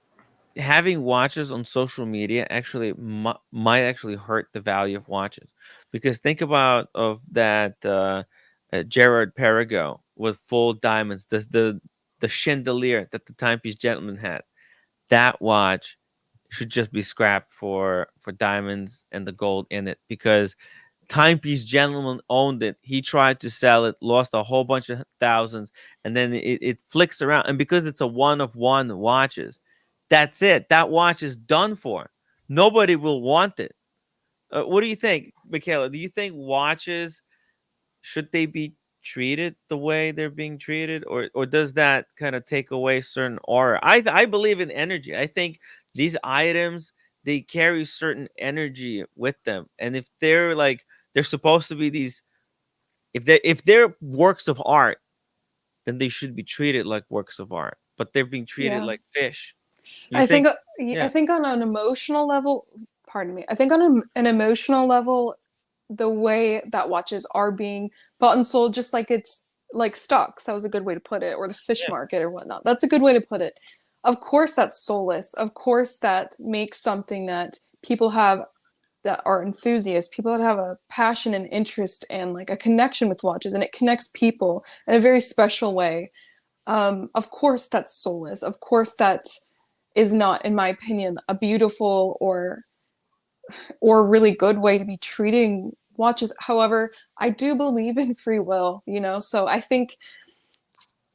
having watches on social media actually might actually hurt the value of watches, because think about of that Gerard Perregaux with full diamonds, the chandelier that the timepiece gentleman had. That watch should just be scrapped for diamonds and the gold in it, because timepiece gentleman owned it. He tried to sell it, lost a whole bunch of thousands, and then it flicks around. And because it's a one of one watches, that's it. That watch is done for. Nobody will want it. What do you think, Michaela? Do you think watches, should they be treated the way they're being treated, or does that kind of take away certain aura? I believe in energy. I think these items, they carry certain energy with them, and if they're like, they're supposed to be these, if they're works of art, then they should be treated like works of art, but they're being treated Yeah. like fish. You I think I Yeah. think on an emotional level, pardon me. I think on an emotional level, the way that watches are being bought and sold, just like it's like stocks. That was a good way to put it, or the fish Yeah. market or whatnot. That's a good way to put it. Of course, that's soulless. Of course, that makes something that people have, that are enthusiasts, people that have a passion and interest and like a connection with watches, and it connects people in a very special way. Of course, that's soulless. Of course, that is not, in my opinion, a beautiful or really good way to be treating watches. However, I do believe in free will, so I think,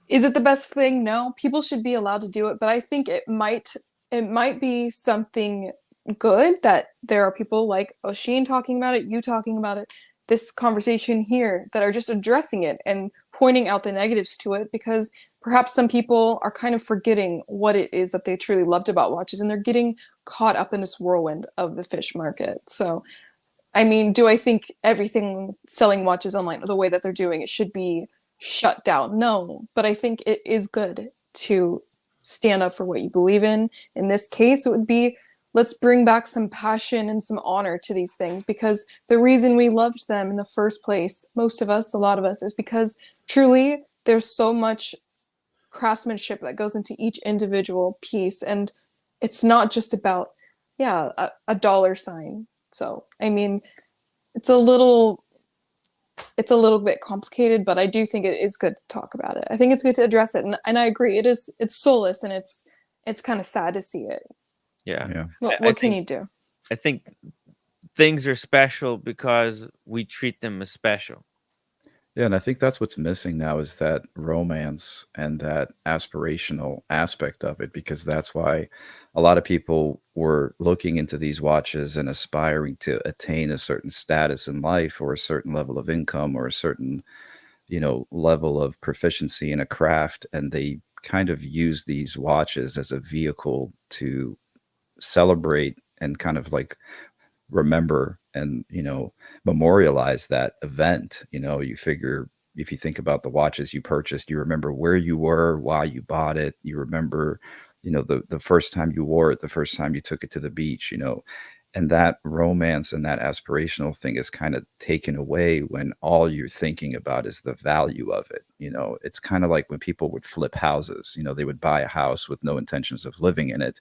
is it the best thing? No, people should be allowed to do it, but I think it might be something good that there are people like Oshin talking about it, you talking about it, this conversation here, that are just addressing it and pointing out the negatives to it, because perhaps some people are kind of forgetting what it is that they truly loved about watches, and they're getting caught up in this whirlwind of the fish market. So, I mean, do I think everything selling watches online the way that they're doing it should be shut down? No, but I think it is good to stand up for what you believe in. In this case, it would be, let's bring back some passion and some honor to these things, because the reason we loved them in the first place, most of us, a lot of us, is because truly there's so much craftsmanship that goes into each individual piece, and it's not just about a dollar sign. So I mean, it's a little bit complicated, but I do think it is good to talk about it. I think it's good to address it, and I agree, it's soulless, and it's kind of sad to see it. Yeah. What can you do? I think things are special because we treat them as special. Yeah, and I think that's what's missing now is that romance and that aspirational aspect of it, because that's why a lot of people were looking into these watches and aspiring to attain a certain status in life, or a certain level of income, or a certain, level of proficiency in a craft, and they kind of use these watches as a vehicle to celebrate and kind of like remember and memorialize that event. You figure, if you think about the watches you purchased, you remember where you were, why you bought it, you remember the first time you wore it, the first time you took it to the beach, and that romance and that aspirational thing is kind of taken away when all you're thinking about is the value of it. It's kind of like when people would flip houses. They would buy a house with no intentions of living in it,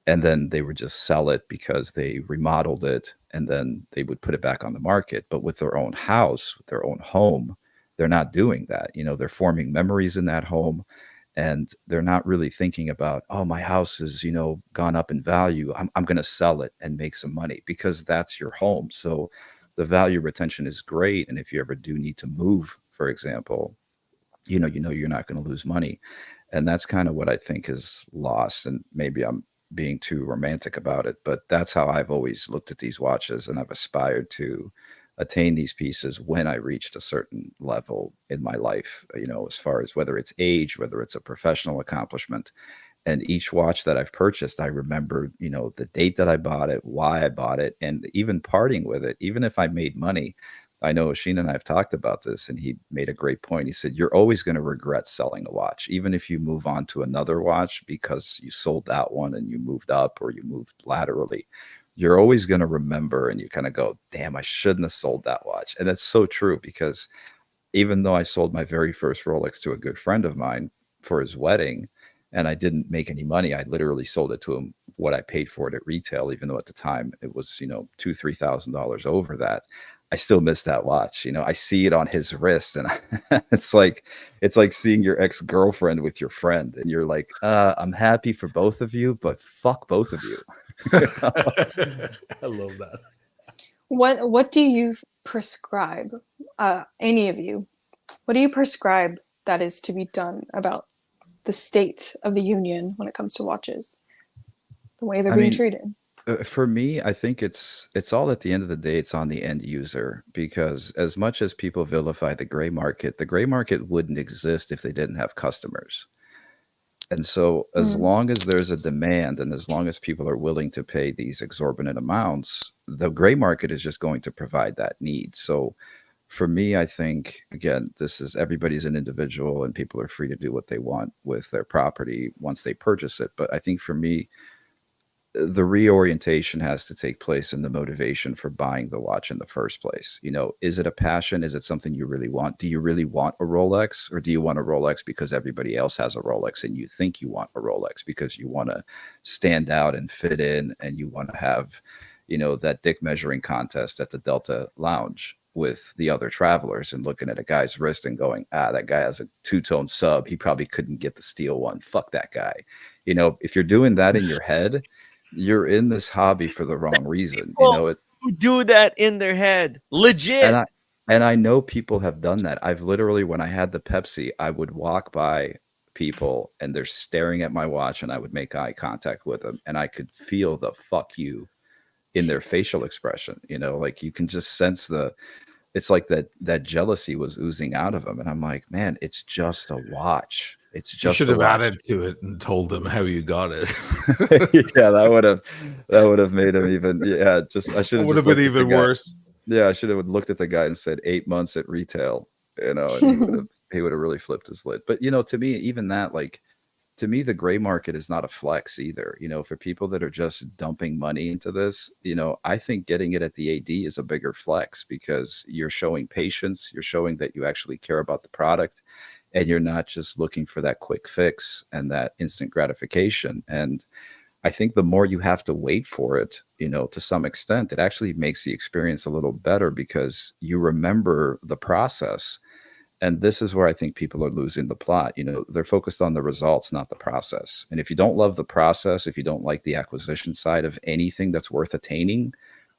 and then they would just sell it because they remodeled it, and then they would put it back on the market. But with their own house, with their own home, they're not doing that. They're forming memories in that home, and they're not really thinking about, oh, my house has, gone up in value. I'm going to sell it and make some money, because that's your home. So the value retention is great. And if you ever do need to move, for example, you know you're not going to lose money. And that's kind of what I think is lost. And maybe I'm being too romantic about it, but that's how I've always looked at these watches, and I've aspired to attain these pieces when I reached a certain level in my life, as far as whether it's age, whether it's a professional accomplishment. And each watch that I've purchased, I remember, the date that I bought it, why I bought it, and even parting with it, even if I made money. I know Oisin and I have talked about this, and he made a great point. He said, you're always going to regret selling a watch, even if you move on to another watch because you sold that one and you moved up or you moved laterally. You're always going to remember, and you kind of go, damn, I shouldn't have sold that watch. And that's so true, because even though I sold my very first Rolex to a good friend of mine for his wedding, and I didn't make any money, I literally sold it to him what I paid for it at retail, even though at the time it was, $2,000-$3,000 over that. I still miss that watch. I see it on his wrist, and it's like seeing your ex-girlfriend with your friend, and you're like, I'm happy for both of you, but fuck both of you. I love that. What do you prescribe, any of you? What do you prescribe that is to be done about the state of the union when it comes to watches, the way they're being treated? For me, I think it's all, at the end of the day, it's on the end user, because as much as people vilify the gray market wouldn't exist if they didn't have customers. And so as long as there's a demand, and as long as people are willing to pay these exorbitant amounts, the gray market is just going to provide that need. So for me, I think, again, everybody's an individual, and people are free to do what they want with their property once they purchase it. But I think for me, the reorientation has to take place in the motivation for buying the watch in the first place. Is it a passion? Is it something you really want? Do you really want a Rolex, or do you want a Rolex because everybody else has a Rolex and you think you want a Rolex because you want to stand out and fit in, and you want to have, that dick measuring contest at the Delta Lounge with the other travelers, and looking at a guy's wrist and going, that guy has a two-tone sub. He probably couldn't get the steel one. Fuck that guy. If you're doing that in your head, you're in this hobby for the wrong reason. Who do that in their head, legit. And I know people have done that. I've literally, when I had the Pepsi, I would walk by people and they're staring at my watch, and I would make eye contact with them, and I could feel the fuck you in their facial expression. Like you can just sense it's like that jealousy was oozing out of them. And I'm like, man, it's just a watch. It's just, you should have added to it and told them how you got it. Yeah, that would have made him even. Yeah, I should have. Would have been even worse. Yeah, I should have looked at the guy and said 8 months at retail. And he would have really flipped his lid. But to me, even that, like, to me, the gray market is not a flex either. For people that are just dumping money into this, I think getting it at the AD is a bigger flex, because you're showing patience, you're showing that you actually care about the product, and you're not just looking for that quick fix and that instant gratification. And I think the more you have to wait for it, to some extent, it actually makes the experience a little better, because you remember the process. And this is where I think people are losing the plot. They're focused on the results, not the process. And if you don't love the process, if you don't like the acquisition side of anything that's worth attaining,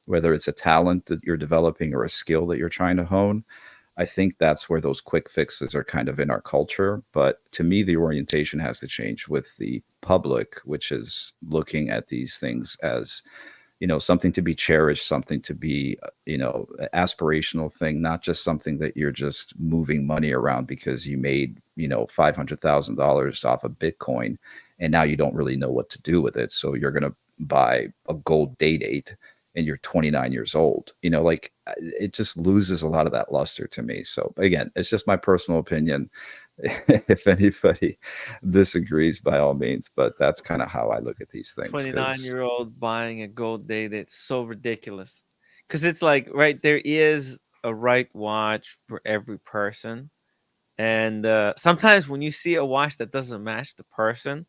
whether it's a talent that you're developing or a skill that you're trying to hone, I think that's where those quick fixes are kind of in our culture. But to me, the orientation has to change with the public, which is looking at these things as, something to be cherished, something to be, aspirational thing, not just something that you're just moving money around because you made, $500,000 off of Bitcoin, and now you don't really know what to do with it. So you're going to buy a gold date and you're 29 years old. It just loses a lot of that luster to me. So again, it's just my personal opinion. If anybody disagrees, by all means, but that's kind of how I look at these things. 29-year-old buying a gold date, it's so ridiculous, because it's like, right, there is a right watch for every person. And sometimes when you see a watch that doesn't match the person,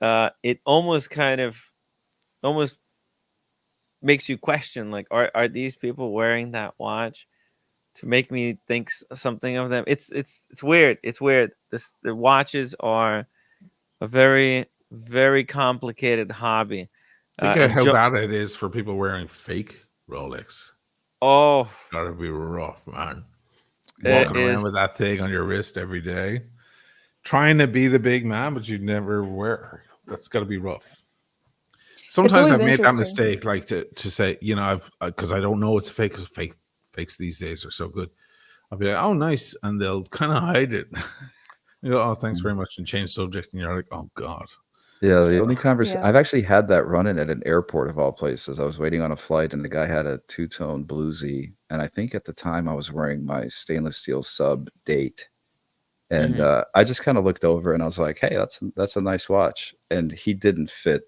it almost makes you question, like, are these people wearing that watch to make me think something of them? It's weird. It's weird. The watches are a very, very complicated hobby. Think of how bad it is for people wearing fake Rolex. Oh, Gotta be rough, man. it Walking is. around with that thing on your wrist every day, trying to be the big man, but you never wear. That's got to be rough. It's Sometimes always I've made that interesting. mistake, like to say, you know, I've because I don't know it's fake. 'Cause fakes these days are so good. I'll be like, oh, nice, and they'll kind of hide it. You go, oh, thanks very much, and change subject, and you're like, oh god. Yeah, the only conversation Yeah. I've actually had that run-in at an airport of all places. I was waiting on a flight and the guy had a two-tone bluesy, and I think at the time I was wearing my stainless steel sub date. And I just kind of looked over and I was like, "Hey, that's a nice watch." And he didn't fit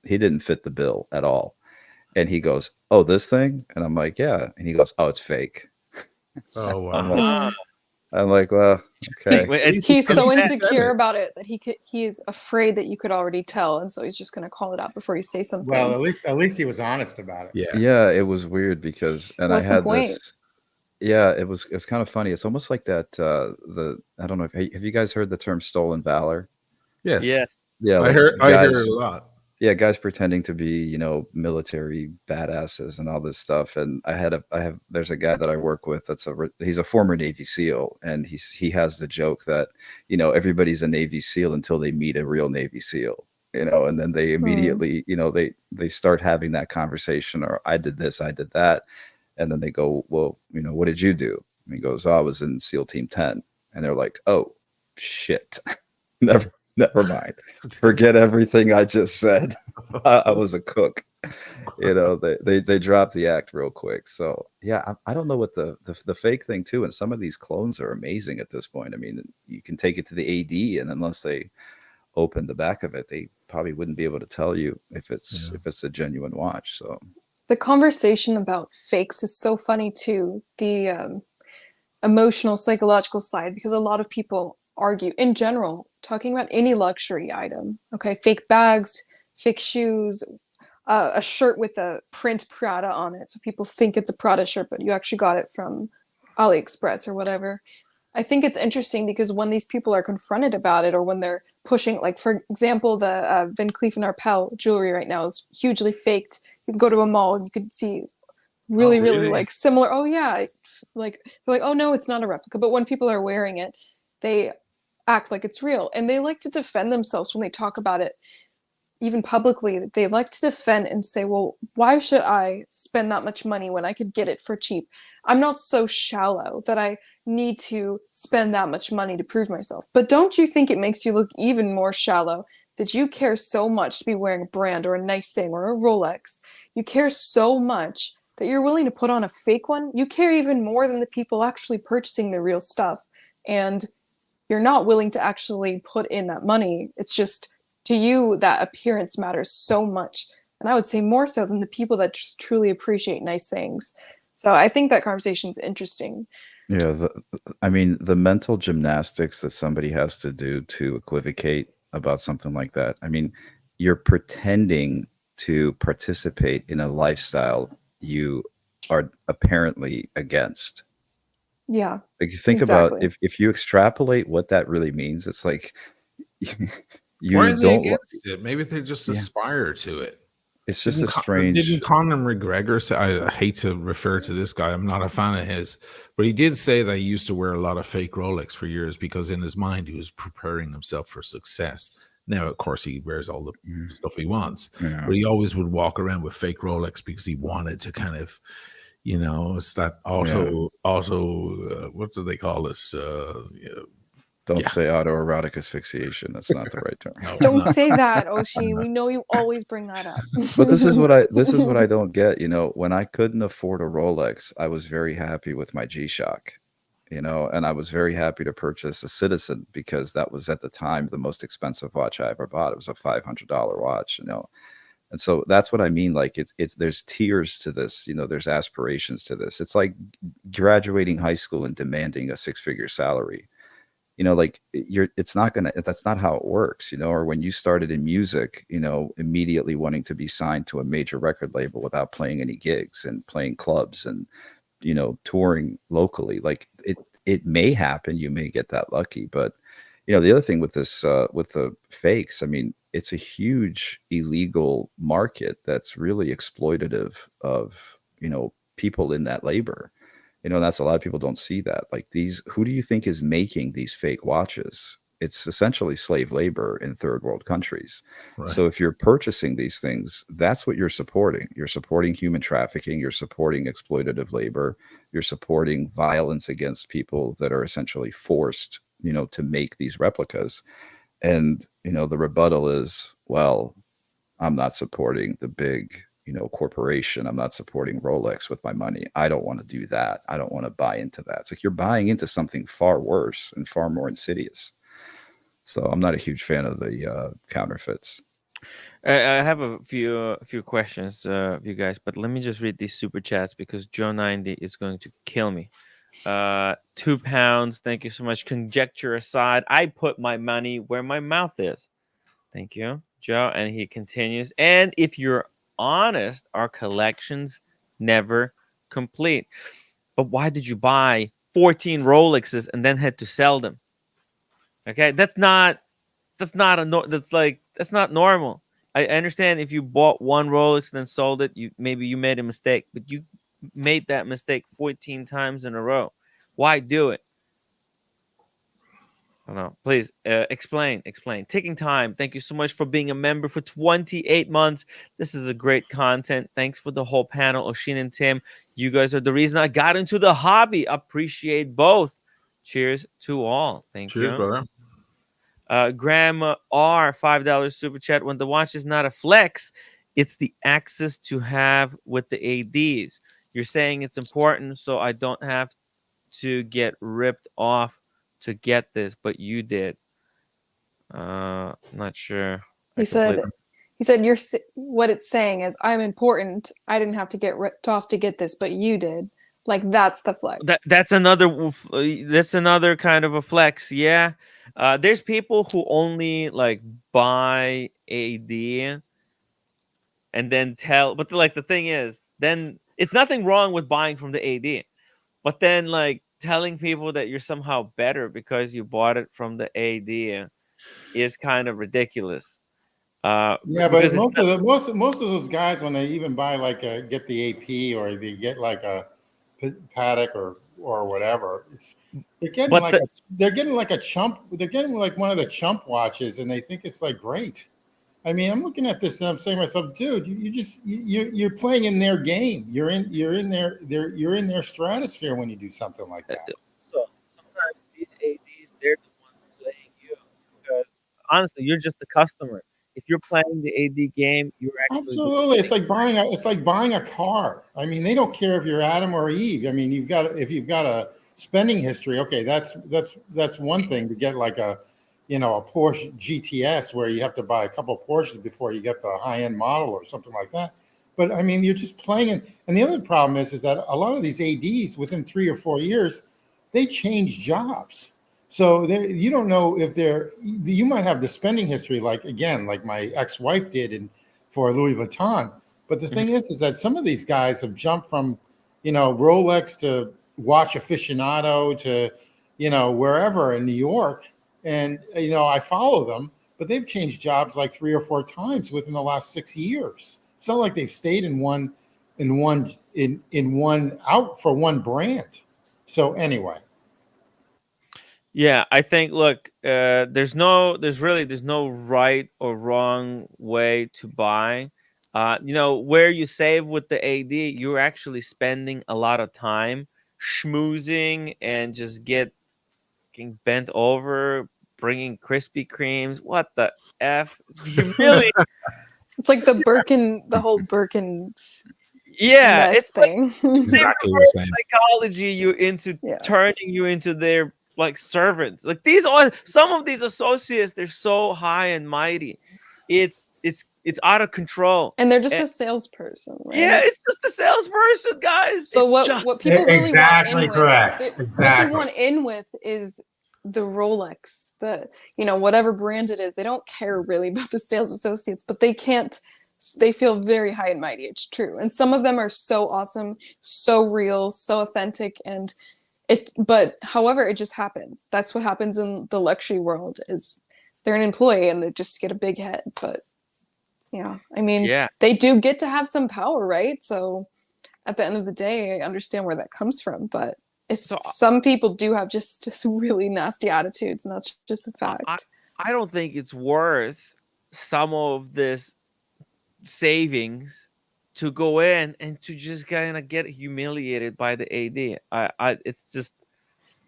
the bill at all. And he goes, "Oh, this thing?" And I'm like, "Yeah." And he goes, "Oh, it's fake." Oh I'm wow. like, Ah. I'm like, "Well, okay." He's so said insecure it. about it that he is afraid that you could already tell, and so he's just going to call it out before you say something. Well, at least he was honest about it. Yeah. Yeah, it was weird because and What's I the had point? this yeah, it was kind of funny. It's almost like that I don't know if have you guys heard the term stolen valor? Yes. Yeah. Yeah, I like hear guys it a lot. yeah, guys pretending to be, you know, military badasses and all this stuff. And there's a guy that I work with he's a former Navy SEAL, and he has the joke that, you know, everybody's a Navy SEAL until they meet a real Navy SEAL, you know, and then they immediately, you know, they start having that conversation, or I did this, I did that. And then they go, well, you know, what did you do? And he goes, oh, I was in SEAL Team 10. And they're like, oh, shit. Never mind. Forget everything I just said. I was a cook. You know, they dropped the act real quick. So yeah, I don't know what the fake thing too. And some of these clones are amazing at this point. I mean, you can take it to the AD, and unless they open the back of it, they probably wouldn't be able to tell you if it's a genuine watch. So The conversation about fakes is so funny too. The emotional, psychological side, because a lot of people argue in general, talking about any luxury item. Okay, fake bags, fake shoes, a shirt with a print Prada on it, so people think it's a Prada shirt, but you actually got it from AliExpress or whatever. I think it's interesting because when these people are confronted about it, or when they're pushing, like for example, the Van Cleef and Arpels jewelry right now is hugely faked. You can go to a mall and you could see really, really like similar. Oh yeah, like they're like, oh no, it's not a replica. But when people are wearing it, they act like it's real, and they like to defend themselves when they talk about it, even publicly. They like to defend and say, well, why should I spend that much money when I could get it for cheap? I'm not so shallow that I need to spend that much money to prove myself. But don't you think it makes you look even more shallow that you care so much to be wearing a brand or a nice thing or a Rolex? You care so much that you're willing to put on a fake one. You care even more than the people actually purchasing the real stuff. And you're not willing to actually put in that money. It's just, to you, that appearance matters so much. And I would say more so than the people that just truly appreciate nice things. So I think that conversation is interesting. yeah, I mean, the mental gymnastics that somebody has to do to equivocate about something like that. I mean, you're pretending to participate in a lifestyle you are apparently against. Yeah. Like, you think about exactly. if you extrapolate what that really means, it's like you Why are they don't. against it? Maybe they just Yeah. aspire to it. It's just a strange. Didn't Conor McGregor say? I hate to refer to this guy. I'm not a fan of his, but he did say that he used to wear a lot of fake Rolex for years because in his mind he was preparing himself for success. Now, of course, he wears all the stuff he wants, Yeah. but he always would walk around with fake Rolex because he wanted to kind of, you know, it's that auto. What do they call this? Don't say autoerotic asphyxiation. That's not the right term. No, Don't not- say that, Oshi. We know you always bring that up. But this is what I don't get. You know, when I couldn't afford a Rolex, I was very happy with my G-Shock. You know, and I was very happy to purchase a Citizen because that was at the time the most expensive watch I ever bought. It was a $500 watch. You know, and so that's what I mean. Like it's there's tiers to this. You know, there's aspirations to this. It's like graduating high school and demanding a six-figure salary. You know, like that's not how it works, you know, or when you started in music, you know, immediately wanting to be signed to a major record label without playing any gigs and playing clubs and, you know, touring locally. Like it may happen, you may get that lucky, but you know, the other thing with this, with the fakes, I mean, it's a huge illegal market that's really exploitative of, you know, people in that labor. You know, that's a lot of people don't see that. Like who do you think is making these fake watches? It's essentially slave labor in third world countries. Right. So if you're purchasing these things, that's what you're supporting. You're supporting human trafficking. You're supporting exploitative labor. You're supporting violence against people that are essentially forced, you know, to make these replicas. And, you know, the rebuttal is, well, I'm not supporting the big, you know, corporation. I'm not supporting Rolex with my money. I don't want to do that. I don't want to buy into that. It's like you're buying into something far worse and far more insidious. So I'm not a huge fan of the counterfeits. I have a few questions of you guys, but let me just read these super chats because Joe90 is going to kill me. £2. Thank you so much. Conjecture aside, I put my money where my mouth is. Thank you, Joe. And he continues. And if you're honest, our collections never complete. But why did you buy 14 Rolexes and then had to sell them? Okay, that's not normal. I understand if you bought one Rolex and then sold it, maybe you made a mistake, but you made that mistake 14 times in a row. Why do it? I don't know. Please explain. Taking time. Thank you so much for being a member for 28 months. This is a great content. Thanks for the whole panel, Oshin and Tim. You guys are the reason I got into the hobby. Appreciate both. Cheers to all. Thank you. Cheers, brother. Graham R, $5 super chat. When the watch is not a flex, it's the access to have with the ADs. You're saying it's important, so I don't have to get ripped off to get this, but you did. Not sure. He said what it's saying is, I'm important. I didn't have to get ripped off to get this, but you did. Like, that's the flex. That's another kind of a flex. Yeah. There's people who only like buy AD and then but like the thing is, then it's nothing wrong with buying from the AD, but then like telling people that you're somehow better because you bought it from the AD is kind of ridiculous. Yeah, but most of those guys, when they even buy get the AP or they get like a Patek or whatever, they're getting like a chump. They're getting like one of the chump watches, and they think it's like great. I mean, I'm looking at this and I'm saying to myself, dude, you're playing in their game. You're in their stratosphere when you do something like that. So sometimes these ADs, they're the ones playing you because honestly, you're just the customer. If you're playing the AD game, you're actually absolutely. It's like buying a car. I mean, they don't care if you're Adam or Eve. I mean, if you've got a spending history, okay, that's one thing to get like a Porsche GTS where you have to buy a couple of Porsches before you get the high-end model or something like that. But I mean, you're just playing it. And the other problem is that a lot of these ADs within 3 or 4 years, they change jobs. So you don't know if you might have the spending history, like my ex-wife did for Louis Vuitton. But the thing is that some of these guys have jumped from, Rolex to watch aficionado to, wherever in New York. And, I follow them, but they've changed jobs like 3 or 4 times within the last 6 years. It's not like they've stayed in one out for one brand. So anyway. Yeah, I think look, there's no right or wrong way to buy. Where you save with the AD, you're actually spending a lot of time schmoozing and just getting bent over, bringing Krispy Kremes. What the F? You really? It's like the whole Birkin yeah, mess it's thing. Like, exactly the same. Psychology turning you into their like servants. Like some of these associates, they're so high and mighty. It's out of control. And they're just a salesperson, right? Yeah, it's just a salesperson, guys. So what people really exactly want correct. What they want in with is the Rolex, whatever brand it is. They don't care really about the sales associates, but they feel very high and mighty. It's true. And some of them are so awesome, so real, so authentic, but however, it just happens. That's what happens in the luxury world is they're an employee and they just get a big head. But I mean, they do get to have some power, right? So at the end of the day, I understand where that comes from, but it's So some people do have just really nasty attitudes, and that's just a fact. I don't think it's worth some of this savings to go in and to just kind of get humiliated by the AD. It's just,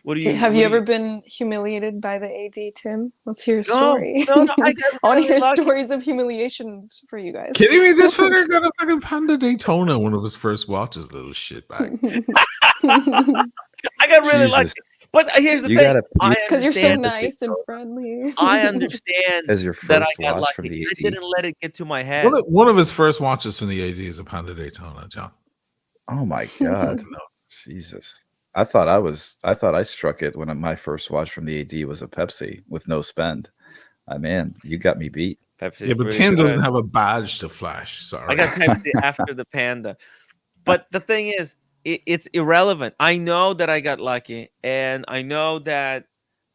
what do you Have what you do ever been humiliated by the AD, Tim? Let's hear a No, story. no, I got I want to really hear lucky. stories of humiliation for you guys. Kidding me? This fucker got a fucking Panda Daytona, one of his first watches, little shitbag. I got really lucky. Jesus. But here's the You thing. gotta I Because you're so understand. nice and friendly. I understand as your that I first got watch from lucky. the I AD. didn't let it get to my head. One of his first watches from the AD is a Panda Daytona, John. Oh my God. Jesus. I thought I struck it when my first watch from the AD was a Pepsi with no spend. Man, you got me beat. Pepsi's Yeah, but really Tim doesn't good. have a badge to flash. Sorry. I got Pepsi after the Panda. But the thing is, it's irrelevant. I know that I got lucky, and I know that,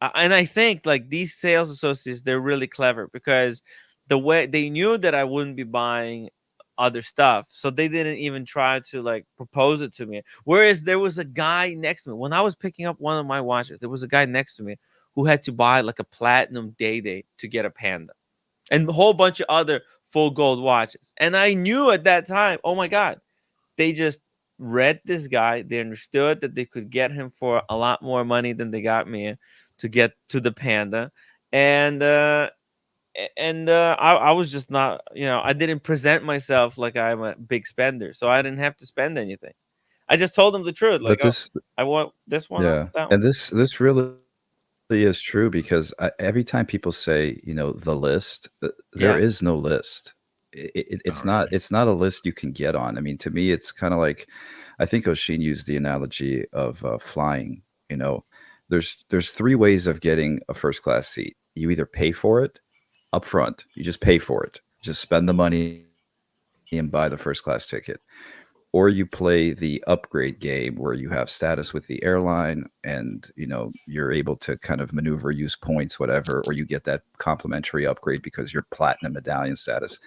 and I think like these sales associates, they're really clever because the way they knew that I wouldn't be buying other stuff, so they didn't even try to like propose it to me. Whereas there was a guy next to me when I was picking up one of my watches. There was a guy next to me who had to buy like a platinum day to get a Panda, and a whole bunch of other full gold watches. And I knew at that time, oh my God, they just read this guy. They understood that they could get him for a lot more money than they got me to get to the Panda. And I was just not, I didn't present myself like I'm a big spender, so I didn't have to spend anything. I just told them the truth, like, But this, I want this one. yeah, That one. and this really is true because every time people say, the list, there Yeah. is no list. It's not a list you can get on. I mean, to me, it's kind of like, I think Oshin used the analogy of flying. There's three ways of getting a first class seat. You either pay for it up front, you just pay for it, just spend the money and buy the first class ticket. Or you play the upgrade game where you have status with the airline and, you're able to kind of maneuver, use points, whatever, or you get that complimentary upgrade because you're platinum medallion status.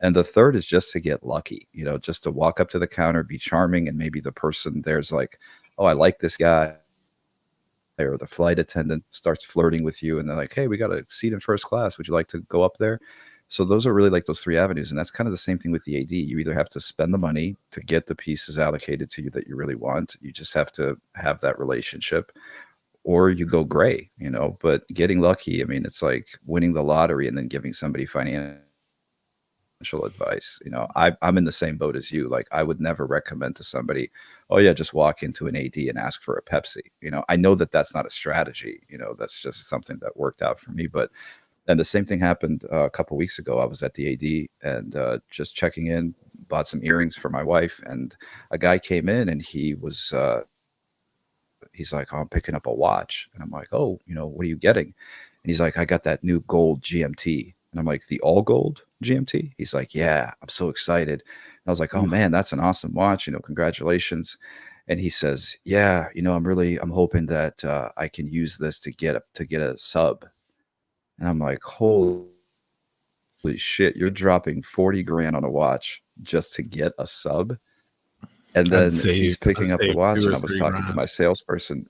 And the third is just to get lucky, just to walk up to the counter, be charming. And maybe the person there's like, oh, I like this guy. Or the flight attendant starts flirting with you and they're like, hey, we got a seat in first class. Would you like to go up there? So those are really like those three avenues. And that's kind of the same thing with the AD. You either have to spend the money to get the pieces allocated to you that you really want. You just have to have that relationship, or you go gray, but getting lucky. I mean, it's like winning the lottery and then giving somebody financial advice. I'm in the same boat as you. Like, I would never recommend to somebody, oh yeah, just walk into an AD and ask for a Pepsi. I know that that's not a strategy. That's just something that worked out for me. And the same thing happened a couple of weeks ago. I was at the AD and just checking in, bought some earrings for my wife, and a guy came in and he was he's like, oh, I'm picking up a watch. And I'm like, oh, what are you getting? And he's like, I got that new gold GMT. And I'm like, the all gold GMT? He's like, yeah, I'm so excited. And I was like, oh man, that's an awesome watch. Congratulations. And he says, yeah, I'm hoping that I can use this to get a sub. And I'm like, holy shit, you're dropping 40 grand on a watch just to get a sub. And then he's picking up the watch, and I was talking to my salesperson.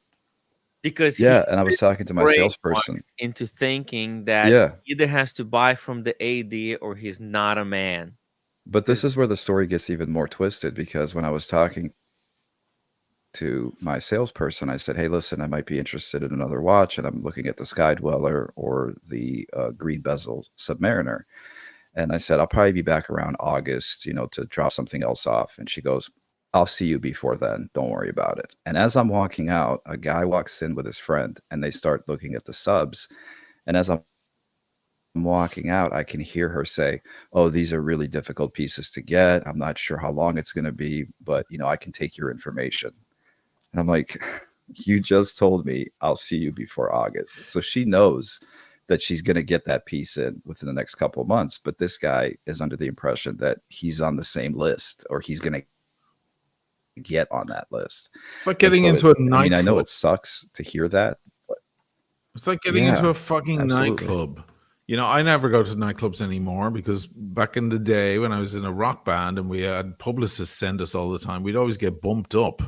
Because and I was talking to my salesperson into thinking that he either has to buy from the AD or he's not a man. But this is where the story gets even more twisted, because when I was talking to my salesperson, I said, hey, listen, I might be interested in another watch, and I'm looking at the Sky Dweller or the green bezel Submariner. And I said, I'll probably be back around August, to drop something else off. And she goes, I'll see you before then. Don't worry about it. And as I'm walking out, a guy walks in with his friend, and they start looking at the subs. And as I'm walking out, I can hear her say, oh, these are really difficult pieces to get. I'm not sure how long it's going to be, but, I can take your information. And I'm like, you just told me I'll see you before August. So she knows that she's going to get that piece in within the next couple of months. But this guy is under the impression that he's on the same list, or he's going to get on that list. It's like getting into a nightclub. I mean, I know it sucks to hear that. But it's like getting into a fucking nightclub You know, I never go to nightclubs anymore because back in the day when I was in a rock band and we had publicists send us all the time, we'd always get bumped up.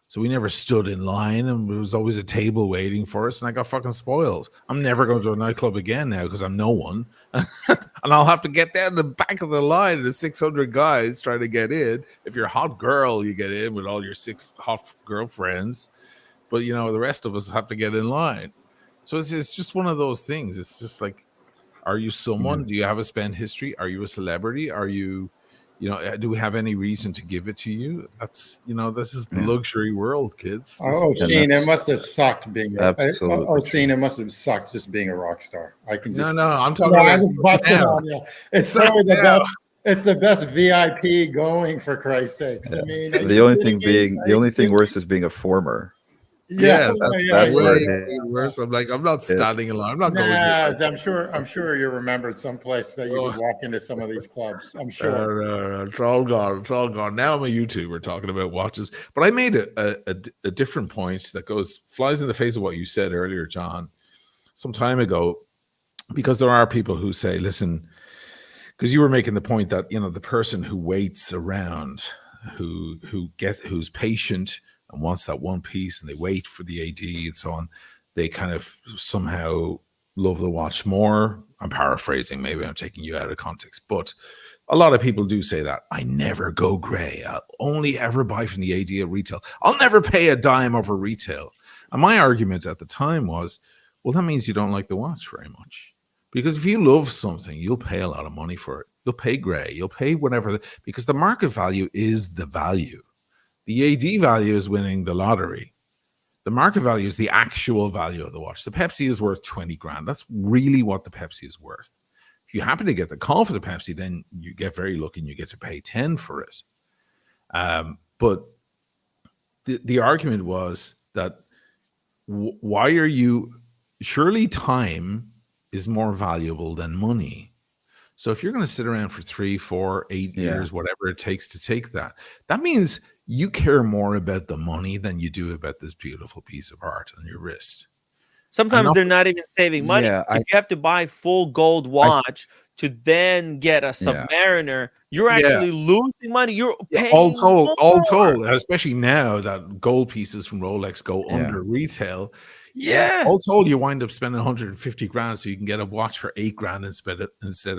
So we never stood in line and there was always a table waiting for us and I got fucking spoiled. I'm never going to a nightclub again now because I'm no one. And I'll have to get down the back of the line and the 600 guys trying to get in. If you're a hot girl, you get in with all your 6 hot girlfriends. But, you know, the rest of us have to get in line. So it's just one of those things. It's just like, are you someone? Do you have a spend history? Are you a celebrity? Are you, you know, do we have any reason to give it to you? That's, you know, this is the luxury world, kids. Oh, Shane, it must have sucked being absolutely. Shane, it must have sucked just being a rock star. I can just no, I'm talking about I just busted on you. It's probably the now. best. It's the best VIP going, for Christ's sakes. Yeah. I mean, The only thing worse is being a former. Yeah, that's way where worse. I'm like, I'm not standing in line. I'm not going. I'm sure you remembered someplace that you could walk into some of these clubs. I'm sure. No, it's all gone. It's all gone. Now I'm a YouTuber talking about watches. But I made a different point that flies in the face of what you said earlier, John, some time ago, because there are people who say, listen, because you were making the point that, you know, the person who waits around, who's patient and wants that one piece and they wait for the AD and so on, they kind of somehow love the watch more. I'm paraphrasing, maybe I'm taking you out of context, but a lot of people do say that. I never go gray. I'll only ever buy from the AD at retail. I'll never pay a dime over retail. And my argument at the time was, well, that means you don't like the watch very much. Because if you love something, you'll pay a lot of money for it. You'll pay gray. You'll pay whatever, because the market value is the value. The AD value is winning the lottery. The market value is the actual value of the watch. The Pepsi is worth 20 grand. That's really what the Pepsi is worth. If you happen to get the call for the Pepsi, then you get very lucky and you get to pay 10 for it. But the argument was that why are you, surely time is more valuable than money. So if you're going to sit around for 3, 4, 8 years, whatever it takes to take that means you care more about the money than you do about this beautiful piece of art on your wrist. Sometimes they're not even saving money. Yeah, if you have to buy full gold watch to then get a Submariner, you're actually losing money. You're paying all told, more. especially now that gold pieces from Rolex go under retail. Yeah. All told, you wind up spending 150 grand so you can get a watch for 8 grand instead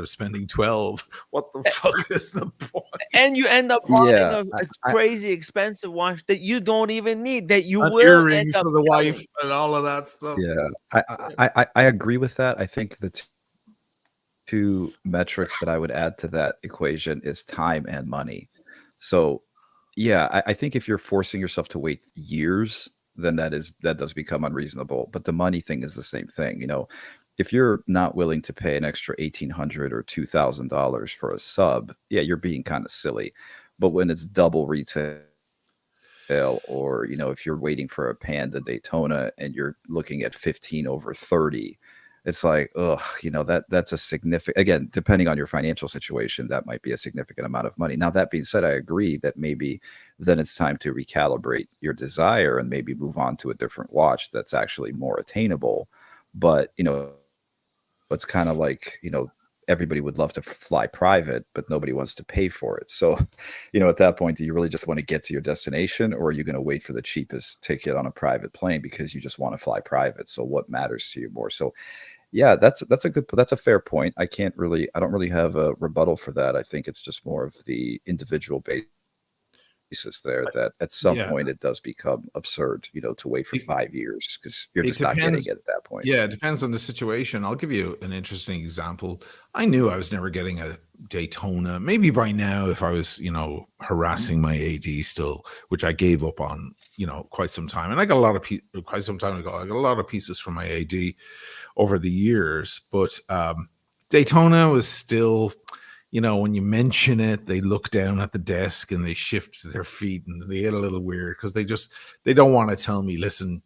of spending 12. What the fuck is the point? And you end up buying a crazy expensive watch that you don't even need, that you will earrings end up for the wife and all of that stuff. Yeah, I agree with that. I think the two metrics that I would add to that equation is time and money. So, yeah, I think if you're forcing yourself to wait years, then that does become unreasonable. But the money thing is the same thing. You know, if you're not willing to pay an extra $1,800 or $2,000 for a sub, yeah, you're being kind of silly. But when it's double retail, or, you know, if you're waiting for a Panda Daytona and you're looking at 15 over 30, it's like, you know, that's a significant, again, depending on your financial situation, that might be a significant amount of money. Now, that being said, I agree that maybe then it's time to recalibrate your desire and maybe move on to a different watch that's actually more attainable. But, you know, it's kind of like, you know, everybody would love to fly private, but nobody wants to pay for it. So, you know, at that point, do you really just want to get to your destination, or are you going to wait for the cheapest ticket on a private plane because you just want to fly private? So what matters to you more? So, yeah, that's a fair point. I don't really have a rebuttal for that. I think it's just more of the individual basis there that at some point it does become absurd, you know, to wait for 5 years because you're just not getting it at that point. Yeah, it depends on the situation. I'll give you an interesting example. I knew I was never getting a Daytona. Maybe by now, if I was, you know, harassing my AD still, which I gave up on, you know, quite some time. And I got a lot of quite some time ago. I got a lot of pieces from my AD over the years, but Daytona was still, you know, when you mention it, they look down at the desk and they shift their feet and they get a little weird because they don't want to tell me, listen,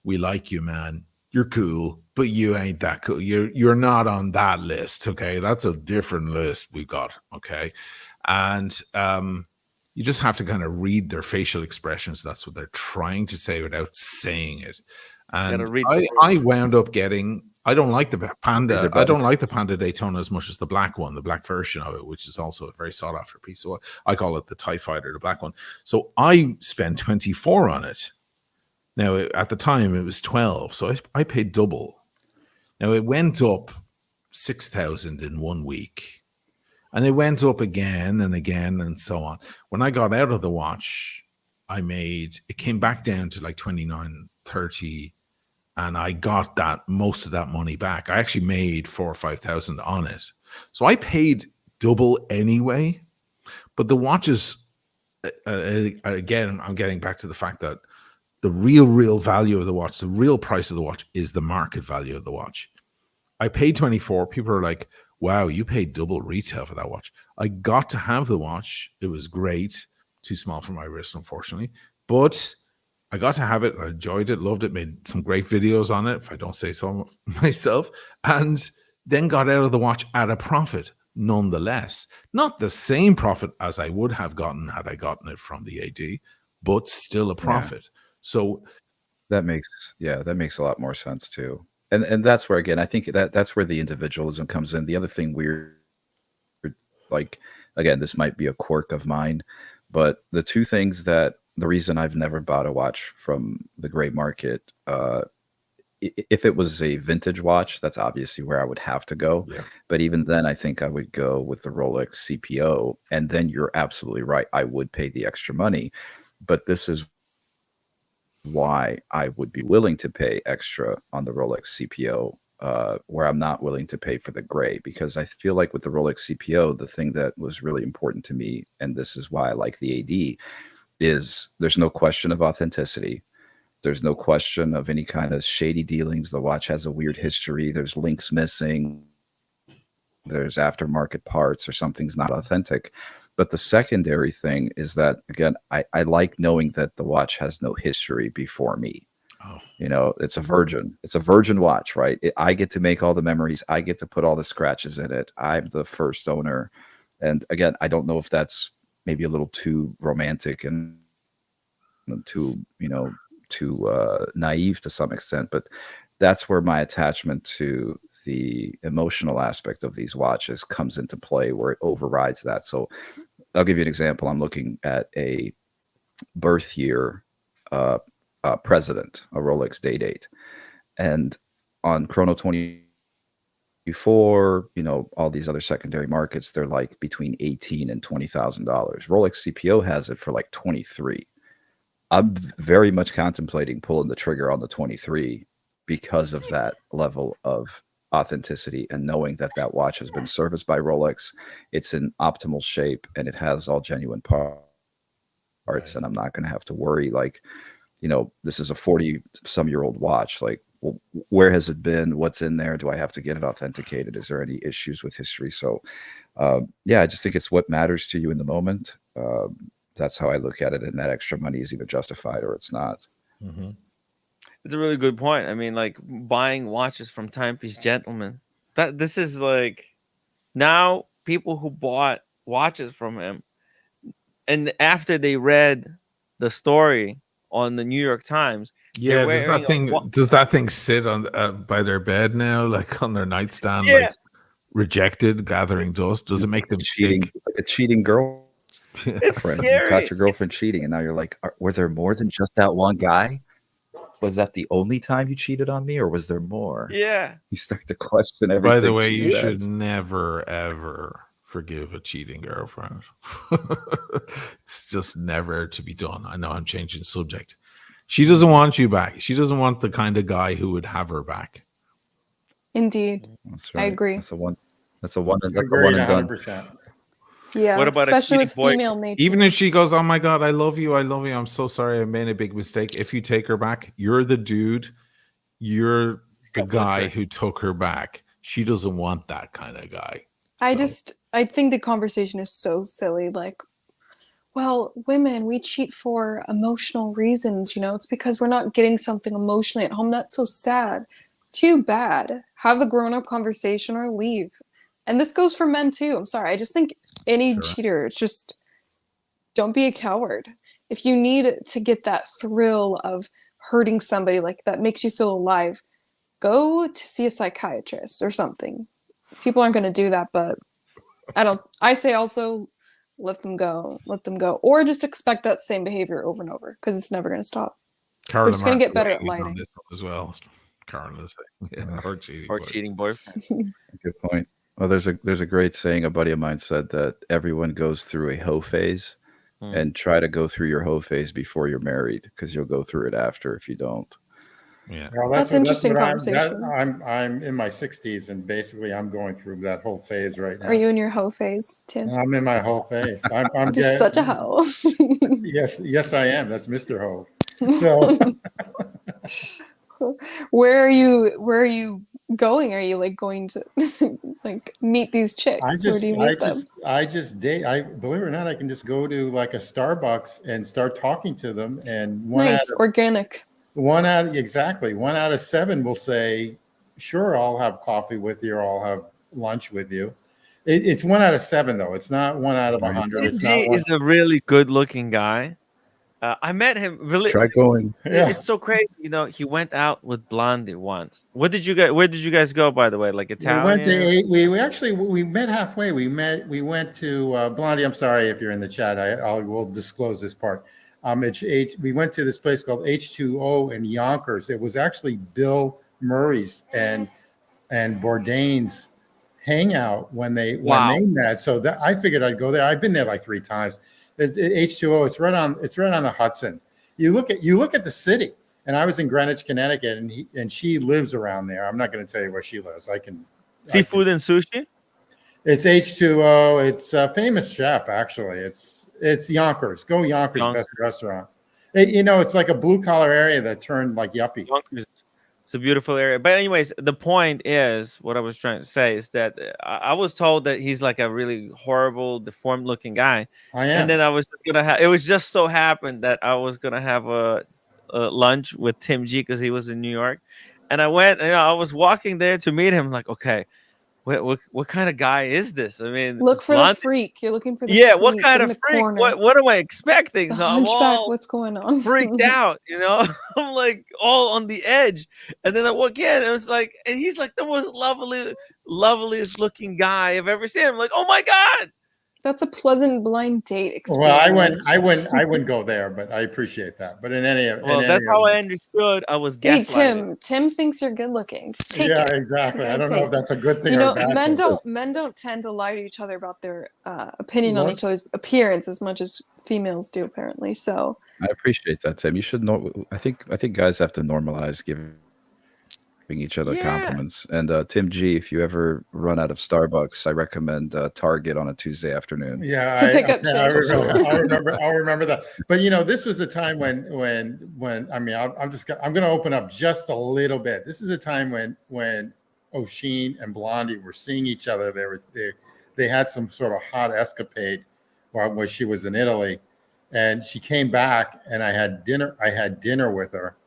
we like you, man. You're cool, but you ain't that cool. You're not on that list. Okay. That's a different list we got. Okay. And you just have to kind of read their facial expressions. That's what they're trying to say without saying it. And I wound up getting I don't like the Panda. They're I better. don't like the Panda Daytona as much as the black one, the black version of it, which is also a very sought after piece. So I call it the TIE Fighter, the black one. So I spent 24 on it. Now, at the time, it was 12. So I paid double. Now, it went up 6,000 in 1 week. And it went up again and again and so on. When I got out of the watch, it came back down to like 29.30, and I got most of that money back. I actually made 4,000 or 5,000 on it. So I paid double anyway. But the watches, again, I'm getting back to the fact that the real value of the watch, the real price of the watch is the market value of the watch. I paid 24. People are like, wow, you paid double retail for that watch. I got to have the watch. It was great. Too small for my wrist, unfortunately. But I got to have it. I enjoyed it, loved it, made some great videos on it, if I don't say so myself, and then got out of the watch at a profit nonetheless. Not the same profit as I would have gotten had I gotten it from the AD, but still a profit. So that makes a lot more sense too. And that's where, again, I think that's where the individualism comes in. The other thing we're like, again, this might be a quirk of mine, but the two things that the reason I've never bought a watch from the gray market, if it was a vintage watch, that's obviously where I would have to go. Yeah. But even then, I think I would go with the Rolex CPO. And then you're absolutely right. I would pay the extra money. But this is why I would be willing to pay extra on the Rolex CPO, where I'm not willing to pay for the gray, because I feel like with the Rolex CPO, the thing that was really important to me, and this is why I like the AD, is there's no question of authenticity. There's no question of any kind of shady dealings. The watch has a weird history. There's links missing. There's aftermarket parts, or something's not authentic. But the secondary thing is that, again, I like knowing that the watch has no history before me. Oh. You know, it's a virgin. It's a virgin watch, right? I get to make all the memories. I get to put all the scratches in it. I'm the first owner. And again, I don't know if that's maybe a little too romantic and too naive to some extent, but that's where my attachment to the emotional aspect of these watches comes into play, where it overrides that. So I'll give you an example. I'm looking at a birth year president, a Rolex day date, and on Chrono 24, all these other secondary markets, they're like between $18,000 and $20,000. Rolex CPO has it for like 23. I'm very much contemplating pulling the trigger on the 23 because of that level of authenticity and knowing that that watch has been serviced by Rolex. It's in optimal shape and it has all genuine parts, right. And I'm not going to have to worry like, this is a 40-some-year-old watch. Like, well, where has it been? What's in there? Do I have to get it authenticated? Is there any issues with history? So, I just think it's what matters to you in the moment. That's how I look at it, and that extra money is either justified or it's not. Mm-hmm. It's a really good point. I mean, like buying watches from Timepiece Gentleman. This is like now people who bought watches from him, and after they read the story on the New York Times, yeah, does that thing sit on by their bed now, like on their nightstand, like rejected, gathering dust? Does it make them cheating, sick? like a cheating girl? It's scary. You caught your girlfriend cheating, and now you're like, were there more than just that one guy? Was that the only time you cheated on me, or was there more? Yeah. You start to question everything. By the way, you should never, ever forgive a cheating girlfriend. It's just never to be done. I know I'm changing subject. She doesn't want you back. She doesn't want the kind of guy who would have her back. Indeed. That's right. I agree. That's a one and done. 100%. Yeah, what about especially with boy? female nature. Even if she goes, "Oh my God, I love you. I'm so sorry. I made a big mistake." If you take her back, you're the dude. You're the guy who took her back. She doesn't want that kind of guy. I think the conversation is so silly. Like, well, women, we cheat for emotional reasons. It's because we're not getting something emotionally at home. That's so sad. Too bad. Have a grown-up conversation or leave. And this goes for men too. I'm sorry. I just think any cheater, it's just don't be a coward. If you need to get that thrill of hurting somebody like that makes you feel alive, go to see a psychiatrist or something. People aren't going to do that, but I say also let them go, or just expect that same behavior over and over because it's never going to stop. Carla We're just going to get better at Martin on lighting. this one as well. Carla's Or cheating boyfriend. Good point. Well, there's a great saying a buddy of mine said that everyone goes through a hoe phase, and try to go through your hoe phase before you're married because you'll go through it after if you don't. Yeah, Well, That's interesting conversation. I'm in my 60s, and basically I'm going through that whole phase right now. Are you in your hoe phase, Tim? I'm in my whole phase. I'm You're such a hoe. Yes, I am. That's Mr. Ho. So, Where are you going? Are you like going to like meet these chicks? Where do you meet them? I just date. Believe it or not, I can just go to like a Starbucks and start talking to them, and Organic. One out of 7 will say, "Sure, I'll have coffee with you, or I'll have lunch with you." It's 1 out of 7 though. It's not 1 out of 100. It's not. He's a really good-looking guy. I met him. Really, Try going. Yeah. It's so crazy. You know, he went out with Blondie once. Where did you guys go, by the way? Like Italian? We met halfway. We went to Blondie. I'm sorry if you're in the chat. I will disclose this part. We went to this place called H2O in Yonkers. It was actually Bill Murray's and Bourdain's hangout when they met. So that I figured I'd go there. I've been there like 3 times. It's H2O. It's right on the Hudson. You look at the city, and I was in Greenwich, Connecticut, and she lives around there. I'm not going to tell you where she lives. Seafood and sushi. It's H2O. It's a famous chef, actually. It's Yonkers. Go Yonkers, best restaurant. It's like a blue collar area that turned like yuppie. Yonkers. It's a beautiful area. But anyways, the point is, what I was trying to say is that I was told that he's like a really horrible, deformed looking guy. I am. And then I was gonna have. It was just so happened that I was gonna have a lunch with Tim G because he was in New York, and I went. I was walking there to meet him. Like, okay, what kind of guy is this? I mean, look for the freak. You're looking for the freak. What kind of freak? What am I expecting? The hunchback. What's going on? Freaked out, I'm like all on the edge. And then I walk in, it was like, and he's like the most loveliest looking guy I've ever seen. I'm like, oh my God. That's a pleasant blind date experience. Well, I wouldn't go there, but I appreciate that. But that's how I understood. I was gaslighted. Tim thinks you're good looking. Just take it. Yeah, exactly. I don't know if that's a good thing or a bad thing. Men don't tend to lie to each other about their opinion on each other's appearance as much as females do, apparently. So I appreciate that, Tim. You should know. I think guys have to normalize giving each other compliments. And Tim G, if you ever run out of Starbucks, I recommend Target on a Tuesday afternoon. Yeah, to pick up I'll remember that. But this was a time when I'm going to open up just a little bit. This is a time when O'Sheen and Blondie were seeing each other. They had some sort of hot escapade while she was in Italy, and she came back, and I had dinner with her.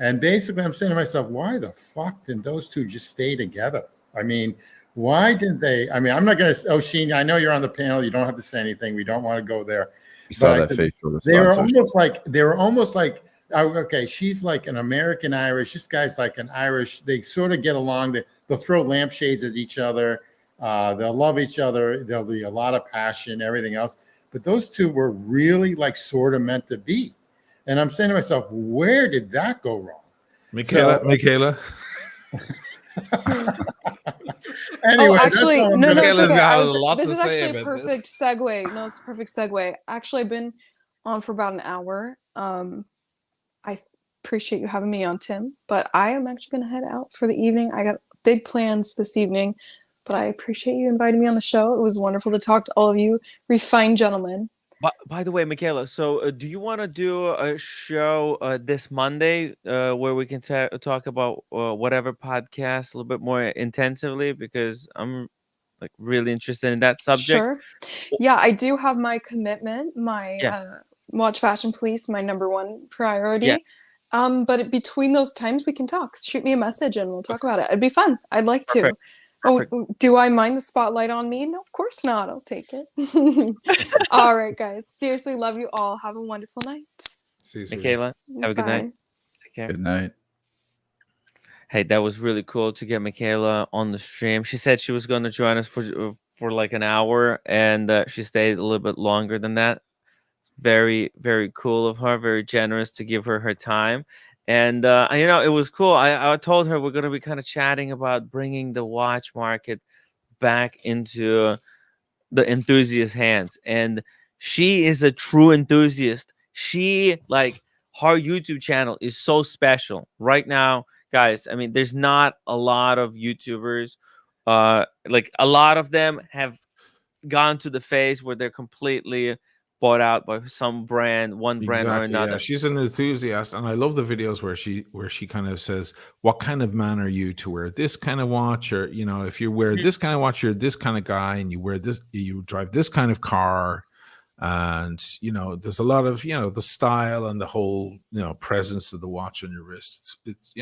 And basically, I'm saying to myself, why the fuck didn't those two just stay together? I mean, why didn't they? I mean, I'm not going to. O'Sheen, I know you're on the panel. You don't have to say anything. We don't want to go there. You saw that facial response. They were almost like. Okay, she's like an American Irish. This guy's like an Irish. They sort of get along. They'll throw lampshades at each other. They'll love each other. There'll be a lot of passion, everything else. But those two were really like sort of meant to be. And I'm saying to myself, where did that go wrong? Michaela. Anyway, actually, no, this is actually a perfect segue. No, it's a perfect segue. Actually, I've been on for about an hour. I appreciate you having me on, Tim, but I am actually going to head out for the evening. I got big plans this evening, but I appreciate you inviting me on the show. It was wonderful to talk to all of you refined gentlemen. By the way, Michaela, so do you want to do a show this Monday where we can talk about whatever podcast a little bit more intensively? Because I'm like really interested in that subject. Sure. Yeah, I do have my commitment, my Watch Fashion Police, my #1 priority. Yeah. But between those times, we can talk. Shoot me a message and we'll talk about it. It'd be fun. I'd like to. Perfect. Oh, do I mind the spotlight on me? No, of course not. I'll take it. All right, guys. Seriously, love you all. Have a wonderful night. See you, Michaela, have a good night. Take care. Good night. Hey, that was really cool to get Michaela on the stream. She said she was going to join us for like an hour, and she stayed a little bit longer than that. Very, very cool of her. Very generous to give her time. And it was cool. I told her we're going to be kind of chatting about bringing the watch market back into the enthusiast hands, and she is a true enthusiast. Her YouTube channel is so special right now, guys. I mean, there's not a lot of YouTubers. Like a lot of them have gone to the phase where they're completely bought out by some brand, one brand or Exactly. another. Yeah, she's an enthusiast, and I love the videos where she kind of says, "What kind of man are you to wear this kind of watch?" Or if you wear this kind of watch, you're this kind of guy, and you wear this, you drive this kind of car, and there's a lot of the style and the whole presence of the watch on your wrist. It's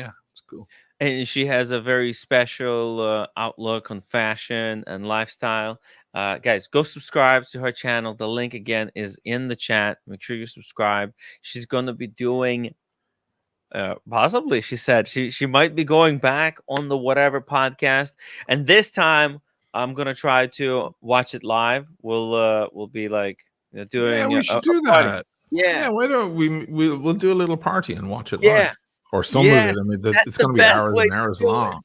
cool. And she has a very special outlook on fashion and lifestyle. Guys, go subscribe to her channel. The link again is in the chat. Make sure you subscribe. She's going to be doing possibly, she said she might be going back on the Whatever podcast, and this time I'm going to try to watch it live. We'll be like doing we should do party. that. Yeah, why don't we'll do a little party and watch it Yeah. live, or some Yes, of it. I mean, that's it's the going to be best hours way and to hours do it. long.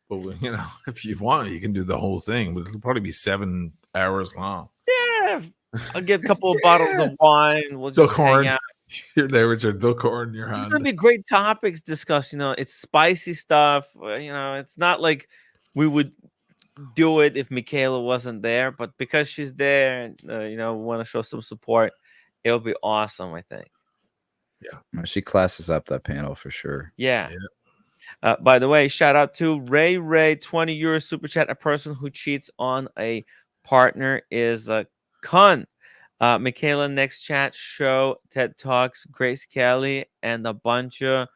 But if you want, you can do the whole thing. But it'll probably be 7 hours long. Yeah, I'll get a couple of bottles of wine. We'll just Duck hang horn. out. You're there with your duck horn in your There's hand. gonna be great topics discussed. It's spicy stuff. It's not like we would do it if Michaela wasn't there, but because she's there, and want to show some support, it'll be awesome. I think. Yeah, she classes up that panel for sure. Yeah. By the way, shout out to Ray 20 € super chat. A person who cheats on a partner is a cunt. Michaela, next chat show TED Talks, Grace Kelly, and a bunch of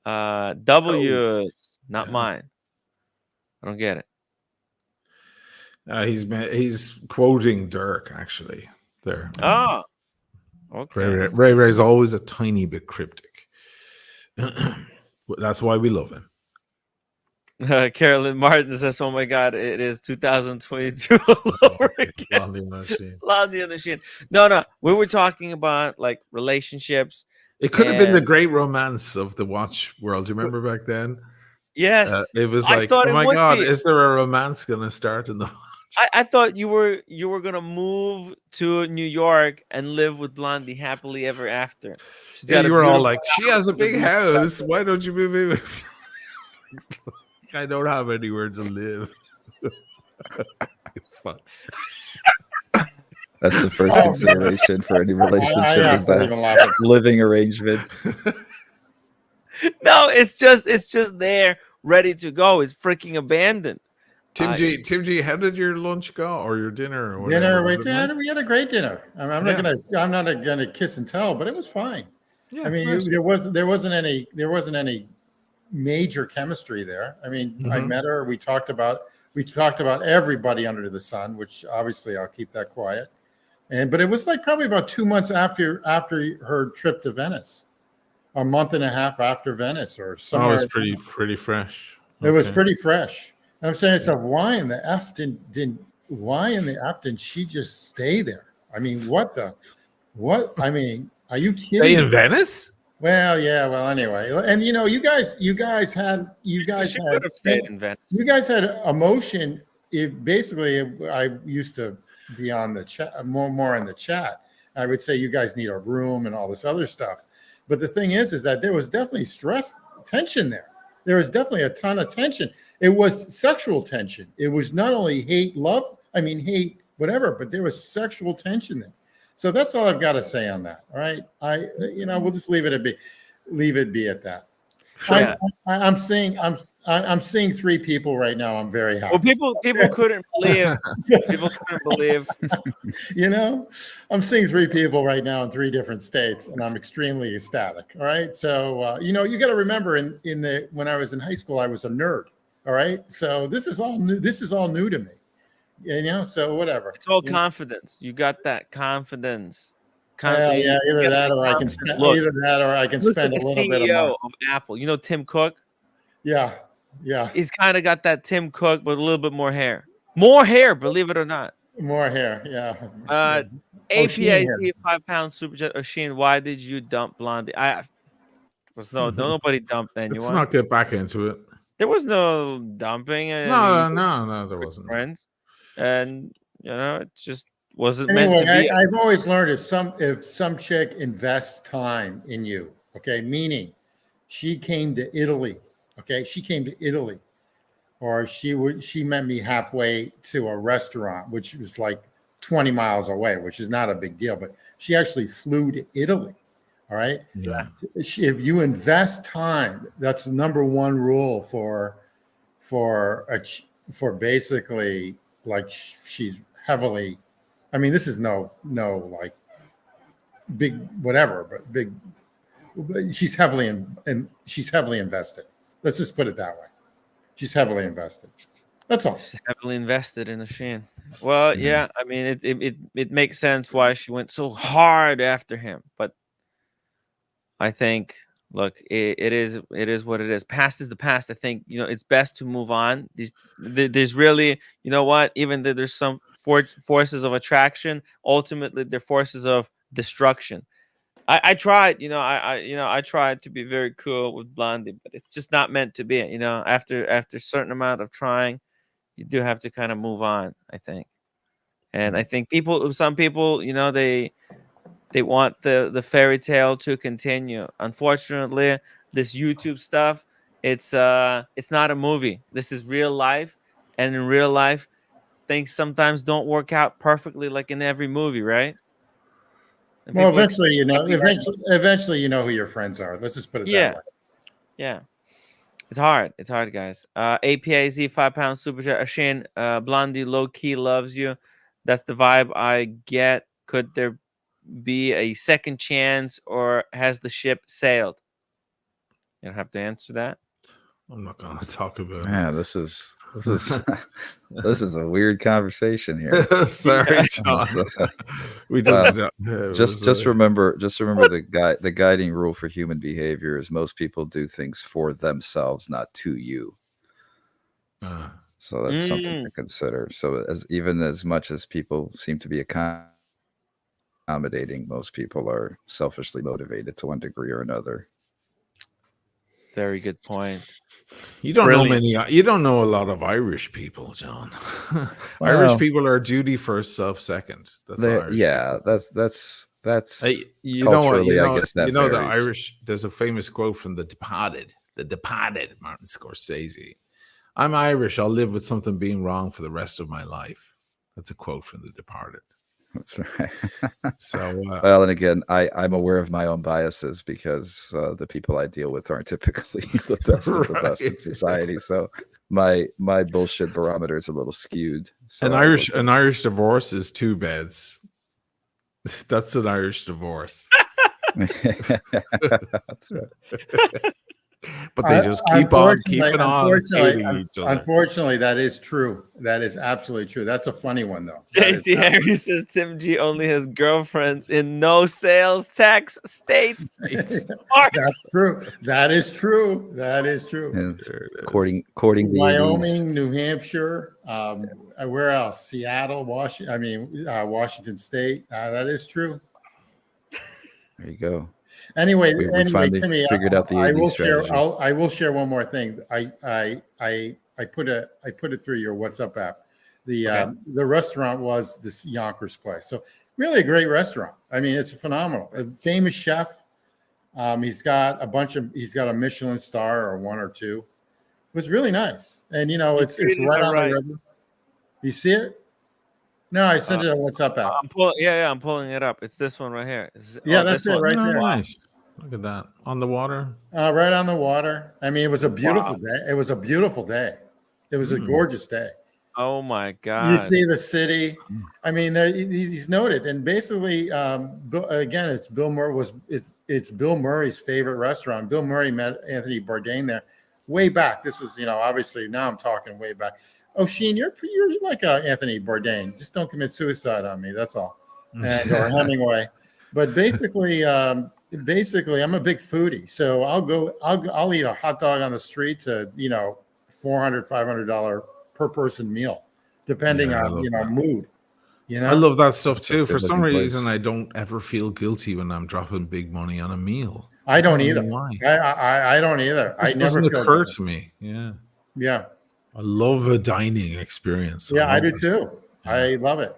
W's. Not mine. I don't get it. He's quoting Dirk actually there. Oh, okay. Ray's always a tiny bit cryptic. That's why we love him. Carolyn Martin says, "Oh my God, it is 2022 all over again." Landy machine. No. We were talking about like relationships. It could have been the great romance of the watch world. Do you remember back then? Yes. It was like, oh my God, is there a romance going to start in the watch? I thought you were gonna move to New York and live with Blondie happily ever after. You were all like, she has a big house. Why don't you move in? I don't have anywhere to live. Fuck. That's the first consideration for any relationship is that living arrangement. No, it's just there, ready to go. It's freaking abandoned. Tim G, how did your lunch go, or your dinner? Or we had a great dinner. I'm not gonna kiss and tell, but it was fine. Yeah, I mean, there wasn't any major chemistry there. I mean, I met her. We talked about everybody under the sun, which obviously I'll keep that quiet. But it was like probably about 2 months after her trip to Venice, a month and a half after Venice, or somewhere. Oh, it was pretty fresh. It was pretty fresh. I'm saying to myself, why in the F didn't she just stay there? I mean, what? I mean, are you kidding? Stay in Venice? Well, yeah. Well, anyway, and you guys had emotion. I used to be on the chat more in the chat. I would say you guys need a room and all this other stuff. But the thing is that there was definitely tension there. There was definitely a ton of tension. It was sexual tension. It was not only hate, whatever, but there was sexual tension there. So that's all I've got to say on that. All right. We'll just leave it be at that. Sure. I'm seeing 3 people right now. I'm very happy. Well, people couldn't believe. People couldn't believe. I'm seeing 3 people right now in 3 different states, and I'm extremely ecstatic. All right. So you got to remember, when I was in high school, I was a nerd. All right. So this is all new. This is all new to me. So whatever. It's all confidence. You got that confidence. Either that or I can spend a little bit CEO of Apple. Tim Cook. Yeah. Yeah. He's kind of got that Tim Cook, but a little bit more hair. More hair, believe it or not. More hair. Yeah. Sheen hair. APIC 5 pound super chat. Oshin, why did you dump Blondie? I was nobody dumped anyone. Let's not get back into it. There was no dumping. No, there wasn't. Friends, and it just wasn't meant to Anyway, be. I've always learned if some chick invests time in you, okay, meaning she came to Italy, okay, or she met me halfway to a restaurant, which was like 20 miles away, which is not a big deal, but she actually flew to Italy. All right. Yeah. If you invest time, that's the number one rule for basically, like, she's heavily, I mean, this is no like big whatever, but she's heavily invested. Let's just put it that way. She's heavily invested. That's all. She's heavily invested in Oshin. Well, yeah, I mean, it makes sense why she went so hard after him, but I think, look, it is what it is. Past is the past. I think, it's best to move on. There's really, you know what? Even though there's some forces of attraction, ultimately they're forces of destruction. I tried, I tried to be very cool with Blondie, but it's just not meant to be. After a certain amount of trying, you do have to kind of move on, I think. And I think some people, they want the fairy tale to continue. Unfortunately, this YouTube stuff, it's not a movie. This is real life, and in real life, things sometimes don't work out perfectly like in every movie, right? And Well, people eventually, you know who your friends are. Let's just put it that way. Yeah. It's hard. It's hard, guys. APAZ 5 pound super chat. Shane, Blondie low key loves you. That's the vibe I get. Could there be a second chance, or has the ship sailed? You don't have to answer that. I'm not going to talk about it. Yeah, this is this is a weird conversation here. Sorry, John. We just remember the guiding rule for human behavior is most people do things for themselves, not to you. So that's something to consider. So even as much as people seem to be accommodating, most people are selfishly motivated to one degree or another. Very good point. You don't know a lot of Irish people, John. Irish people are duty first, self second. That's you know what, I guess that the Irish. There's a famous quote from The Departed, Martin Scorsese. I'm Irish. I'll live with something being wrong for the rest of my life. That's a quote from The Departed. That's right. So, well, and again, I'm aware of my own biases because the people I deal with aren't typically the best of the best in society. So my bullshit barometer is a little skewed. So an Irish divorce is 2 beds. That's an Irish divorce. That's right. But they just keep on keeping on. Unfortunately, that is true. That is absolutely true. That's a funny one, though. JT Harry says Tim G only has girlfriends in no sales tax states. That's true. That is true. That is true. And courting Wyoming, New Hampshire, where else? Seattle, Washington State. That is true. There you go. Anyway, Timmy, I will share one more thing. I put it through your WhatsApp app. The restaurant was this Yonkers place. So really a great restaurant. I mean, it's phenomenal. A famous chef. He's got a Michelin star or 1 or 2. It was really nice. And it's right on the river. You see it? No, I sent it on WhatsApp app. I'm pulling it up. It's this one right here. That's it right there. Nice. Look at that. On the water? Right on the water. I mean, it was a beautiful day. It was a beautiful day. It was a gorgeous day. Oh my God. You see the city. I mean, he's noted. And basically, again, it's Bill Murray's favorite restaurant. Bill Murray met Anthony Bourdain there way back. This was, obviously now I'm talking way back. Oh, Sheen, you're like Anthony Bourdain. Just don't commit suicide on me. That's all. Or Hemingway. But basically, I'm a big foodie, so I'll eat a hot dog on the street to $400, $500 per person meal, depending Yeah, I on love that. mood. I love that stuff That's a too. For some good-looking reason, place. I don't ever feel guilty when I'm dropping big money on a meal. I don't know either. why. I don't either. This I never doesn't feel occur guilty. to me. Yeah, Yeah, I love a dining experience. yeah, I love do it. too. Yeah. I love it.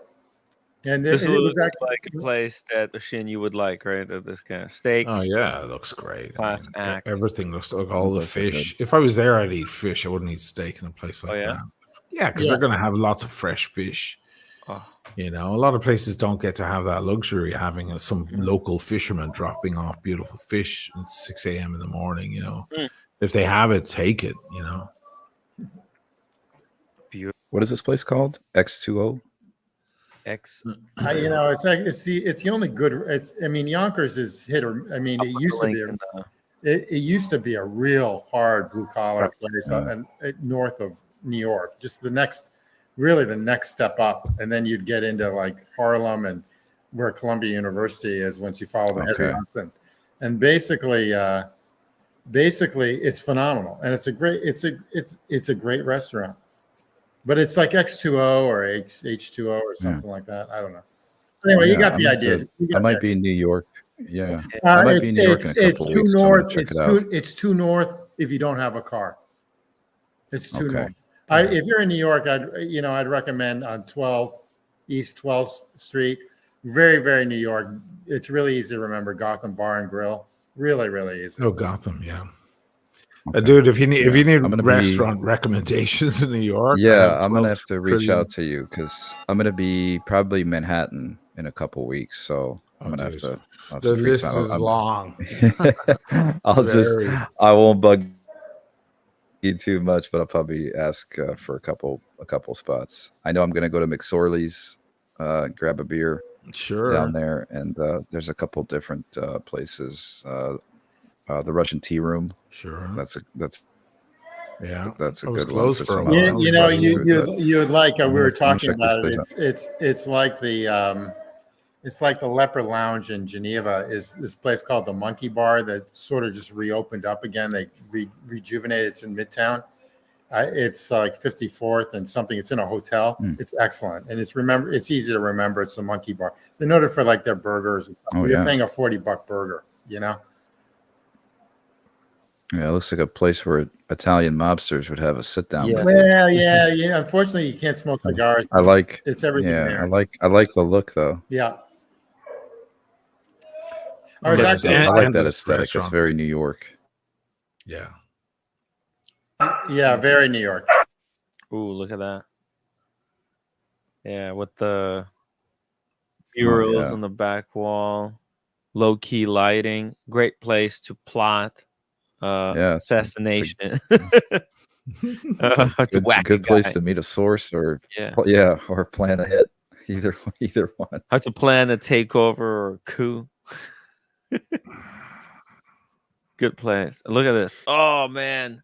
And This it was looks actually like a place that Oshin you would like, right? This kind of steak. Oh yeah, it looks great. Class act. Everything looks like all the Those are good. fish. If I was there, I'd eat fish. I wouldn't eat steak in a place like yeah? that. Yeah, because Yeah. they're going to have lots of fresh fish. Oh, A lot of places don't get to have that luxury, having some Mm. local fisherman dropping off beautiful fish at 6 a.m. in the morning. Mm. If they have it, take it. beautiful. What is this place called? X2O? X. it's like it's the only good. Yonkers is hit or it used to be. It used to be a real hard blue collar place north of New York. Just the next step up, and then you'd get into like Harlem and where Columbia University is once you follow the Henry Hudson. And basically, it's phenomenal, and it's a great restaurant. But it's like X2O or H2O or something like that. I don't know. Anyway, you got the idea. I might be in New York. Yeah, I might be in New York in a couple it's too weeks. north. Check it out. It's too north if you don't have a car. It's too Okay. north. If you're in New York, I'd recommend on 12th East 12th Street. Very, very New York. It's really easy to remember. Gotham Bar and Grill. Really, really easy. Oh, Gotham, yeah. Dude, if you need I'm gonna restaurant recommendations in New York, I'm gonna have to reach pretty- out to you because I'm gonna be probably Manhattan in a couple weeks. So I'm gonna dude. have to. The list is long. I won't bug you too much, but I'll probably ask for a couple spots. I know I'm gonna go to McSorley's, grab a beer down there, and there's a couple different places. The Russian Tea Room. Sure. That's a Yeah, that's a I was good one close for for a someone while. else. You'd like. We were talking check this about place it. It's like the Leper Lounge in Geneva. Is this place called the Monkey Bar that sort of just reopened up again? They rejuvenated. It's in Midtown. It's like 54th and something. It's in a hotel. It's excellent, and it's easy to remember. It's the Monkey Bar. They're noted for like their burgers. And stuff. You're paying a $40 burger. Yeah, it looks like a place where Italian mobsters would have a sit down. Yeah. Well, yeah. Unfortunately, you can't smoke cigars. I like. It's everything there. I like the look though. Yeah. I like that aesthetic. It's very New York. Yeah. Yeah, very New York. Ooh, look at that. Yeah, with the murals on the back wall, low key lighting, great place to plot assassination. It's a good place to meet a source or or plan a hit. Either one. How to plan a takeover or a coup. Good place. Look at this. Oh man,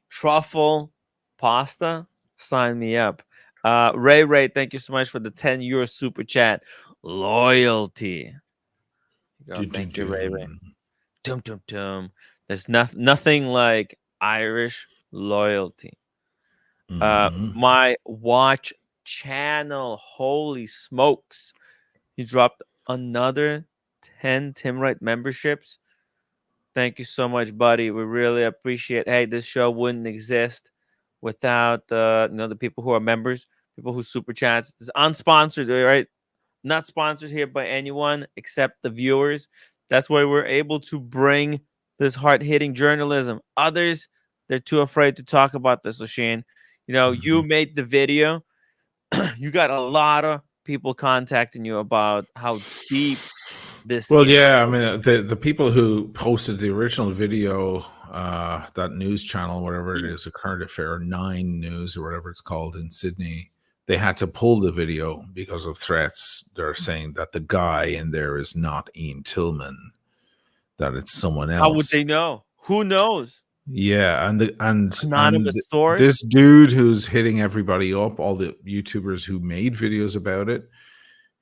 truffle pasta. Sign me up. Ray, thank you so much for the 10 euro super chat. Loyalty. Thank you, Ray. Dum dum dum. There's nothing like Irish loyalty. My watch channel, holy smokes. He dropped another 10 Tim Wright memberships. Thank you so much, buddy. We really appreciate. Hey, this show wouldn't exist without the people who are members, people who super chats. It's unsponsored, right? Not sponsored here by anyone except the viewers. That's why we're able to bring this hard-hitting journalism. Others, they're too afraid to talk about this, O'Shane. You made the video. You got a lot of people contacting you about how deep this. Well, yeah, I mean, the people who posted the original video, that news channel, whatever it is, a current affair, 9 News or whatever it's called in Sydney, they had to pull the video because of threats. They're saying that the guy in there is not Ian Tillman, that it's someone else. How would they know? Who knows? Yeah, and source. This dude who's hitting everybody up, all the YouTubers who made videos about it,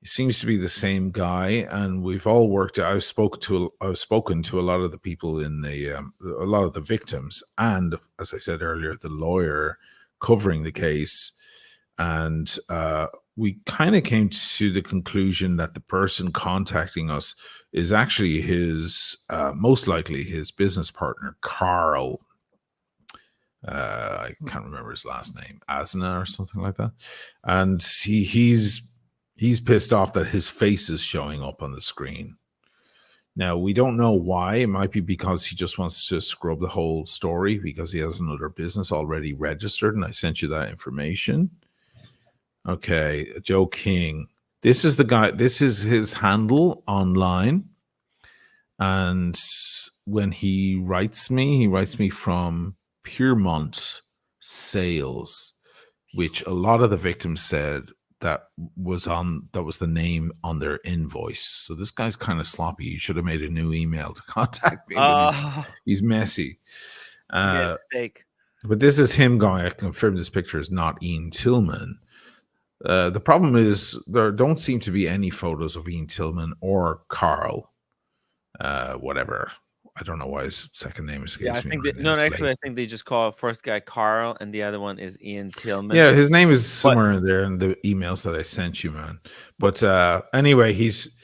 seems to be the same guy, and we've all worked. I've spoken to a lot of the people in the a lot of the victims, and as I said earlier, the lawyer covering the case, and we kind of came to the conclusion that the person contacting us is actually his most likely his business partner, Carl. I can't remember his last name, Asna or something like that, and he's pissed off that his face is showing up on the screen. Now, we don't know why. It might be because he just wants to scrub the whole story because he has another business already registered, and I sent you that information. Okay, Joe King. This is the guy. This is his handle online. And when he writes me from Piermont Sales, which a lot of the victims said that was the name on their invoice. So this guy's kind of sloppy. You should have made a new email to contact me. But he's messy. Mistake. But this is him going, I confirm this picture is not Ian Tillman. The problem is there don't seem to be any photos of Ian Tillman or Carl. Whatever. I don't know why his second name escapes me. I think they just call first guy Carl and the other one is Ian Tillman. Yeah, his name is somewhere in there in the emails that I sent you, man. But anyway, he's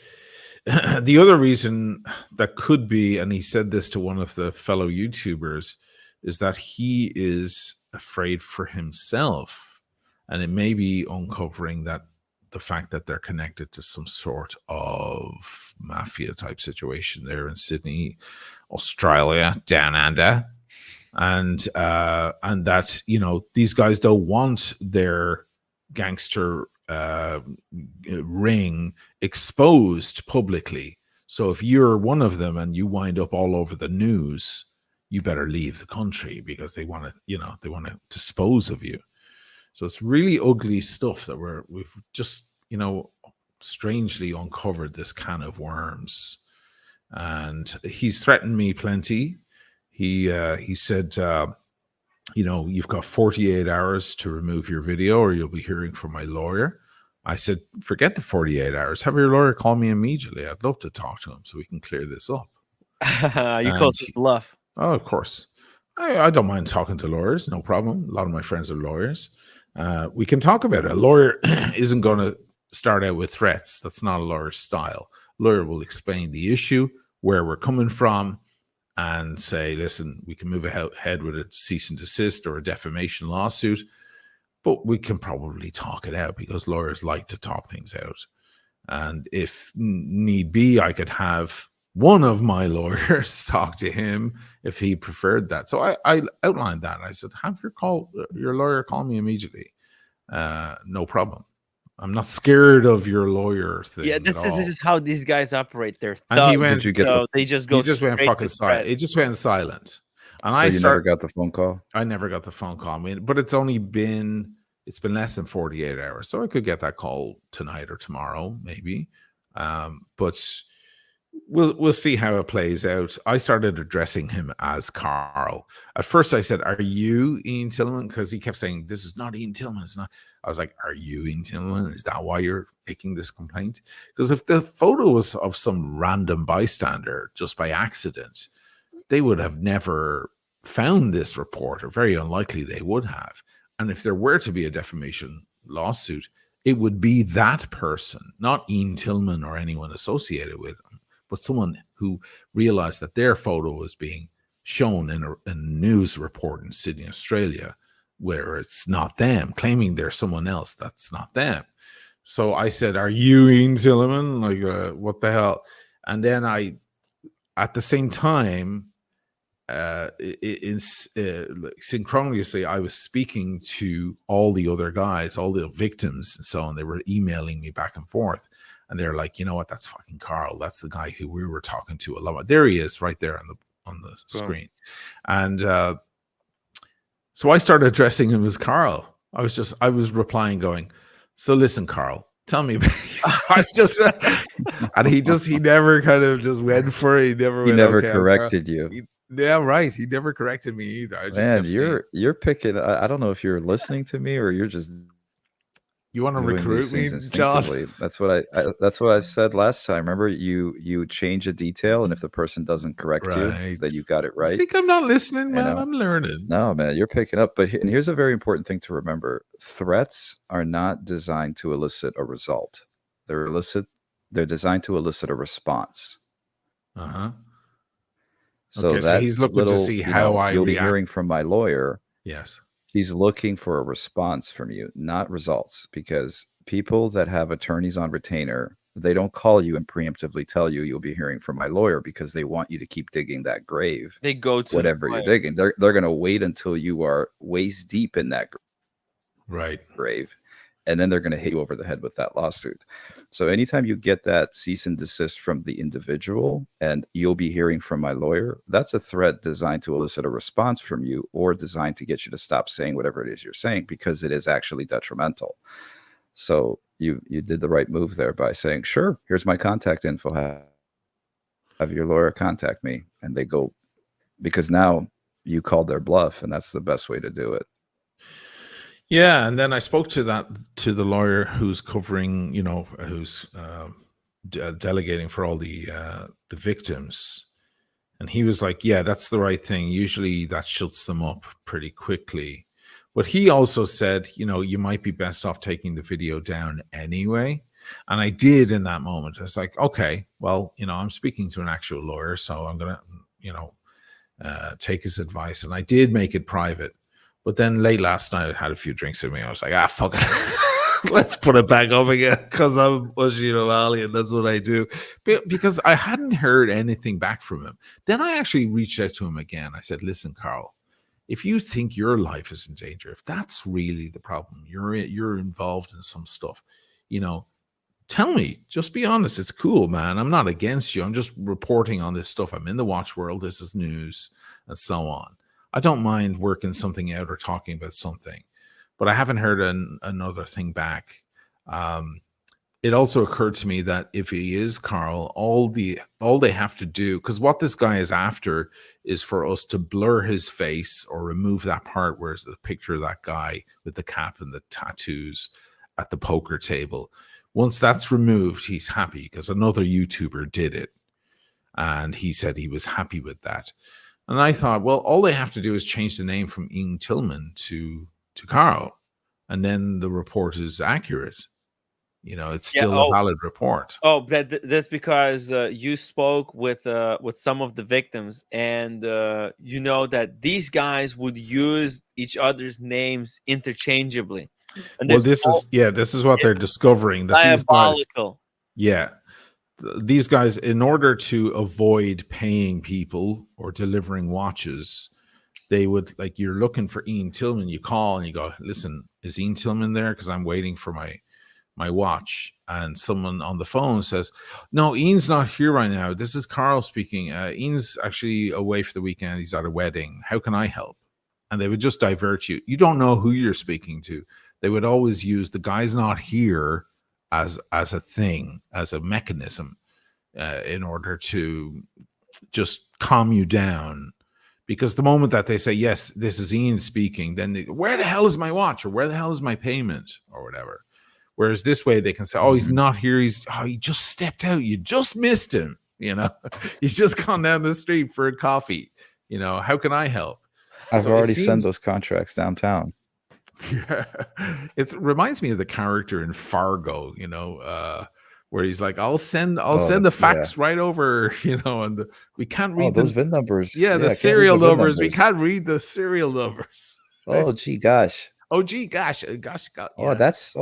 the other reason that could be, and he said this to one of the fellow YouTubers, is that he is afraid for himself, and it may be uncovering that the fact that they're connected to some sort of mafia type situation there in Sydney, Australia, down under, and that, you know, these guys don't want their gangster ring exposed publicly. So if you're one of them and you wind up all over the news, you better leave the country because they want to dispose of you. So it's really ugly stuff that we've just, you know, strangely uncovered this can of worms. And he's threatened me plenty. He said, you know, you've got 48 hours to remove your video or you'll be hearing from my lawyer. I said, forget the 48 hours. Have your lawyer call me immediately. I'd love to talk to him so we can clear this up. You called his bluff. Oh, of course. I don't mind talking to lawyers. No problem. A lot of my friends are lawyers. We can talk about it. A lawyer isn't going to start out with threats. That's not a lawyer's style. A lawyer will explain the issue, where we're coming from, and say, listen, we can move ahead with a cease and desist or a defamation lawsuit, but we can probably talk it out because lawyers like to talk things out. And if need be, I could have one of my lawyers talk to him if he preferred that. So I outlined that. I said, have your lawyer call me immediately. No problem. I'm not scared of your lawyer thing. Yeah, this is how these guys operate. They're thugs. And he went, they just go. He just went fucking silent. It just went silent. And so never got the phone call? I never got the phone call. I mean, but it's been less than 48 hours. So I could get that call tonight or tomorrow, maybe. But we'll see how it plays out. I started addressing him as Carl. At first I said, are you Ian Tillman? Because he kept saying, this is not Ian Tillman. It's not. I was like, are you Ian Tillman? Is that why you're making this complaint? Because if the photo was of some random bystander just by accident, they would have never found this report, or very unlikely they would have. And if there were to be a defamation lawsuit, it would be that person, not Ian Tillman or anyone associated with him, but someone who realized that their photo was being shown in a news report in Sydney, Australia, where it's not them, claiming they're someone else that's not them. So I said, are you Ian Tillman? Like, what the hell? And then at the same time, synchronously, I was speaking to all the other guys, all the victims and so on. They were emailing me back and forth. And they're like, you know what? That's fucking Carl. That's the guy who we were talking to a lot. There he is right there on the screen. And so I started addressing him as Carl. I was replying going, so listen, Carl, tell me. And he never kind of just went for it. He never corrected you. Yeah, right. He never corrected me either. I just Man, you're picking. I don't know if you're listening to me or you're just. You want to doing recruit these me, things John? instinctively. That's what I said last time. Remember, you change a detail, and if the person doesn't correct you, Right. then you got it I right. think I'm not listening, You man. know? I'm learning. No, man, you're picking up. But and here's a very important thing to remember: threats are not designed to elicit a result. They're designed to elicit a response. Uh-huh. So Okay, so that he's looking to little, see how I you'll be react. hearing from my lawyer. Yes. He's looking for a response from you, not results, because people that have attorneys on retainer, they don't call you and preemptively tell you you'll be hearing from my lawyer because they want you to keep digging that grave. They go to whatever you're digging. They're going to wait until you are waist deep in that Right. grave, and then they're going to hit you over the head with that lawsuit. So anytime you get that cease and desist from the individual and you'll be hearing from my lawyer, that's a threat designed to elicit a response from you or designed to get you to stop saying whatever it is you're saying, because it is actually detrimental. So you did the right move there by saying, sure, here's my contact info. Have your lawyer contact me. And they go, because now you called their bluff, and that's the best way to do it. Yeah, and then I spoke to the lawyer who's covering, who's delegating for all the victims, and he was like, "Yeah, that's the right thing. Usually, that shuts them up pretty quickly." But he also said, you might be best off taking the video down anyway. And I did in that moment. I was like, okay, well, I'm speaking to an actual lawyer, so I'm gonna, take his advice, and I did make it private. But then late last night, I had a few drinks with me. I was like, fuck it. Let's put it back up again, because I'm Oisin O'Malley, and that's what I do. Because I hadn't heard anything back from him. Then I actually reached out to him again. I said, listen, Carl, if you think your life is in danger, if that's really the problem, you're involved in some stuff, tell me. Just be honest. It's cool, man. I'm not against you. I'm just reporting on this stuff. I'm in the watch world. This is news, and so on. I don't mind working something out or talking about something, but I haven't heard another thing back. It also occurred to me that if he is Carl, all they have to do, because what this guy is after is for us to blur his face or remove that part where it's the picture of that guy with the cap and the tattoos at the poker table. Once that's removed, he's happy, because another YouTuber did it, and he said he was happy with that. And I thought, well, all they have to do is change the name from Ian Tillman to Carl, and then the report is accurate. It's still a valid report. Oh, that's because you spoke with some of the victims, and that these guys would use each other's names interchangeably. And well, this is what they're discovering. That diabolical. These guys, in order to avoid paying people or delivering watches, they would, like, you're looking for Ian Tillman, you call and you go, listen, is Ian Tillman there? Because I'm waiting for my watch. And someone on the phone says, no, Ian's not here right now. This is Carl speaking. Ian's actually away for the weekend. He's at a wedding. How can I help? And they would just divert you. You don't know who you're speaking to. They would always use the guy's not here as a thing, as a mechanism, in order to just calm you down. Because the moment that they say, yes, this is Ian speaking, then where the hell is my watch? Or where the hell is my payment? Or whatever. Whereas this way they can say, oh, he's not here. He just stepped out. You just missed him. He's just gone down the street for a coffee. How can I help? I've already sent those contracts downtown. Yeah. It reminds me of the character in Fargo, where he's like, I'll send the fax right over, and we can't read those VIN numbers. Yeah, the serial numbers. We can't read the serial numbers. Oh, gee, gosh. Gosh. Yeah. Oh, that's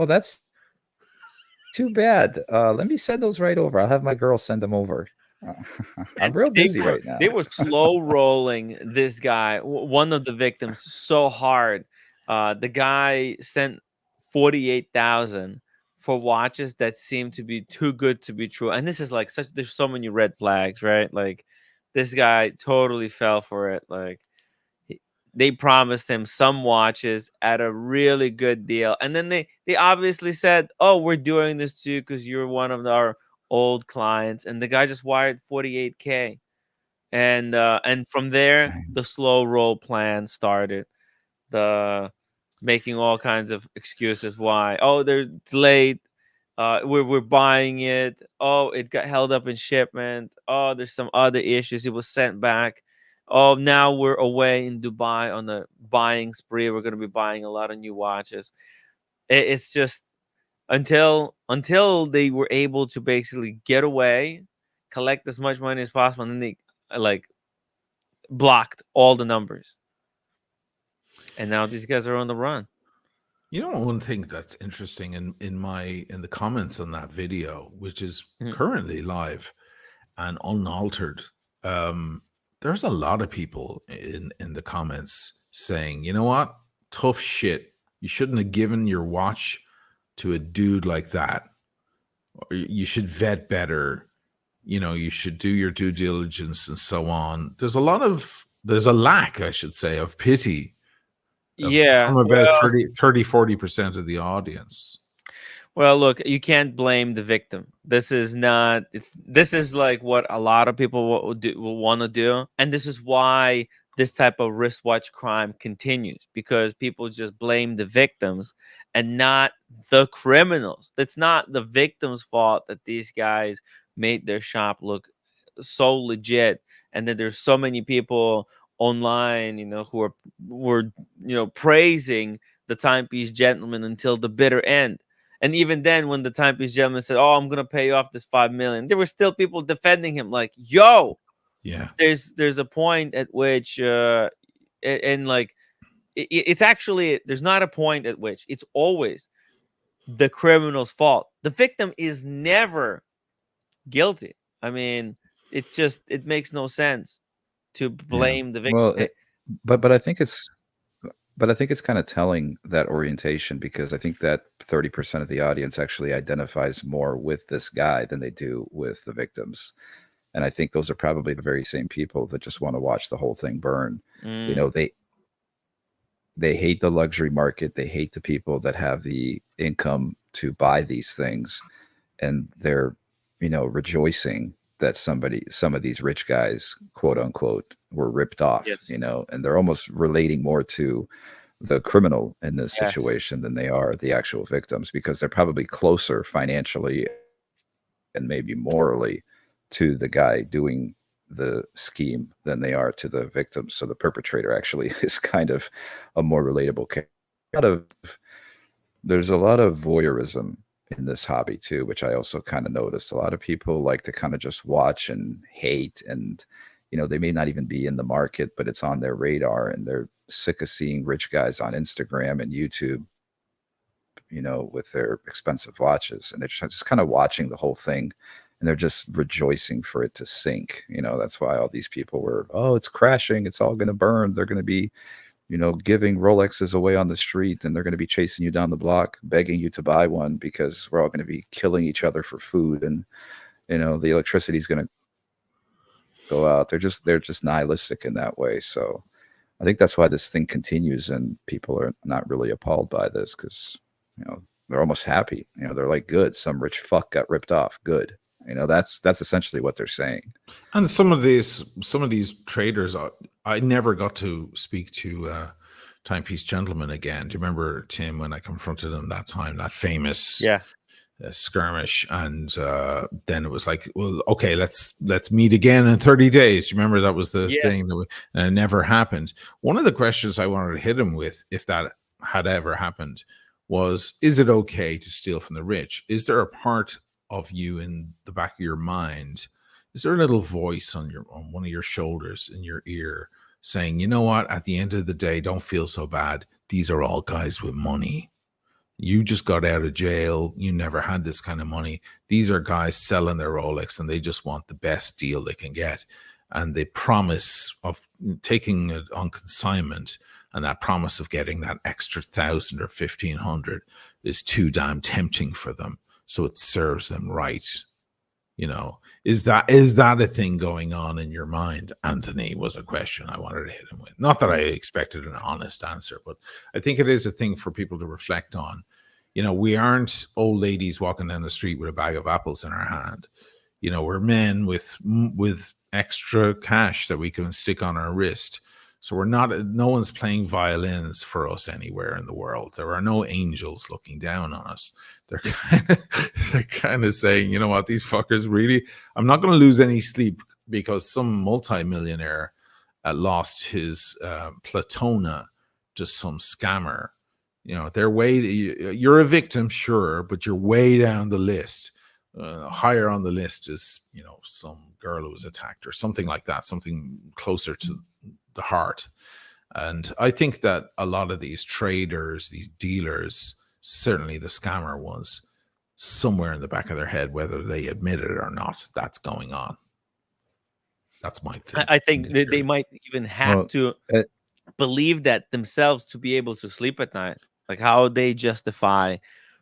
too bad. Let me send those right over. I'll have my girl send them over. I'm real busy right now. They were slow rolling this guy, one of the victims, so hard. The guy sent 48,000 for watches that seemed to be too good to be true. And this is like there's so many red flags, right? Like, this guy totally fell for it. Like, they promised him some watches at a really good deal. And then they obviously said, oh, we're doing this to you because you're one of our old clients. And the guy just wired 48K. And from there, the slow roll plan started. The making all kinds of excuses why. Oh, it's late. We're buying it. Oh, it got held up in shipment. Oh, there's some other issues. It was sent back. Oh, now we're away in Dubai on a buying spree. We're going to be buying a lot of new watches. It's just until they were able to basically get away, collect as much money as possible, and then they like blocked all the numbers. And now these guys are on the run. You know, one thing that's interesting in the comments on that video, which is currently live and unaltered, there's a lot of people in the comments saying, you know what, tough shit. You shouldn't have given your watch to a dude like that. Or you should vet better. You know, you should do your due diligence and so on. There's a lack, I should say, of pity. From about 30-40% of the audience. Well, look, you can't blame the victim. This is like what a lot of people will want to do, and this is why this type of wristwatch crime continues, because people just blame the victims and not the criminals. It's not the victim's fault that these guys made their shop look so legit, and that there's so many people online, who were praising the timepiece gentleman until the bitter end. And even then, when the timepiece gentleman said, "Oh, I'm gonna pay off this $5 million," there were still people defending him. Like, yo, yeah, there's a point at which, it's actually, there's not a point at which it's always the criminal's fault. The victim is never guilty. I mean, it makes no sense to blame the victim. Well, but I think it's kind of telling, that orientation, because I think that 30% of the audience actually identifies more with this guy than they do with the victims. And I think those are probably the very same people that just want to watch the whole thing burn. You know, they hate the luxury market. They hate the people that have the income to buy these things. And they're, rejoicing that some of these rich guys, quote unquote, were ripped off, and they're almost relating more to the criminal in this situation than they are the actual victims, because they're probably closer financially and maybe morally to the guy doing the scheme than they are to the victims. So the perpetrator actually is kind of a more relatable character. There's a lot of voyeurism in this hobby too, which I also kind of noticed. A lot of people like to kind of just watch and hate, and they may not even be in the market, but it's on their radar, and they're sick of seeing rich guys on Instagram and YouTube, with their expensive watches, and they're just kind of watching the whole thing, and they're just rejoicing for it to sink. That's why all these people were, oh, it's crashing, it's all going to burn. They're going to be, giving Rolexes away on the street, and they're going to be chasing you down the block, begging you to buy one, because we're all going to be killing each other for food, and the electricity is going to go out. They're just nihilistic in that way. So I think that's why this thing continues, and people are not really appalled by this, because they're almost happy. They're like, good, some rich fuck got ripped off. Good. That's essentially what they're saying. And some of these traders, I never got to speak to Timepiece Gentleman again. Do you remember, Tim, when I confronted him that time, that famous skirmish? And then it was like, well, okay, let's meet again in 30 days. Do you remember that was the thing and it never happened? One of the questions I wanted to hit him with, if that had ever happened, was, is it okay to steal from the rich? Is there a part of you in the back of your mind? Is there a little voice on one of your shoulders, in your ear, saying, you know what, at the end of the day, don't feel so bad. These are all guys with money. You just got out of jail. You never had this kind of money. These are guys selling their Rolex, and they just want the best deal they can get. And the promise of taking it on consignment, and that promise of getting that extra 1,000 or 1,500 is too damn tempting for them. So it serves them right. Is that a thing going on in your mind, Anthony? Was a question I wanted to hit him with. Not that I expected an honest answer, but I think it is a thing for people to reflect on. We aren't old ladies walking down the street with a bag of apples in our hand. We're men with extra cash that we can stick on our wrist. So we're not, no one's playing violins for us anywhere in the world. There are no angels looking down on us. They're kind of saying, you know what, these fuckers really, I'm not going to lose any sleep because some multimillionaire lost his Platona to some scammer. You know, they're you're a victim, sure, but you're way down the list. Higher on the list is, you know, some girl who was attacked or something like that, something closer to the heart. And I think that a lot of these traders, these dealers, certainly the scammer ones, somewhere in the back of their head, whether they admit it or not, that's going on. That's my thing. I think they might even have to believe that themselves to be able to sleep at night. Like how they justify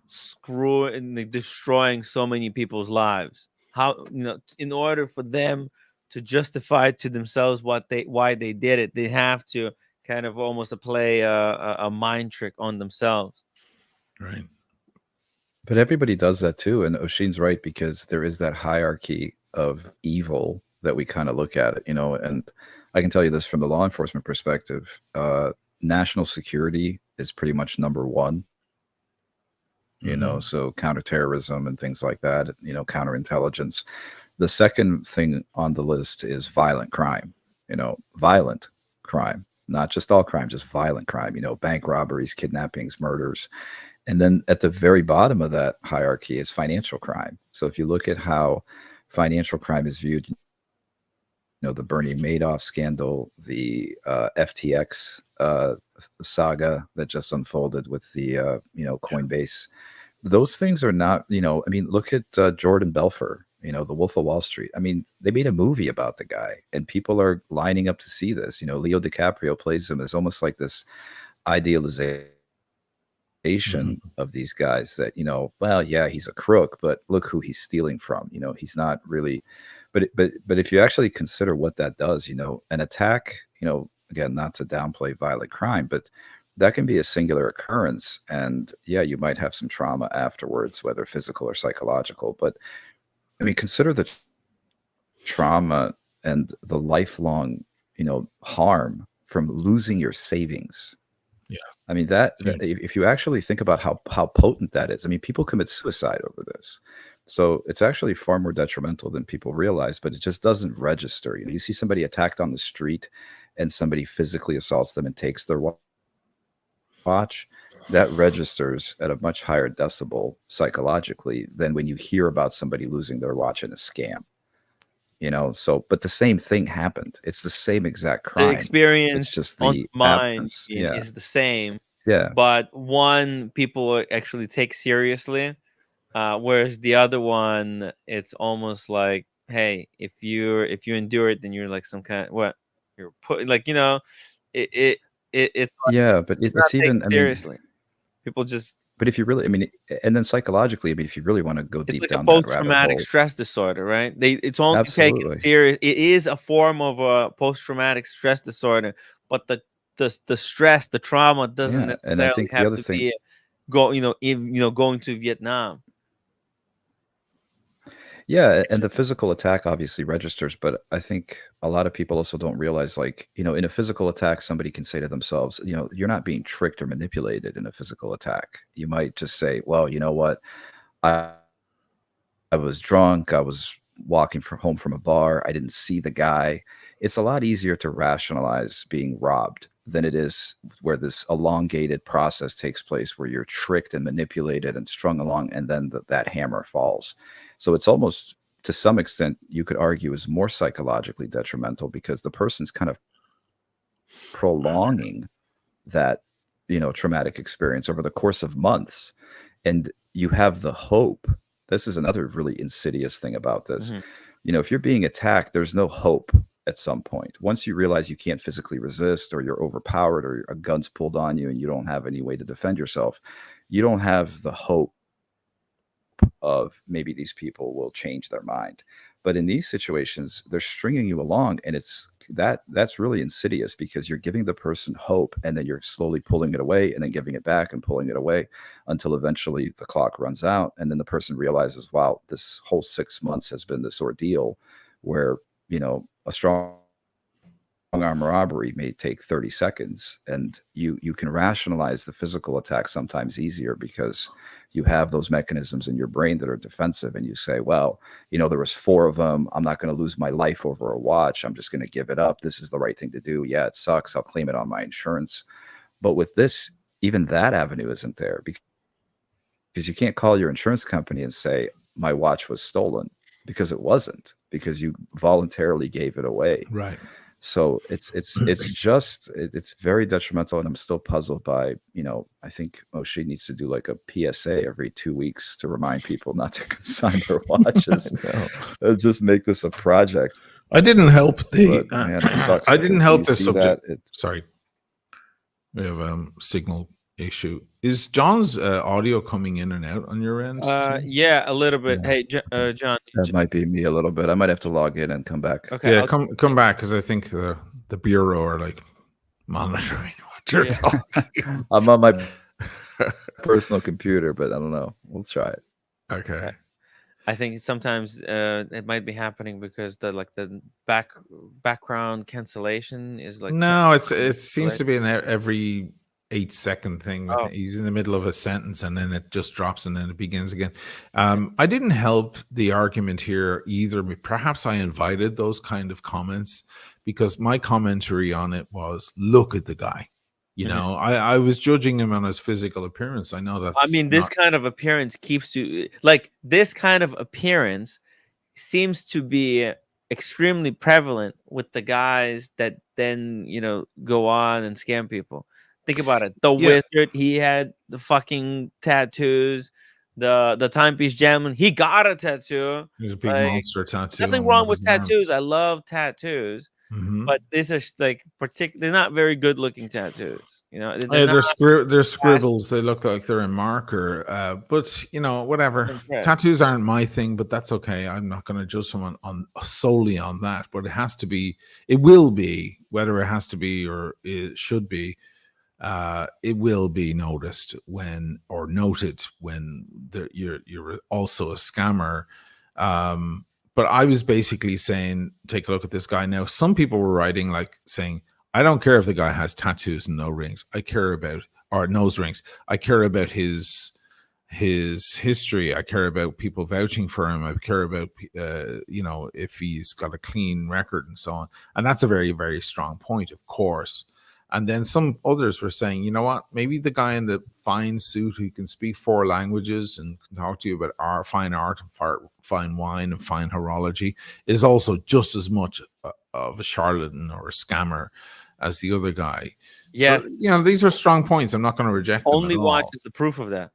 destroying so many people's lives. How, you know, in order for them to justify to themselves why they did it, they have to kind of almost play a mind trick on themselves. Right. But everybody does that too, and Oshin's right, because there is that hierarchy of evil that we kind of look at it, you know. And I can tell you this from the law enforcement perspective: national security is pretty much number one. You know, so counterterrorism and things like that, you know, counterintelligence. The second thing on the list is violent crime, you know, violent crime, not just all crime, just violent crime, you know, bank robberies, kidnappings, murders. And then at the very bottom of that hierarchy is financial crime. So if you look at how financial crime is viewed, you know, the Bernie Madoff scandal, the FTX saga that just unfolded with the, you know, Coinbase, those things are not, you know, I mean, look at Jordan Belfort, you know, the Wolf of Wall Street. I mean, they made a movie about the guy and people are lining up to see this. You know, Leo DiCaprio plays him as almost like this idealization of these guys that, you know, well, yeah, he's a crook, but look who he's stealing from. You know, he's not really, but if you actually consider what that does, you know, an attack, you know, again, not to downplay violent crime, but that can be a singular occurrence. And yeah, you might have some trauma afterwards, whether physical or psychological. But I mean, consider the trauma and the lifelong, you know, harm from losing your savings. Yeah. I mean, if you actually think about how potent that is, I mean, people commit suicide over this. So it's actually far more detrimental than people realize, but it just doesn't register. You know, you see somebody attacked on the street and somebody physically assaults them and takes their watch, that registers at a much higher decibel psychologically than when you hear about somebody losing their watch in a scam. You know, so, but the same thing happened. It's the same exact crime. The experience it's just on the mind absence. is the same. Yeah. But one people actually take seriously, whereas the other one, it's almost like, hey, if you endure it, then you're like some kind of you're put, like, you know, it's like, yeah, but it's even, I mean, seriously. People just. But if you really, I mean, and then psychologically, I mean, if you really want to go deep like down a that rabbit post-traumatic hole, stress disorder, right? It's only Absolutely. taken serious. It is a form of a post-traumatic stress disorder, but the stress, the trauma doesn't yeah, and I necessarily think the have other to thing, be going to Vietnam. yeah, and the physical attack obviously registers, but I think a lot of people also don't realize, like, you know, in a physical attack, somebody can say to themselves, you know, you're not being tricked or manipulated in a physical attack. You might just say, well, you know what, I was drunk, I was walking home from a bar, I didn't see the guy. It's a lot easier to rationalize being robbed than it is where this elongated process takes place, where you're tricked and manipulated and strung along, and then that hammer falls. So it's almost, to some extent, you could argue, is more psychologically detrimental, because the person's kind of prolonging that, you know, traumatic experience over the course of months. And you have the hope. This is another really insidious thing about this. You know, if you're being attacked, there's no hope at some point. Once you realize you can't physically resist, or you're overpowered, or a gun's pulled on you and you don't have any way to defend yourself, you don't have the hope of maybe these people will change their mind. But in these situations, they're stringing you along, and that's really insidious, because you're giving the person hope, and then you're slowly pulling it away, and then giving it back and pulling it away, until eventually the clock runs out, and then the person realizes, wow, this whole 6 months has been this ordeal where, you know, a strong arm robbery may take 30 seconds, and you can rationalize the physical attack sometimes easier because you have those mechanisms in your brain that are defensive, and you say, well, there was 4 of them. I'm not going to lose my life over a watch. I'm just going to give it up. This is the right thing to do. Yeah, it sucks. I'll claim it on my insurance. But with this, even that avenue isn't there, because you can't call your insurance company and say my watch was stolen, because it wasn't, because you voluntarily gave it away. Right. So it's very detrimental, and I'm still puzzled by, I think Moshe needs to do like a PSA every 2 weeks to remind people not to consign their watches. Just make this a project. I didn't help the. But, man, it sucks, I didn't help the see subject. that, Sorry, we have a signal issue. Is John's audio coming in and out on your end? Yeah, a little bit. Yeah. Hey, John. That might be me a little bit. I might have to log in and come back. Okay. Yeah, come back, because I think the bureau are like monitoring what you're talking. I'm on my personal computer, but I don't know. We'll try it. Okay. I think sometimes it might be happening because the background cancellation is like No, it seems to be an every 8-second thing. Oh. He's in the middle of a sentence and then it just drops and then it begins again. I didn't help the argument here either. Perhaps I invited those kind of comments because my commentary on it was, look at the guy. I was judging him on his physical appearance. I know that's. I mean, this kind of appearance this kind of appearance seems to be extremely prevalent with the guys that then go on and scam people. Think about it. The Wizard, he had the fucking tattoos. The Timepiece Gentleman, he got a tattoo. He's a big monster tattoo. Nothing wrong with tattoos. I love tattoos. Mm-hmm. But these are like they're not very good looking tattoos. They're scribbles. They look like they're a marker. But whatever. Tattoos aren't my thing, but that's okay. I'm not going to judge someone solely on that. But it has to be. It will be, whether it has to be or it should be. It will be noticed noted when you're also a scammer. But I was basically saying, take a look at this guy. Now, some people were writing saying, I don't care if the guy has tattoos and no rings. Or nose rings. I care about his history. I care about people vouching for him. I care about, if he's got a clean record and so on. And that's a very, very strong point, of course. And then some others were saying, you know what, maybe the guy in the fine suit who can speak 4 languages and can talk to you about fine art, fine wine, and fine horology is also just as much of a charlatan or a scammer as the other guy. Yeah. So, these are strong points. I'm not going to reject them. Only watch is the proof of that.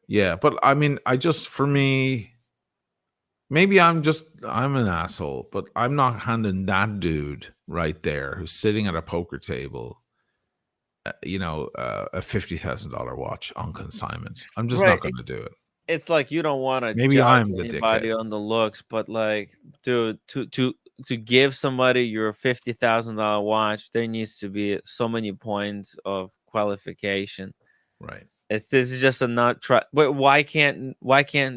Yeah. But I mean, for me, maybe I'm an asshole, but I'm not handing that dude right there who's sitting at a poker table, a $50,000 watch on consignment. I'm just not going to do it. It's like you don't want to maybe I'm the anybody dickhead on the looks, but dude, to give somebody your $50,000 watch, there needs to be so many points of qualification. Right. This is just a not try. But why can't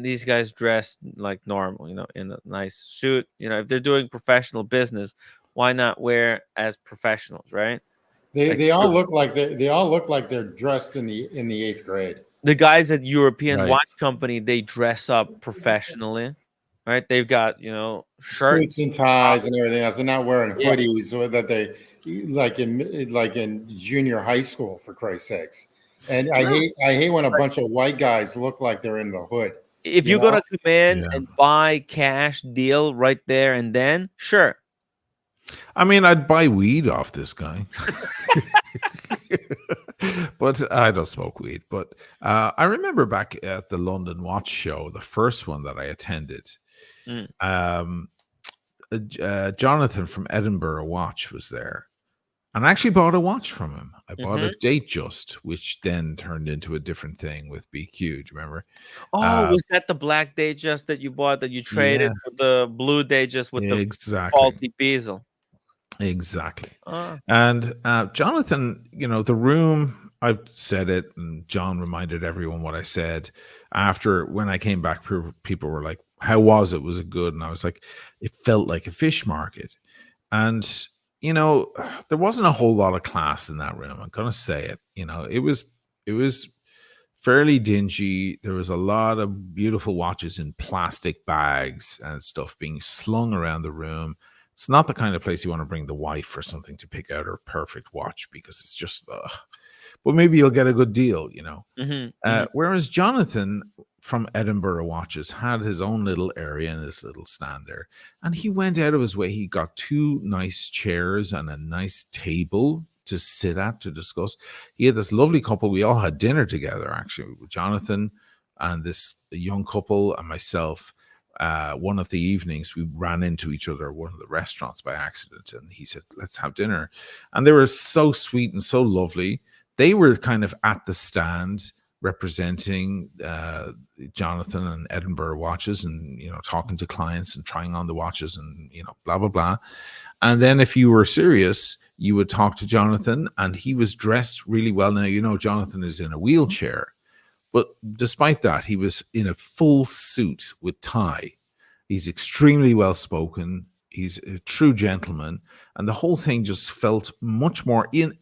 these guys dress like normal? In a nice suit. If they're doing professional business, why not wear as professionals? Right. They all look like they're dressed in the 8th grade. The guys at European Watch Company, they dress up professionally, right? They've got shirts and ties and everything else. They're not wearing hoodies so that they like in junior high school, for Christ's sakes. And I hate when a bunch of white guys look like they're in the hood. If you're gonna come in and buy cash deal right there and then, sure. I mean, I'd buy weed off this guy. But I don't smoke weed. But I remember back at the London Watch Show, the first one that I attended, Jonathan from Edinburgh Watch was there. And I actually bought a watch from him. I bought a Datejust, which then turned into a different thing with BQ. Do you remember? Oh, was that the black Datejust that you bought that you traded for the blue Datejust with the faulty bezel? Exactly. And Jonathan, the room, I've said it, and John reminded everyone what I said. After, when I came back, people were like, how was it? Was it good? And I was like, it felt like a fish market. And you know, there wasn't a whole lot of class in that room. I'm gonna say it. You know, it was fairly dingy. There was a lot of beautiful watches in plastic bags and stuff being slung around the room. It's not the kind of place you want to bring the wife or something to pick out her perfect watch, because it's just, but maybe you'll get a good deal, you know. Whereas Jonathan from Edinburgh Watches had his own little area and this little stand there, and he went out of his way. He got 2 nice chairs and a nice table to sit at to discuss. He had this lovely couple. We all had dinner together, actually, with Jonathan and this young couple and myself. One of the evenings we ran into each other at one of the restaurants by accident, and he said, let's have dinner. And they were so sweet and so lovely. They were kind of at the stand representing Jonathan and Edinburgh Watches, and, you know, talking to clients and trying on the watches and, you know, blah, blah, blah. And then if you were serious, you would talk to Jonathan, and he was dressed really well. Now, you know, Jonathan is in a wheelchair, but despite that, he was in a full suit with tie. He's extremely well spoken. He's a true gentleman, and the whole thing just felt much more in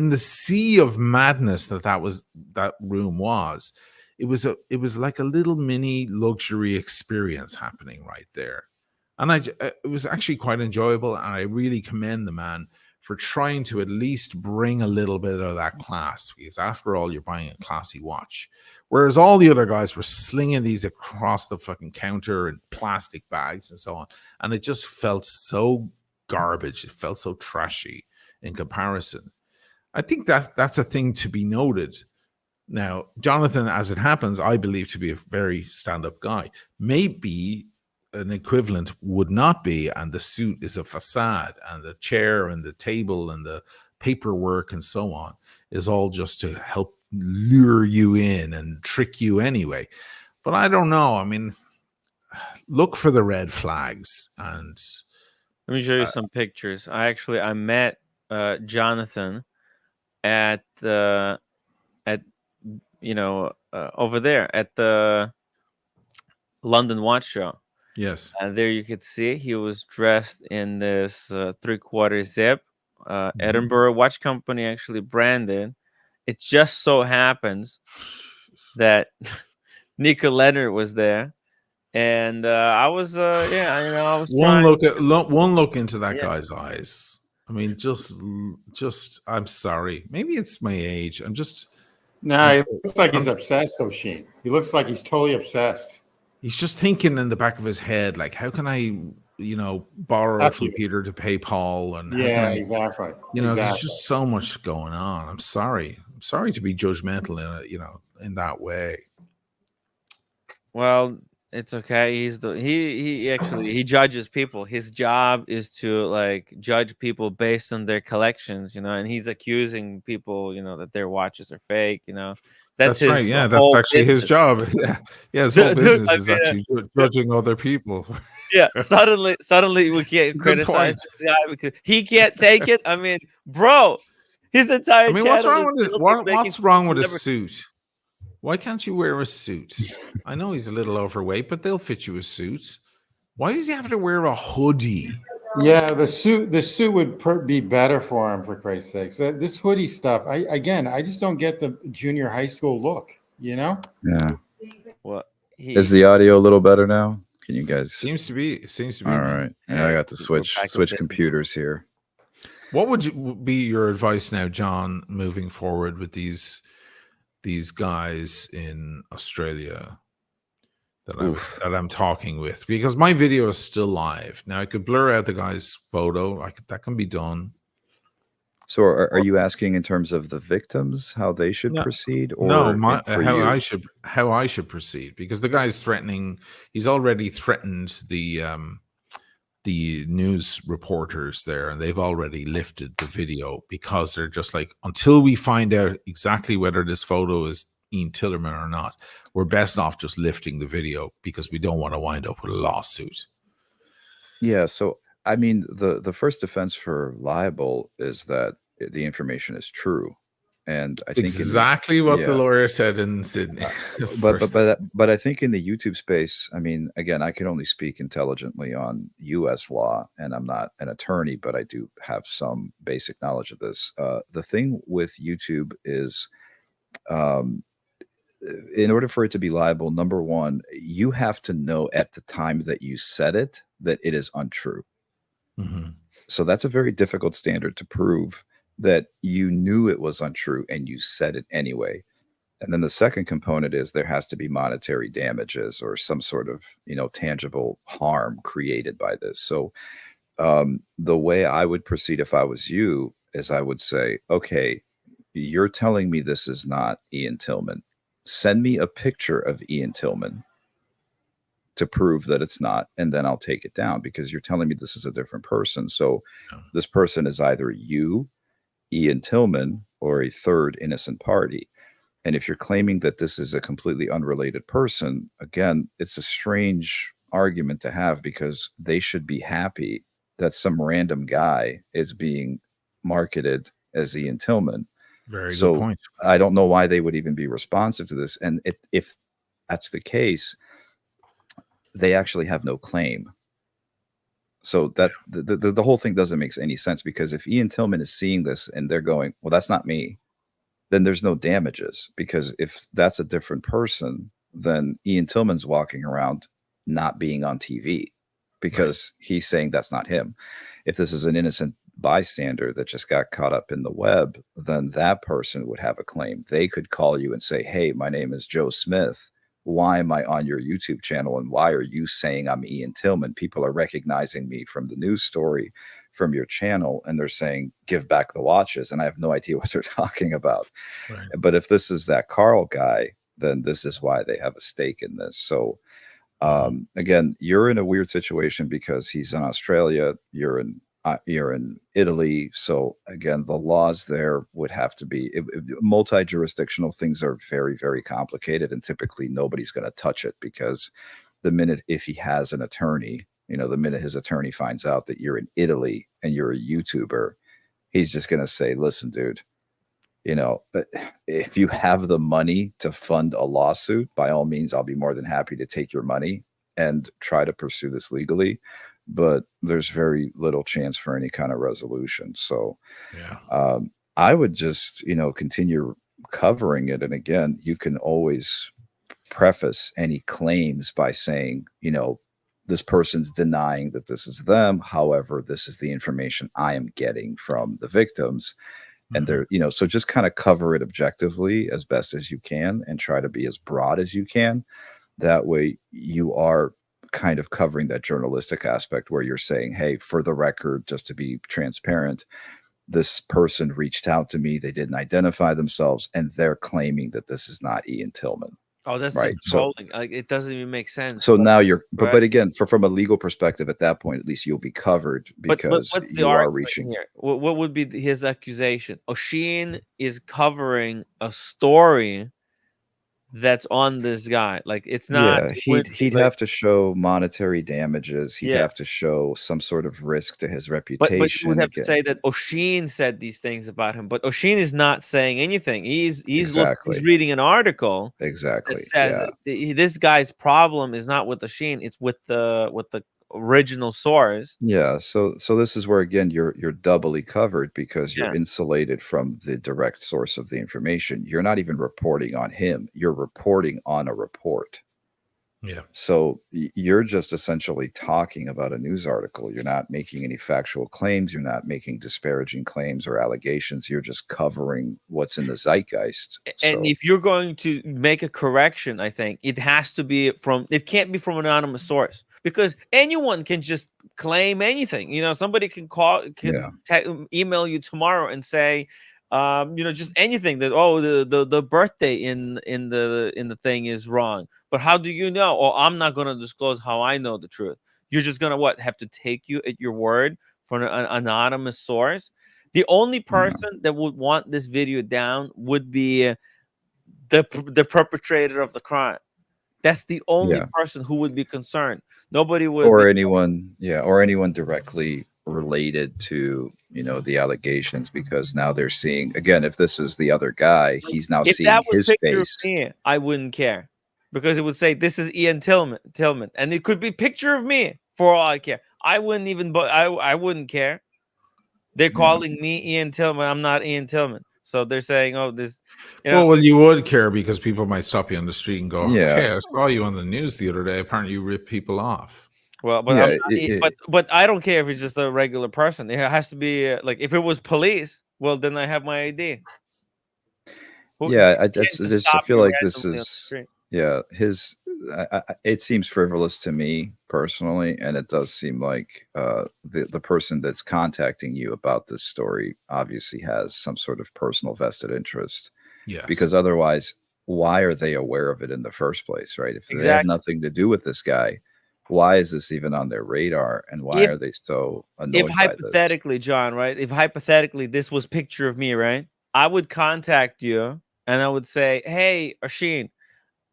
the sea of madness that room was. It was like a little mini luxury experience happening right there, and it was actually quite enjoyable. And I really commend the man for trying to at least bring a little bit of that class, because after all, you're buying a classy watch. Whereas all the other guys were slinging these across the fucking counter in plastic bags and so on. And it just felt so garbage. It felt so trashy in comparison. I think that's a thing to be noted. Now, Jonathan, as it happens, I believe to be a very stand-up guy. Maybe an equivalent would not be, and the suit is a facade, and the chair and the table and the paperwork and so on is all just to help lure you in and trick you anyway. But I don't know. I mean, look for the red flags. And let me show you some pictures. I met Jonathan at over there at the London Watch Show. Yes. And there you could see he was dressed in this 3/4 zip. Edinburgh Watch Company actually branded. It just so happens that Nico Leonard was there, and I was I was one look into that guy's eyes. I mean, just I'm sorry. Maybe it's my age. He looks like he's obsessed, O'Sheen. He looks like he's totally obsessed. He's just thinking in the back of his head, like, how can I, borrow from Peter to pay Paul? And exactly. There's just so much going on. I'm sorry to be judgmental in that way. Well, it's okay. He judges people. His job is to judge people based on their collections, and he's accusing people, that their watches are fake, That's right. Yeah, that's actually his job. Yeah, his whole business is actually judging other people. Yeah, suddenly we can't criticize this guy because he can't take it. I mean, bro, his entire. What's wrong with his suit? Why can't you wear a suit? I know he's a little overweight, but they'll fit you a suit. Why does he have to wear a hoodie? Yeah, the suit would be better for him, for Christ's sakes. This hoodie stuff, I just don't get the junior high school look, Yeah. Well, is the audio a little better now? Can you guys? Seems to be. All right. Yeah, I got to switch computers here. What would be your advice now, John, moving forward with these guys in Australia that I'm talking with? Because my video is still live. Now I could blur out the guy's photo. that can be done. So are you asking in terms of the victims, how they should proceed? Or how I should proceed? Because the guy's threatening. He's already threatened the news reporters there, and they've already lifted the video because they're just like, until we find out exactly whether this photo is Ian Tillerman or not, we're best off just lifting the video because we don't want to wind up with a lawsuit. Yeah. So, I mean, the first defense for libel is that the information is true. And I It's think exactly what the yeah. lawyer said in Sydney. But I think in the YouTube space, I mean, again, I can only speak intelligently on U.S. law, and I'm not an attorney, but I do have some basic knowledge of this. The thing with YouTube is, um, in order for it to be liable, number one, you have to know at the time that you said it that it is untrue. Mhm. So that's a very difficult standard to prove, that you knew it was untrue and you said it anyway. And then the second component is there has to be monetary damages or some sort of, tangible harm created by this. So the way I would proceed if I was you is I would say, okay, you're telling me this is not Ian Tillman. Send me a picture of Ian Tillman to prove that it's not, and then I'll take it down, because you're telling me this is a different person. So this person is either you, Ian Tillman, or a third innocent party. And if you're claiming that this is a completely unrelated person, again, it's a strange argument to have, because they should be happy that some random guy is being marketed as Ian Tillman. Very good point. I don't know why they would even be responsive to this. And if that's the case, they actually have no claim. So that the whole thing doesn't make any sense, because if Ian Tillman is seeing this and they're going, well, that's not me, then there's no damages, because if that's a different person, then Ian Tillman's walking around not being on TV because he's saying that's not him. If this is an innocent bystander that just got caught up in the web, then that person would have a claim. They could call you and say, hey, my name is Joe Smith. Why am I on your YouTube channel? And why are you saying I'm Ian Tillman? People are recognizing me from the news story, from your channel, and they're saying, give back the watches. And I have no idea what they're talking about. Right. But if this is that Carl guy, then this is why they have a stake in this. So again, you're in a weird situation because he's in Australia, you're in Italy. So again, the laws there would have to be multi-jurisdictional. Things are very, very complicated, and typically nobody's going to touch it, because the minute, if he has an attorney, the minute his attorney finds out that you're in Italy and you're a YouTuber, he's just going to say, listen, dude, if you have the money to fund a lawsuit, by all means, I'll be more than happy to take your money and try to pursue this legally. But there's very little chance for any kind of resolution. So I would just, continue covering it. And again, you can always preface any claims by saying, this person's denying that this is them. However, this is the information I am getting from the victims. And they're, so just kind of cover it objectively as best as you can and try to be as broad as you can. That way you are kind of covering that journalistic aspect where you're saying, hey, for the record, just to be transparent, this person reached out to me, they didn't identify themselves, and they're claiming that this is not Ian Tillman. Oh, that's right. just trolling. Like, it doesn't even make sense. So now you're, but again, from a legal perspective, at that point, at least you'll be covered, because but what's the you are argument reaching here? What would be his accusation? Oshin is covering a story that's on this guy. Like, it's not. Yeah, he'd have to show monetary damages. He'd have to show some sort of risk to his reputation. But you would have to say that Oshin said these things about him. But Oshin is not saying anything. He's reading an article that says that this guy's problem is not with Oshin, it's with the original source. Yeah, so this is where, again, you're doubly covered, because you're insulated from the direct source of the information. You're not even reporting on him, you're reporting on a report. Yeah. So you're just essentially talking about a news article. You're not making any factual claims, you're not making disparaging claims or allegations. You're just covering what's in the zeitgeist. And if you're going to make a correction, I think it has to be it can't be from an anonymous source, because anyone can just claim anything. Somebody can email you tomorrow and say, just anything, that the birthday in the thing is wrong. But how do you know? Oh, I'm not going to disclose how I know the truth. You're just going to have to take you at your word from an anonymous source. The only person that would want this video down would be the perpetrator of the crime. That's the only person who would be concerned. Nobody would, or anyone directly related to, you know, the allegations, because now they're seeing, again, if this is the other guy, he's now If seeing that was his picture face. of me, I wouldn't care, because it would say this is Ian Tillman, and it could be picture of me for all I care. I wouldn't even, but I wouldn't care. They're calling me Ian Tillman. I'm not Ian Tillman, so they're saying, oh, this, you know. Well, you would care because people might stop you on the street and go, Yeah. "Hey, I saw you on the news the other day. Apparently, you rip people off." Well, but Yeah, but I don't care if it's just a regular person. It has to be like if it was police. Well, then I have my ID. Yeah, I can't just I stop feel you like this randomly on the is, street. yeah, it seems frivolous to me personally, and it does seem like the person that's contacting you about this story obviously has some sort of personal vested interest. Yes. Because otherwise, why are they aware of it in the first place, right? If they have nothing to do with this guy, why is this even on their radar, and why are they so annoyed If by this? hypothetically, John, right? If hypothetically this was picture of me, right? I would contact you and I would say, "Hey, Asheen,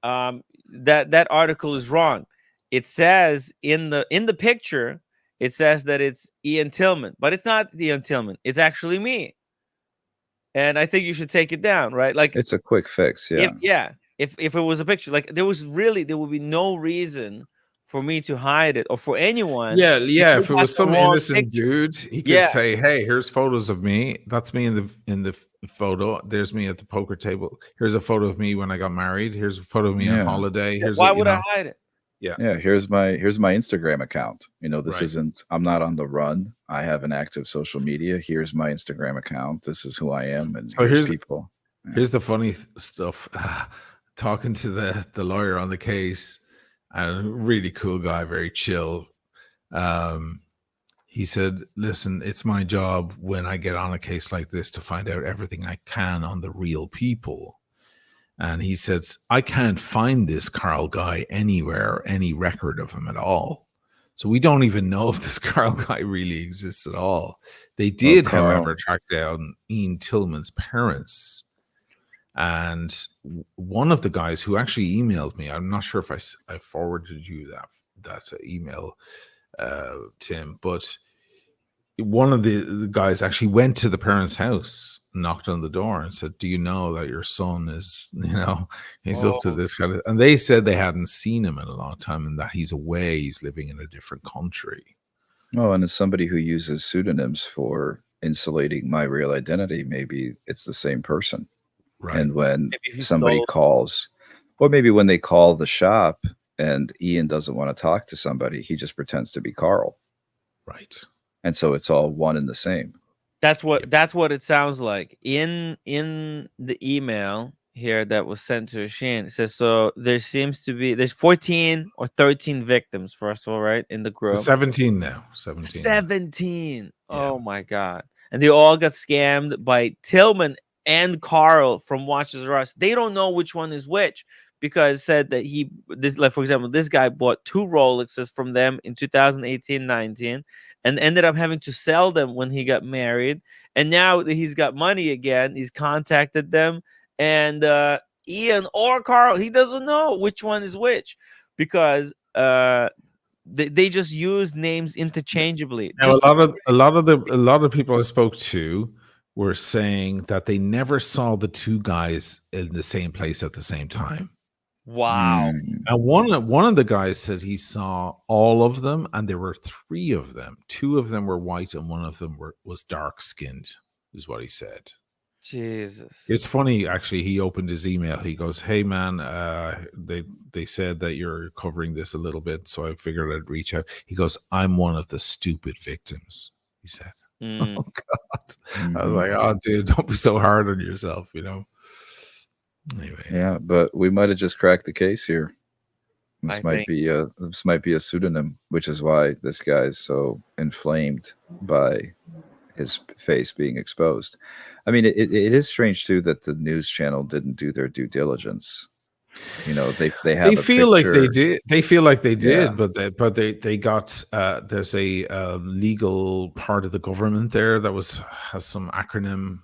that article is wrong. It says in the picture, it says that it's Ian Tillman, but it's not Ian Tillman. It's actually me. And I think you should take it down, right? Like, It's a quick fix, yeah. If it was a picture, like there would be no reason for me to hide it or for anyone. Yeah. If it got was the some wrong innocent picture. dude, he could Yeah. say, "Hey, here's photos of me. That's me in the photo. There's me at the poker table. Here's a photo of me when I got married. Here's a photo of me on Yeah. holiday. Here's Why would I hide it? Yeah. Yeah, here's my Instagram account. You know, this Right. isn't, I'm not on the run. I have an active social media. Here's my Instagram account. This is who I am, and So here's people." Yeah. Here's the funny stuff. Talking to the lawyer on the case, a really cool guy, very chill. He said, "Listen, it's my job when I get on a case like this to find out everything I can on the real people." And he said, "I can't find this Carl guy anywhere, any record of him at all. So we don't even know if this Carl guy really exists at all." They did, however, track down Ian Tillman's parents. And one of the guys who actually emailed me, I'm not sure if I forwarded you that email, Tim, but one of the guys actually went to the parents' house, knocked on the door, and said, "Do you know that your son is, he's up to this kind of?" And they said they hadn't seen him in a long time, and that he's away, he's living in a different country. Oh, and as somebody who uses pseudonyms for insulating my real identity, maybe it's the same person. Right. And when somebody calls, or maybe when they call the shop and Ian doesn't want to talk to somebody, he just pretends to be Carl. Right. And so it's all one and the same. That's what it sounds like. In the email here that was sent to Shane, it says, so there's 14 or 13 victims, first of all, right? In the group. 17 now. 17. Yeah. Oh my God. And they all got scammed by Tillman and Carl from Watches R Us. They don't know which one is which, because it said that for example, this guy bought 2 Rolexes from them in 2018-19 and ended up having to sell them when he got married. And now that he's got money again, he's contacted them, and Ian or Carl, he doesn't know which one is which, because they just use names interchangeably. Now, a lot of people I spoke to were saying that they never saw the 2 guys in the same place at the same time. Wow. And one of the guys said he saw all of them, and there were 3 of them. 2 of them were white, and one of them was dark skinned, is what he said. Jesus. It's funny, actually. He opened his email. He goes, "Hey man, they said that you're covering this a little bit, so I figured I'd reach out." He goes, "I'm one of the stupid victims," he said. Oh God. I was like, "Oh dude, don't be so hard on yourself," Anyway. Yeah, but we might have just cracked the case here. This might be a pseudonym, which is why this guy's so inflamed by his face being exposed. I mean, it is strange too that the news channel didn't do their due diligence. They feel like they did. They feel like they did, Yeah. but they got there's a legal part of the government there that has some acronym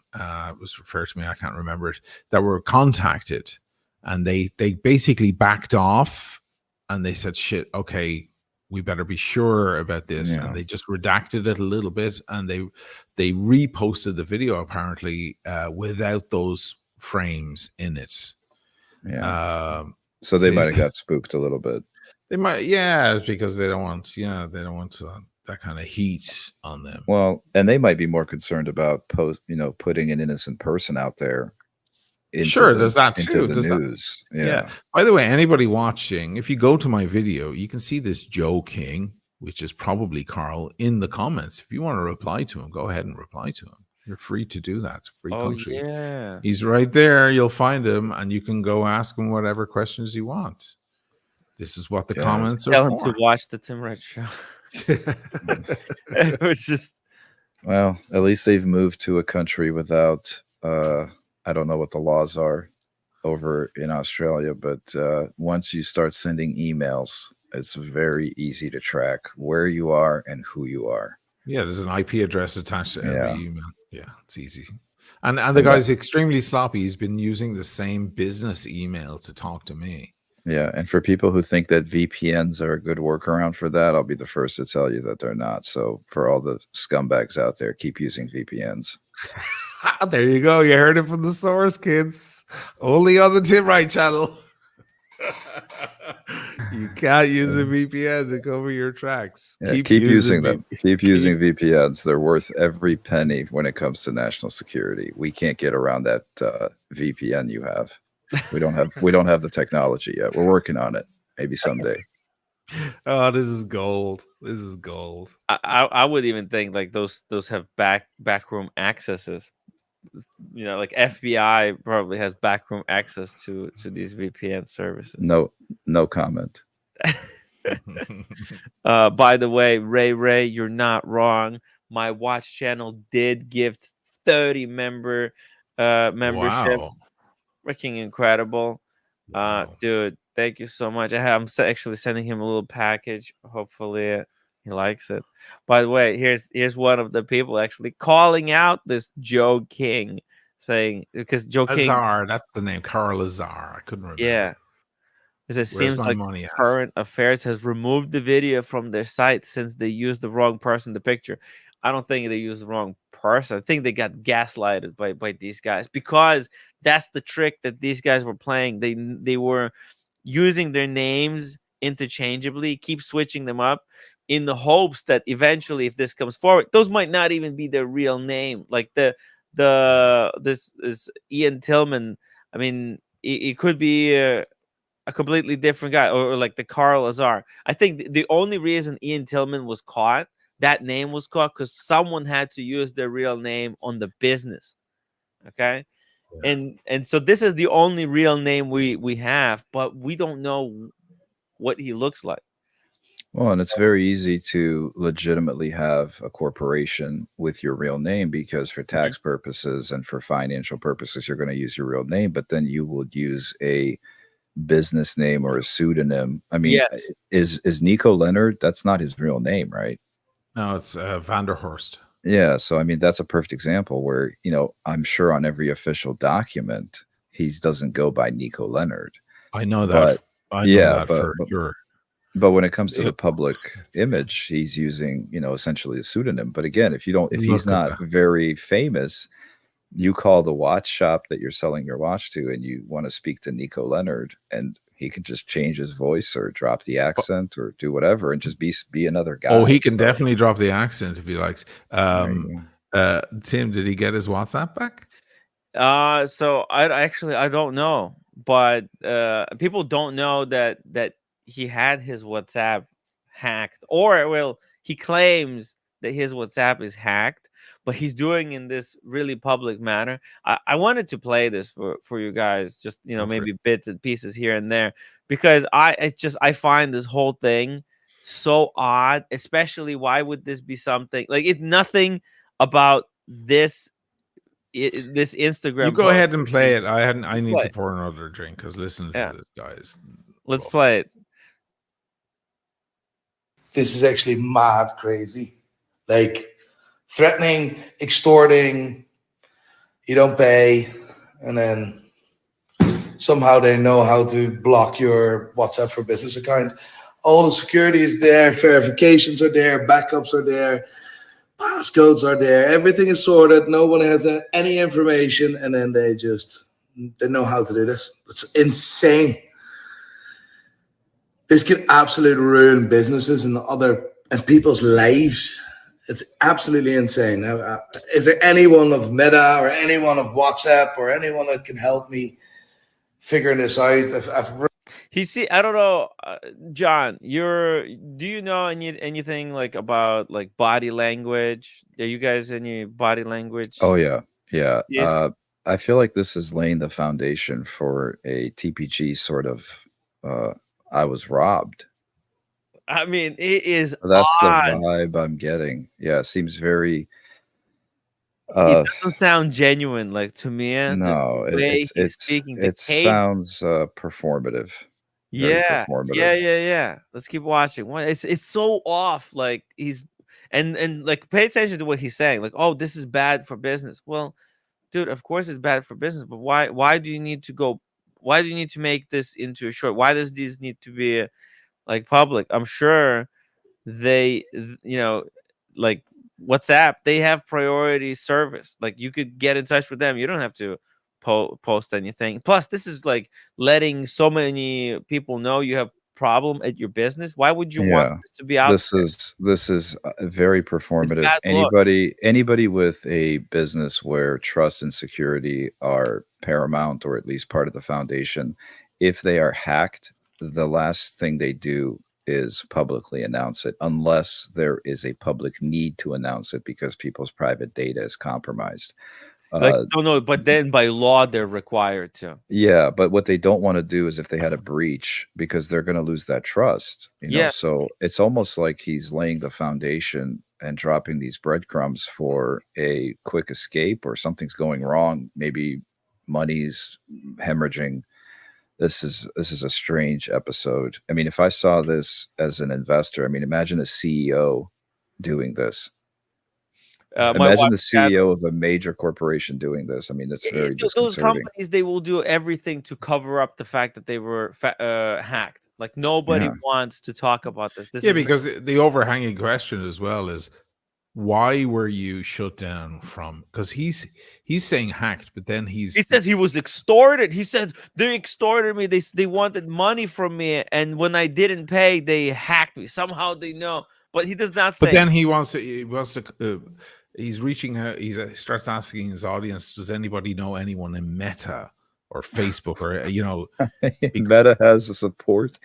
was referred to me. I can't remember it. That were contacted, and they basically backed off, and they said, "Shit, okay, we better be sure about this. Yeah. And they just redacted it a little bit, and they reposted the video apparently without those frames in it. Yeah. So they might have got spooked a little bit. They might, yeah, it's because they don't want that kind of heat on them. Well, and they might be more concerned about putting an innocent person out there. There's that too. There's news. That. Yeah. By the way, anybody watching, if you go to my video, you can see this Joe King, which is probably Carl, in the comments. If you want to reply to him, go ahead and reply to him. You're free to do that. It's a free country. Yeah. He's right there. You'll find him, and you can go ask him whatever questions you want. This is what the comments are. Tell him to watch the Tim Wright show. It was just. Well, at least they've moved to a country without. I don't know what the laws are over in Australia, but once you start sending emails, it's very easy to track where you are and who you are. Yeah, there's an IP address attached to every email. Yeah, it's easy. And the guy's extremely sloppy. He's been using the same business email to talk to me. Yeah, and for people who think that VPNs are a good workaround for that, I'll be the first to tell you that they're not. So for all the scumbags out there, keep using VPNs. There you go. You heard it from the source, kids. Only on the Tim Wright channel. You can't use a VPN to cover your tracks. Yeah, keep using them. Keep using VPNs. They're worth every penny when it comes to national security. We can't get around that VPN you have. We don't have the technology yet. We're working on it. Maybe someday. Oh, this is gold. This is gold. I would even think like those have backroom accesses. You know, like FBI probably has backroom access to these VPN services. No comment. By the way, Ray, you're not wrong. My watch channel did give 30 membership. Wow. Freaking incredible. Wow. Dude, thank you so much. I'm actually sending him a little package. Hopefully he likes it. By the way, here's one of the people actually calling out this Joe King, saying, because Joe King, Azar, that's the name, Carl Azar. I couldn't remember. Yeah. It seems like Current Affairs has removed the video from their site since they used the wrong person in the picture. I don't think they used the wrong person. I think they got gaslighted by these guys, because that's the trick that these guys were playing. They were using their names interchangeably, keep switching them up in the hopes that eventually, if this comes forward, those might not even be their real name. Like this is Ian Tillman. I mean, it could be a completely different guy, or like the Carl Azar. I think the only reason Ian Tillman was caught, that name was caught, because someone had to use their real name on the business. Okay. Yeah. And so this is the only real name we have, but we don't know what he looks like. Well, and it's very easy to legitimately have a corporation with your real name, because for tax purposes and for financial purposes, you're going to use your real name, but then you will use a business name or a pseudonym. I mean, yes. Is Nico Leonard? That's not his real name, right? No, it's Vanderhorst. Yeah. So, I mean, that's a perfect example where, I'm sure on every official document, he doesn't go by Nico Leonard. I know that. But, for sure. But when it comes to the public image, he's using, essentially a pseudonym. But again, if he's not very famous, you call the watch shop that you're selling your watch to and you want to speak to Nico Leonard, and he can just change his voice or drop the accent or do whatever and just be another guy. Oh, he can definitely drop the accent if he likes. Tim, did he get his WhatsApp back? So I don't know, but people don't know that he had his WhatsApp hacked, or he claims that his WhatsApp is hacked, but he's doing in this really public manner. I wanted to play this for you guys, just maybe bits and pieces here and there, because I find this whole thing so odd. Especially, why would this be something like, it's nothing about this Instagram. You go ahead and play it. I need to pour another drink, because listen to this, guys. Let's play it. This is actually mad crazy. Like, threatening, extorting, you don't pay, and then somehow they know how to block your WhatsApp for Business account. All the security is there, verifications are there, backups are there, passcodes are there. Everything is sorted. No one has any information, and then they know how to do this. It's insane. This could absolutely ruin businesses and people's lives. It's absolutely insane. Is there anyone of Meta or anyone of WhatsApp or anyone that can help me figuring this out? I don't know, John. Do you know anything like about like body language? Are you guys any body language? Oh yeah. I feel like this is laying the foundation for a TPG sort of. I was robbed. I mean, it is. That's odd. the vibe I'm getting. Yeah, it seems very. It doesn't sound genuine, like to me. No, it sounds performative. Yeah, performative. yeah. Let's keep watching. It's so off. Like he's and like pay attention to what he's saying. Like, oh, this is bad for business. Well, dude, of course it's bad for business, but why do you need to go? Why do you need to make this into a short? Why does this need to be like public? I'm sure they, like WhatsApp, they have priority service. Like you could get in touch with them. You don't have to post anything. Plus, this is like letting so many people know you have problem at your business. Why would you want this to be out? This is very performative. Anybody with a business where trust and security are paramount, or at least part of the foundation, if they are hacked, the last thing they do is publicly announce it, unless there is a public need to announce it because people's private data is compromised. No, but then by law they're required to. Yeah, but what they don't want to do is if they had a breach, because they're going to lose that trust. So it's almost like he's laying the foundation and dropping these breadcrumbs for a quick escape, or something's going wrong. Maybe money's hemorrhaging. This is a strange episode. I mean, if I saw this as an investor, I mean, imagine a CEO doing this. Imagine the CEO of a major corporation doing this. I mean, it's very disconcerting. Those companies, they will do everything to cover up the fact that they were hacked. Like nobody wants to talk about this. Because the overhanging question as well is, why were you shut down from? Because he's saying hacked, but then he says he was extorted. He said they extorted me. They wanted money from me, and when I didn't pay, they hacked me. Somehow they know, but he does not say. But then he wants to. He's reaching out. He starts asking his audience, "Does anybody know anyone in Meta or Facebook or Meta has a support.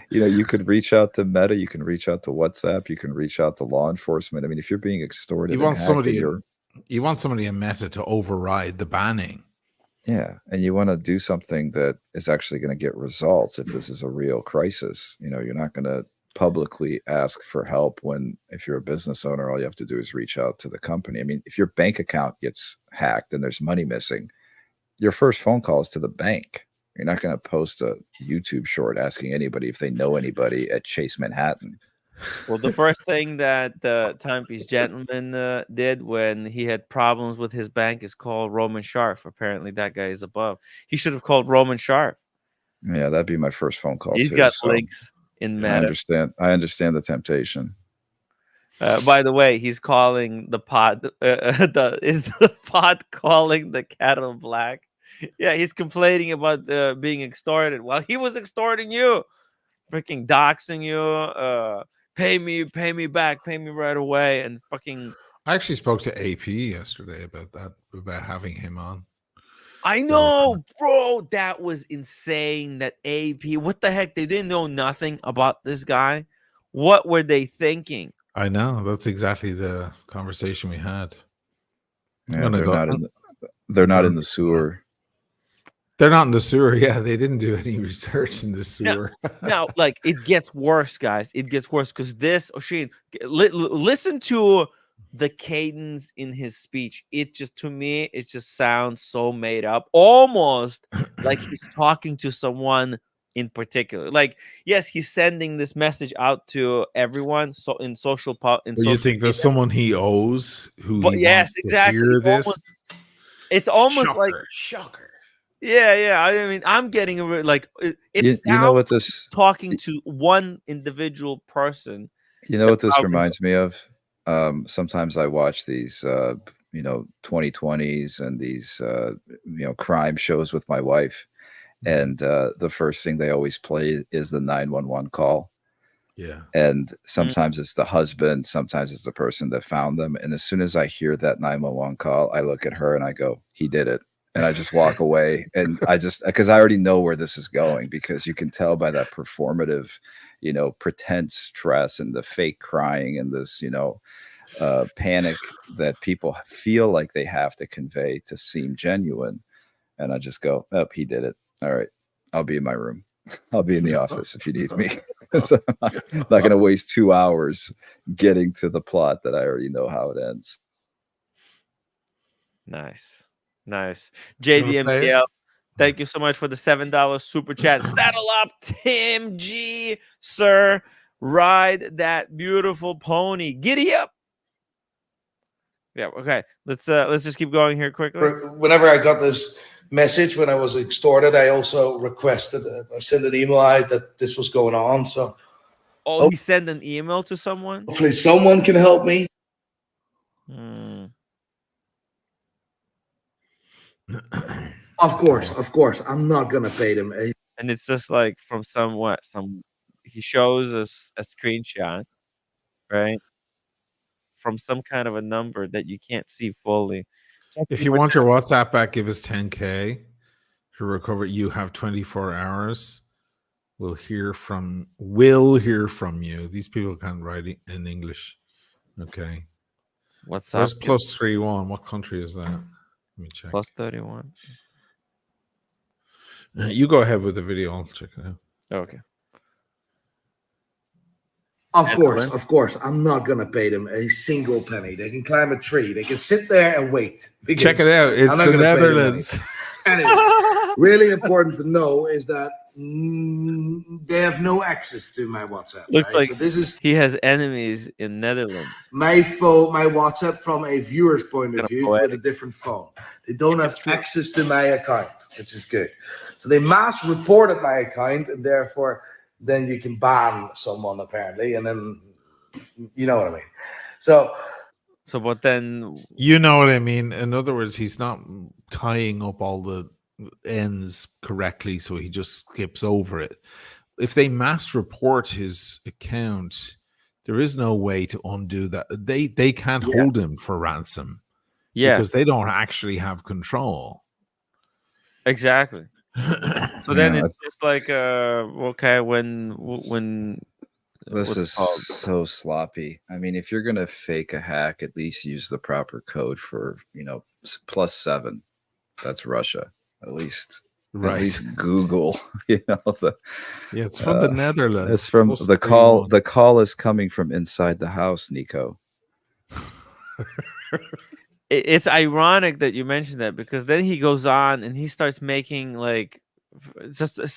You could reach out to Meta, you can reach out to WhatsApp, you can reach out to law enforcement. I mean, if you're being extorted, he wants somebody in Meta to override the banning. Yeah, and you want to do something that is actually going to get results. If this is a real crisis, you're not going to publicly ask for help if you're a business owner, all you have to do is reach out to the company. I mean, if your bank account gets hacked and there's money missing, your first phone call is to the bank. You're not going to post a YouTube short asking anybody if they know anybody at Chase Manhattan. Well, the first thing that the Timepiece Gentleman did when he had problems with his bank is call Roman Sharf. Apparently that guy is above. He should have called Roman Sharf. Yeah, that'd be my first phone call. He's got links in Meta. I understand the temptation. By the way, he's calling the pod. Is the pod calling the cattle black? Yeah, he's complaining about being extorted. Well, he was extorting you, freaking doxing you. Pay me back, pay me right away, and fucking. I actually spoke to AP yesterday about that, about having him on. I know, bro. That was insane. That AP. What the heck? They didn't know nothing about this guy. What were they thinking? I know. That's exactly the conversation we had. Yeah, they're not in the sewer. They're not in the sewer. Yeah, they didn't do any research in the sewer. Now, like, it gets worse, guys. It gets worse because this, Oisin, listen to the cadence in his speech. It just, to me, it just sounds so made up, almost like he's talking to someone in particular. Like, yes, he's sending this message out to everyone. So in social, you think there's someone he owes who? But yes, exactly. Hear this? It's almost like shocker. Yeah. I mean, I'm getting like it You sounds know what like this talking to one individual person. you know that what this probably reminds me of? Sometimes I watch these 2020s and these crime shows with my wife, and the first thing they always play is the 911 call. Yeah. And sometimes it's the husband, sometimes it's the person that found them. And as soon as I hear that 911 call, I look at her and I go, he did it. And I just walk away. And because I already know where this is going, because you can tell by that performative, pretense stress and the fake crying and this, panic that people feel like they have to convey to seem genuine. And I just go, oh, he did it. All right. I'll be in my room. I'll be in the office if you need me. So I'm not going to waste 2 hours getting to the plot that I already know how it ends. Nice. JDMTL, thank you so much for the $7 super chat. Saddle up, Tim G, sir. Ride that beautiful pony. Giddy up. Yeah, okay. Let's just keep going here quickly. Whenever I got this message when I was extorted, I also requested, I sent an email out that this was going on. So, he sent an email to someone. Hopefully, someone can help me. Of course, I'm not gonna pay them. And it's just like from he shows us a screenshot, right? From some kind of a number that you can't see fully. If you want your WhatsApp back, give us 10K to recover. You have 24 hours. We'll hear from you. These people can't write in English. Okay. What's Where's up? +31? What country is that? Let me check. +31. You go ahead with the video. I'll check it out. Okay. Of course, I'm not gonna pay them a single penny. They can climb a tree. They can sit there and wait. Check it out. It's the Netherlands. Anyway, really important to know is that they have no access to my WhatsApp. Looks right? like So he has enemies in Netherlands. My WhatsApp from a viewer's point of view with a different phone. They don't have access to my account, which is good. So they mass reported my account, and therefore then you can ban someone apparently, and then you know what I mean. So but then you know what I mean. In other words, he's not tying up all the ends correctly, so he just skips over it. If they mass report his account, there is no way to undo that. They can't hold him for ransom, because they don't actually have control. Exactly. So then it's just like okay, when this is so sloppy. I mean, if you're gonna fake a hack, at least use the proper code for +7. That's Russia. At least Google. It's from the Netherlands. It's from the call. The call is coming from inside the house, Nico. It's ironic that you mentioned that, because then he goes on and he starts making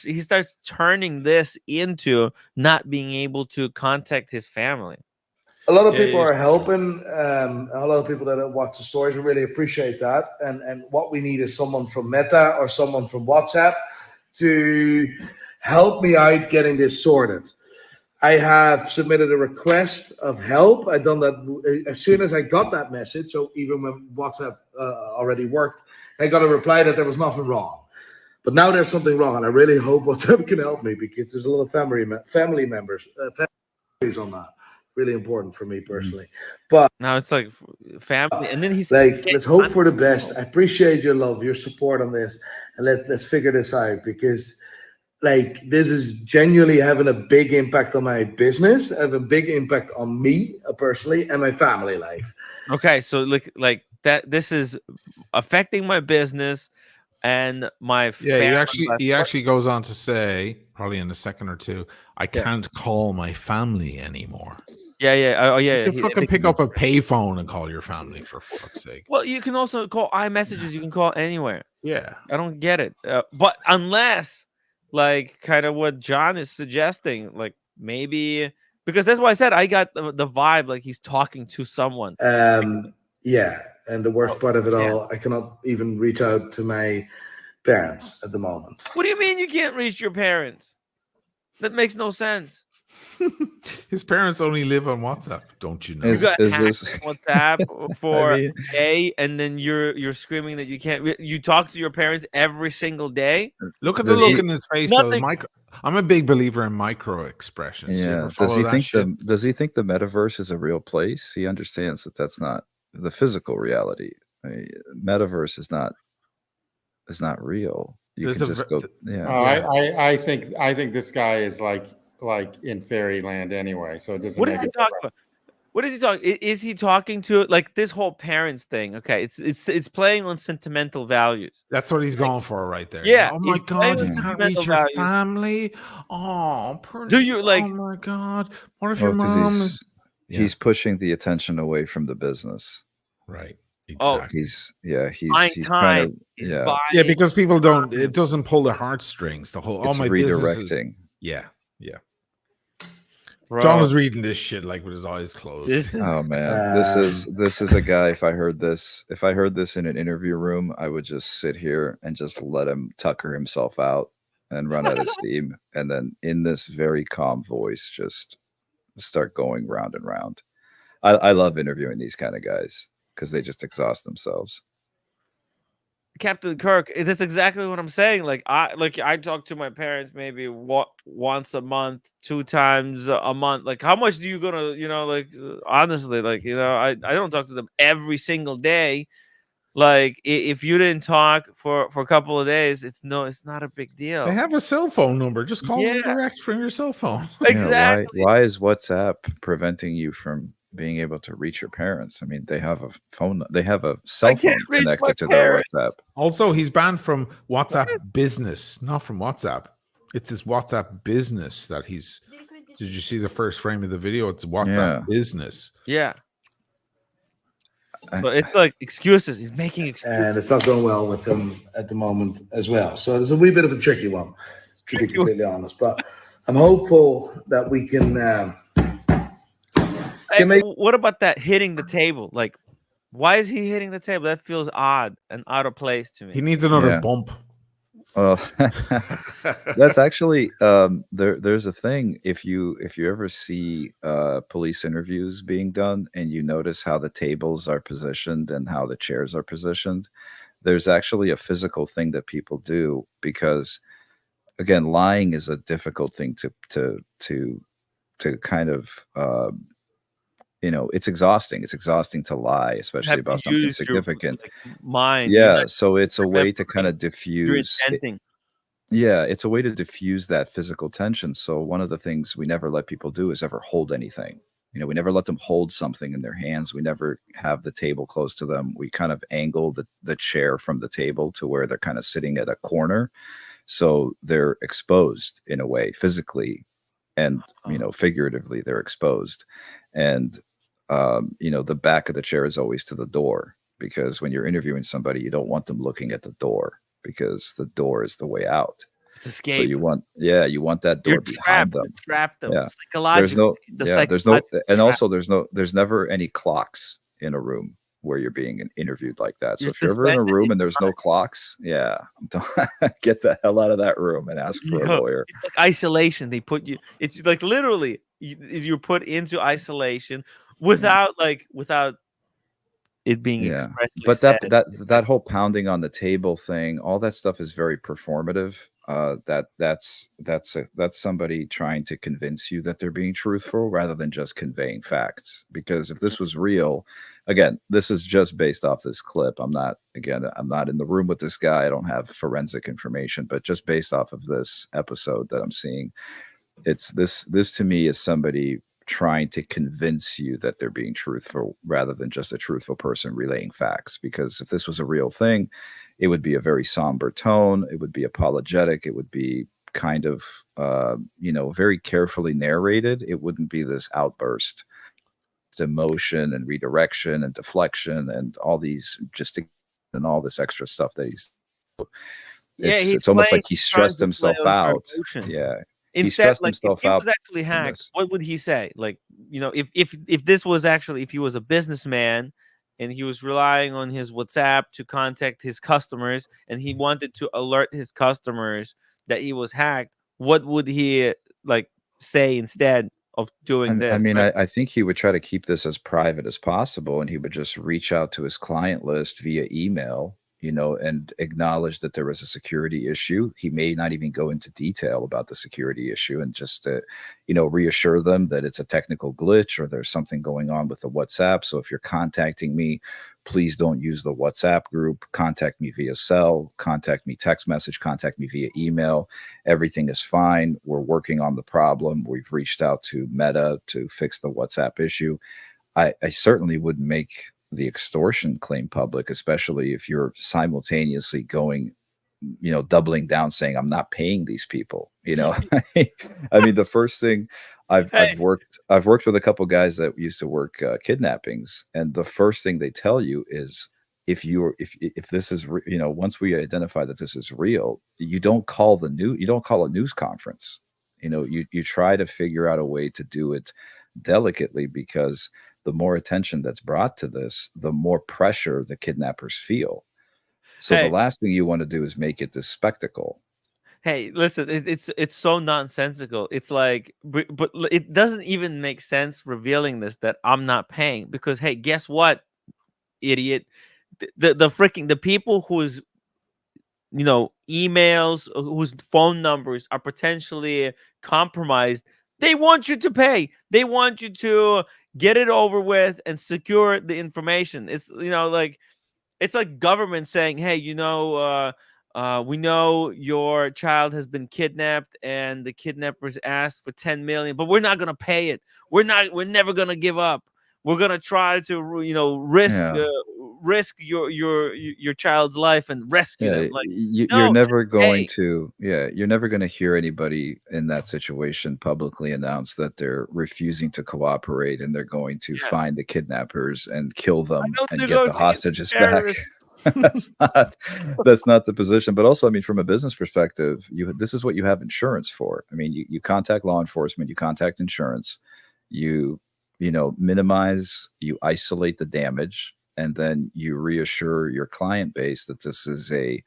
he starts turning this into not being able to contact his family. a lot of people are helping. A lot of people that watch the stories, we really appreciate that. And what we need is someone from Meta or someone from WhatsApp to help me out getting this sorted. I have submitted a request of help. I've done that as soon as I got that message. So even when WhatsApp already worked, I got a reply that there was nothing wrong. But now there's something wrong, and I really hope WhatsApp can help me, because there's a lot of family members on that. Really important for me personally. But now it's like family, and then he's like, let's hope for the best. I appreciate your love, your support on this, and let's figure this out, because like, this is genuinely having a big impact on my business, have a big impact on me personally and my family life. Okay, so like that, this is affecting my business and my family. He actually goes on to say, probably in a second or two, I can't call my family anymore. Yeah. You can fucking pick up a payphone and call your family, for fuck's sake. Well, you can also call iMessages. You can call anywhere. Yeah, I don't get it. But unless, like, kind of what John is suggesting, like maybe, because that's why I said I got the vibe like he's talking to someone. Yeah, and the worst part of it all, I cannot even reach out to my parents at the moment. What do you mean you can't reach your parents? That makes no sense. His parents only live on WhatsApp, don't you know? You got Is hacked this- on WhatsApp for I mean- a day, and then you're screaming that you can't. You talk to your parents every single day. Look at the Does look he- in his face. Though. Nothing- I'm a big believer in micro expressions. You Yeah. ever Does follow he that think shit? does he think the metaverse is a real place? He understands that that's not the physical reality. I mean, metaverse is not real. You There's can a just ver- go. Yeah. I think this guy is like in fairyland anyway. So it doesn't. What is make he it talking about? What is he talking? Is he talking to like this whole parents thing? Okay, it's playing on sentimental values. That's what he's going for right there. Yeah, Oh my he's playing God, you with can't sentimental reach your values. family. Oh, Do you, like- Oh my God, what if Well, your 'cause mom he's is he's pushing the attention away from the business. right? Oh, Exactly. buying He's time. kind of He's yeah. buying Yeah, because people don't. It doesn't pull their heartstrings. The whole It's my business is. redirecting. Yeah. Bro, John was reading this shit like with his eyes closed. this is- Oh man, this is a guy. If I heard this in an interview room, I would just sit here and just let him tucker himself out and run out of steam, and then in this very calm voice, just start going round and round. I love interviewing these kind of guys because they just exhaust themselves. Captain Kirk. That's exactly what I'm saying. Like I talk to my parents maybe once a month, 2 times a month. Like how much do you gonna honestly I don't talk to them every single day. Like if you didn't talk for a couple of days, it's not a big deal. They have a cell phone number. Just call them Yeah. direct from your cell phone. Exactly. Why is WhatsApp preventing you from being able to reach your parents? I mean, they have a phone. They have a cell phone can't reach my connected to their parents. WhatsApp. Also, he's banned from WhatsApp Business, not from WhatsApp. It's his WhatsApp Business that he's. Did you see the first frame of the video? It's WhatsApp Yeah. Business. Yeah. So it's like excuses. He's making excuses. And it's not going well with him at the moment as well. So there's a wee bit of a tricky one, to be completely honest. But I'm hopeful that we can. Hey, make- what about that hitting the table? Like, why is he hitting the table? That feels odd and out of place to me. He needs another Yeah. bump. Well, that's actually there's a thing. If you ever see police interviews being done and you notice how the tables are positioned and how the chairs are positioned, there's actually a physical thing that people do because, again, lying is a difficult thing to kind of it's exhausting. It's exhausting to lie, especially Have about to something use your, significant. mind. Yeah, so it's a way to remember kind of You're diffuse. intending. Yeah, it's a way to diffuse that physical tension. So one of the things we never let people do is ever hold anything. We never let them hold something in their hands. We never have the table close to them. We kind of angle the chair from the table to where they're kind of sitting at a corner. So they're exposed in a way physically and, figuratively they're exposed. And, the back of the chair is always to the door because when you're interviewing somebody, you don't want them looking at the door because the door is the way out. It's escape. So you want that door You're behind trapped. them. You trapped them. Yeah. Psychologically. There's no, and also there's never any clocks in a room where you're being interviewed like that. So You're if you're ever in a suspended room in and there's no clocks, get the hell out of that room and ask for a lawyer. It's like isolation. They put you. It's like literally you're put into isolation without it being expressly But said. that whole pounding on the table thing, all that stuff is very performative. That's somebody trying to convince you that they're being truthful rather than just conveying facts. Because if this was real, again, this is just based off this clip. I'm not in the room with this guy. I don't have forensic information, but just based off of this episode that I'm seeing, it's this to me is somebody trying to convince you that they're being truthful rather than just a truthful person relaying facts. Because if this was a real thing, it would be a very somber tone. It would be apologetic. It would be kind of, very carefully narrated. It wouldn't be this outburst. It's emotion and redirection and deflection and all these and all this extra stuff that it's almost like he stressed himself out. Yeah. Instead, like if himself he out was actually hacked, what would he say? Like, if this was actually, if he was a businessman and he was relying on his WhatsApp to contact his customers, and he wanted to alert his customers that he was hacked, what would he like say instead of doing I this? mean, Right? I think he would try to keep this as private as possible, and he would just reach out to his client list via email, and acknowledge that there was a security issue. He may not even go into detail about the security issue, and just to, reassure them that it's a technical glitch or there's something going on with the WhatsApp. So if you're contacting me, please don't use the WhatsApp group. Contact me via cell, contact me text message, contact me via email. Everything is fine. We're working on the problem. We've reached out to Meta to fix the WhatsApp issue. I certainly wouldn't make the extortion claim public, especially if you're simultaneously going, doubling down, saying I'm not paying these people. I mean, the first thing I've worked with a couple guys that used to work kidnappings, and the first thing they tell you is if this is once we identify that this is real, you don't call a news conference. You try to figure out a way to do it delicately, because the more attention that's brought to this, the more pressure the kidnappers feel. So the last thing you want to do is make it this spectacle. Hey, listen, it's so nonsensical. It's like, but it doesn't even make sense revealing this, that I'm not paying, because hey, guess what, idiot? The people whose emails, whose phone numbers are potentially compromised, they want you to pay. They want you to get it over with and secure the information. It's it's like government saying, hey, we know your child has been kidnapped and the kidnappers asked for 10 million, but we're not going to pay it. We're never going to give up. We're going to try to, risk your child's life and rescue them. Like, you're never going to hear anybody in that situation publicly announce that they're refusing to cooperate and they're going to find the kidnappers and kill them and get the hostages back. That's not the position. But also, I mean, from a business perspective, this is what you have insurance for. I mean, you contact law enforcement, you contact insurance, you minimize, you isolate the damage, and then you reassure your client base that this is a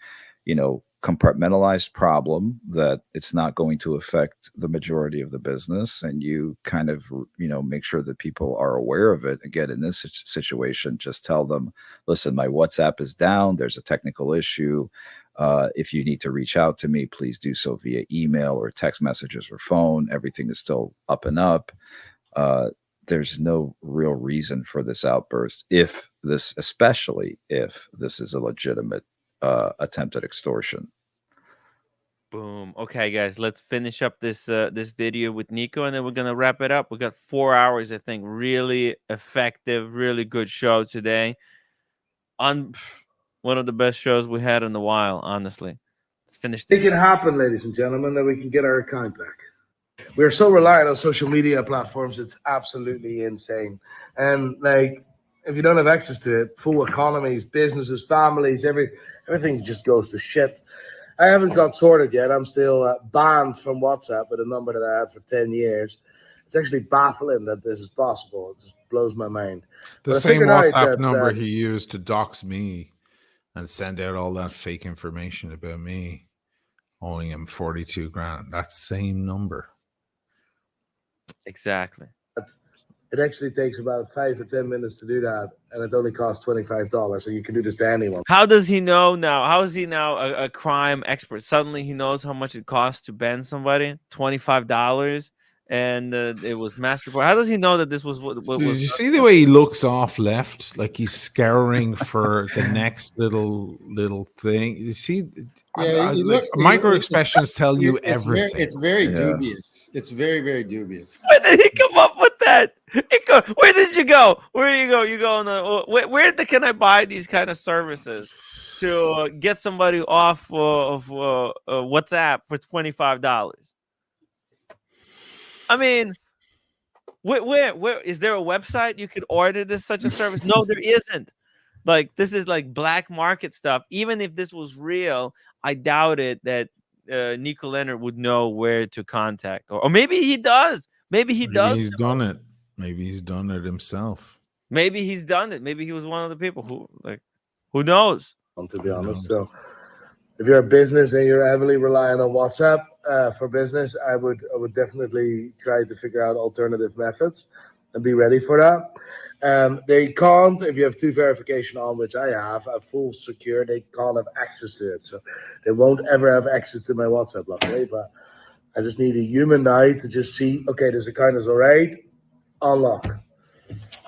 compartmentalized problem, that it's not going to affect the majority of the business, and you kind of make sure that people are aware of it. Again, in this situation, just tell them, listen, my WhatsApp is down, there's a technical issue. If you need to reach out to me, please do so via email or text messages or phone. Everything is still up and up. There's no real reason for this outburst, especially if this is a legitimate attempt at extortion. Boom. Okay, guys, let's finish up this video with Nico, and then we're gonna wrap it up. We got 4 hours, I think. Really effective, really good show today. On one of the best shows we had in a while, honestly. Let's finish this. It can happen, ladies and gentlemen, that we can get our account back. We're so reliant on social media platforms, it's absolutely insane. And if you don't have access to it, full economies, businesses, families, everything just goes to shit. I haven't got sorted yet. I'm still banned from WhatsApp with a number that I had for 10 years. It's actually baffling that this is possible. It just blows my mind. The same WhatsApp number he used to dox me and send out all that fake information about me, owing him 42 grand. That same number. Exactly. It actually takes about 5 or 10 minutes to do that, and it only costs $25. So you can do this to anyone. How does he know now? How is he now a crime expert? Suddenly he knows how much it costs to ban somebody, $25, and it was mass report. How does he know that this was what Did was? you see the way he looks off left, like he's scouring for the next little thing? You see, micro expressions tell you everything. It's very dubious. It's very, very dubious. Where did he come up with that? Where did you go? Where do you go? You go on the where can I buy these kind of services to get somebody off of WhatsApp for $25? I mean, where is there a website you could order such a service? No, there isn't. Like, this is like black market stuff. Even if this was real, I doubt it that Nico Leonard would know where to contact, or maybe he does. Maybe he does. He's done it. Maybe he's done it himself. Maybe he's done it. Maybe he was one of the people who knows? To be honest, so if you're a business and you're heavily relying on WhatsApp for business, I would definitely try to figure out alternative methods and be ready for that. They can't, if you have two verification on, which I have, a full secure, they can't have access to it. So they won't ever have access to my WhatsApp, luckily. But I just need a human eye to just see, okay, this account is all right, unlock.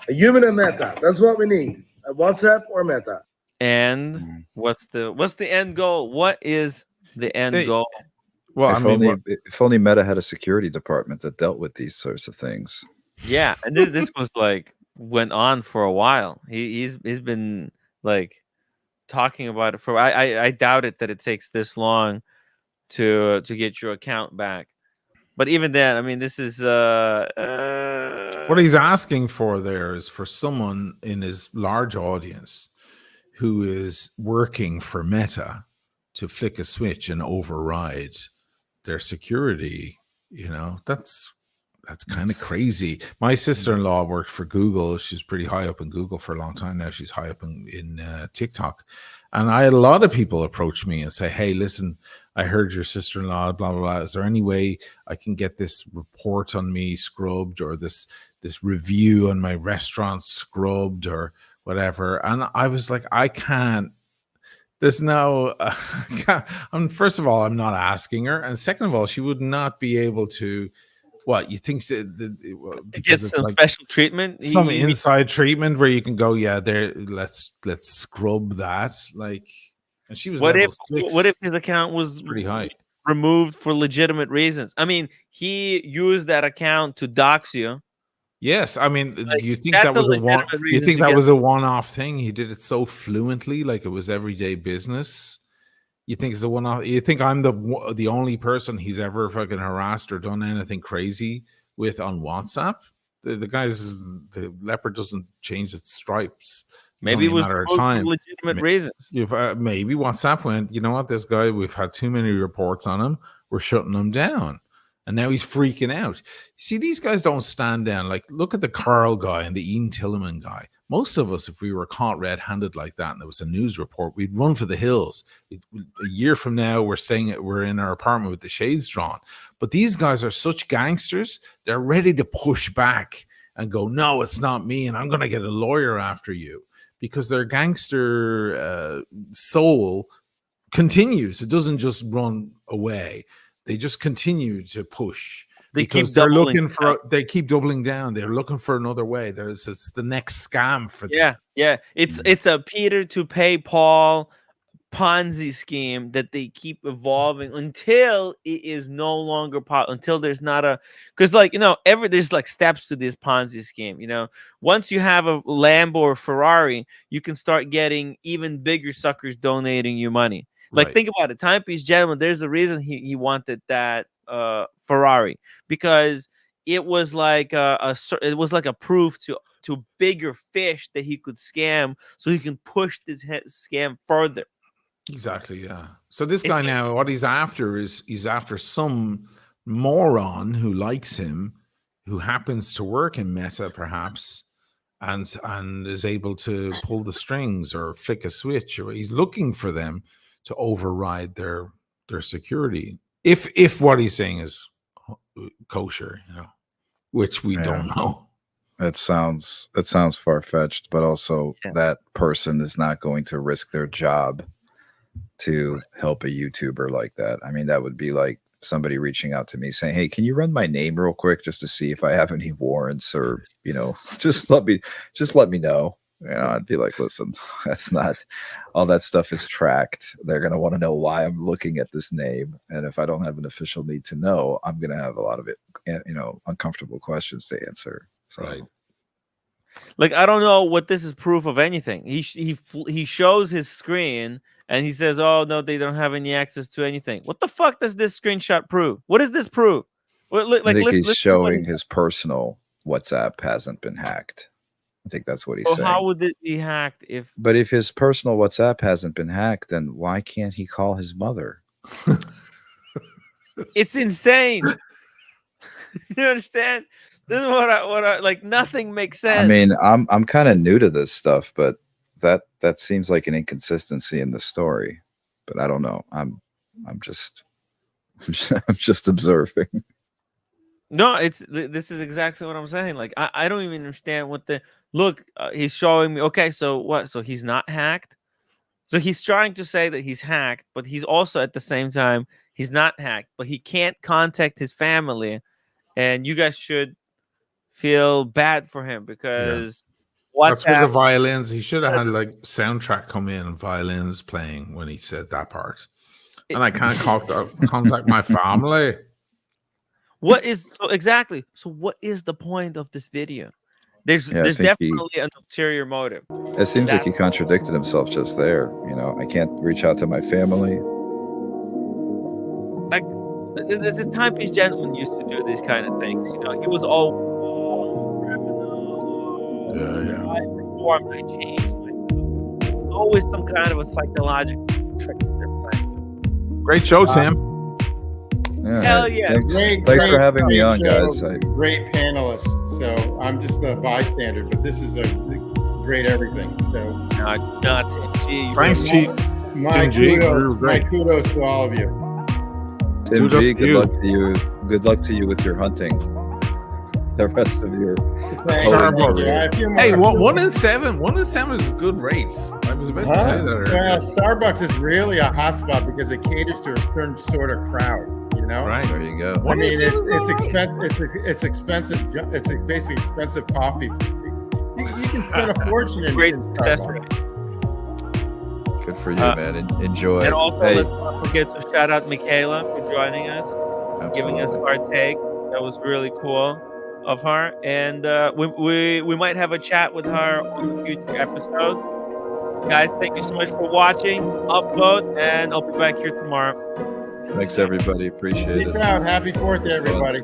A human and Meta, that's what we need. A WhatsApp or Meta. And what's the end goal? What is the end goal? Well, if only Meta had a security department that dealt with these sorts of things. Yeah, and this was like went on for a while. He's been like talking about it for. I doubt it that it takes this long to get your account back. But even then, I mean, this is what he's asking for there is for someone in his large audience who is working for Meta to flick a switch and override their security. You know, that's kind of crazy. My sister-in-law worked for Google. She's pretty high up in Google for a long time now. She's high up in TikTok. And I had a lot of people approach me and say, hey, listen, I heard your sister-in-law, blah, blah, blah. Is there any way I can get this report on me scrubbed, or this review on my restaurant scrubbed, or whatever? And I was like, I can't. There's no, first of all, I'm not asking her. And second of all, she would not be able to, what, you think that because it's some like special treatment? Some inside treatment where you can go, yeah, there, let's scrub that. Like, and she was what level if 6. What if his account was pretty high, removed for legitimate reasons? I mean, he used that account to dox you. Yes, I mean, do you think that was a one? You think that was a one-off thing? He did it so fluently, like it was everyday business. You think it's a one-off? You think I'm the only person he's ever fucking harassed or done anything crazy with on WhatsApp? The leopard doesn't change its stripes. Maybe it was for legitimate reasons. Maybe WhatsApp went, you know what, this guy, we've had too many reports on him. We're shutting him down. And now he's freaking out. See, these guys don't stand down. Like, look at the Carl guy and the Ian Tillman guy. Most of us, if we were caught red-handed like that and there was a news report, we'd run for the hills. A year from now, we're in our apartment with the shades drawn. But these guys are such gangsters. They're ready to push back and go, no, it's not me, and I'm going to get a lawyer after you. Because their gangster soul continues. It doesn't just run away. They just continue to push. They keep doubling down. They're looking for another way. It's the next scam for them. Yeah. It's a Peter to pay Paul Ponzi scheme that they keep evolving until it is no longer until there's not a, because like, you know, there's like steps to this Ponzi scheme. You know, once you have a Lambo or Ferrari, you can start getting even bigger suckers donating you money. Like, right. Think about it. Timepiece Gentleman, there's a reason he wanted that Ferrari, because it was like a proof to bigger fish that he could scam, so he can push this scam further. Exactly, yeah. So this guy now, what he's after is he's after some moron who likes him, who happens to work in Meta, perhaps, and is able to pull the strings or flick a switch, or he's looking for them to override their security, if what he's saying is kosher, you know, which we don't know. It sounds far-fetched, but also that person is not going to risk their job to help a YouTuber like that. I mean, that would be like somebody reaching out to me saying, hey, can you run my name real quick just to see if I have any warrants, or, you know, just let me know. You know, I'd be like, listen, that's not, all that stuff is tracked. They're going to want to know why I'm looking at this name. And if I don't have an official need to know, I'm going to have a lot of uncomfortable questions to answer. So, right. Like, I don't know what this is proof of anything. He shows his screen and he says, oh, no, they don't have any access to anything. What the fuck does this screenshot prove? What does this prove? I think he's showing his personal WhatsApp hasn't been hacked. I think that's what he's saying. How would it be hacked if? But if his personal WhatsApp hasn't been hacked, then why can't he call his mother? It's insane. You understand? This is what I like. Nothing makes sense. I mean, I'm kind of new to this stuff, but that seems like an inconsistency in the story. But I don't know. I'm just observing. No, this is exactly what I'm saying. Like, I don't even understand what the look. He's showing me. Okay, so what? So he's not hacked. So he's trying to say that he's hacked, but he's also at the same time he's not hacked, but he can't contact his family, and you guys should feel bad for him because that's with the violins. He should have had like soundtrack come in and violins playing when he said that part. And I can't contact my family. What is so exactly? So what is the point of this video? There's definitely an ulterior motive. It seems like he contradicted himself just there. You know, I can't reach out to my family. Like, there's a timepiece gentleman used to do these kind of things. You know, he was all criminal. I performed, I changed myself. Always some kind of a psychological trick that they're playing. Great show, Tim. Yeah, hell yeah! Thanks for having me on, guys. Great panelists. So I'm just a bystander, but this is a great everything. So not Tim G. Thanks, G. My kudos to all of you. Tim G, good luck to you. Good luck to you with your hunting. The rest of your Starbucks. Hey, 1 in 7. 1 in 7 is good rates. I was about to say that earlier. Well, Starbucks is really a hotspot because it caters to a certain sort of crowd. You know, right? There you go. I mean, it's expensive. It's expensive. It's basically expensive coffee. You can spend a fortune in Starbucks. Good for you, man. Enjoy. And also, let's not forget to shout out Michaela for joining us, giving us our take. That was really cool of her, and we might have a chat with her on a future episode. Guys, thank you so much for watching. Upvote, and I'll be back here tomorrow. Thanks, everybody. Appreciate it. Peace out. Happy 4th to everybody.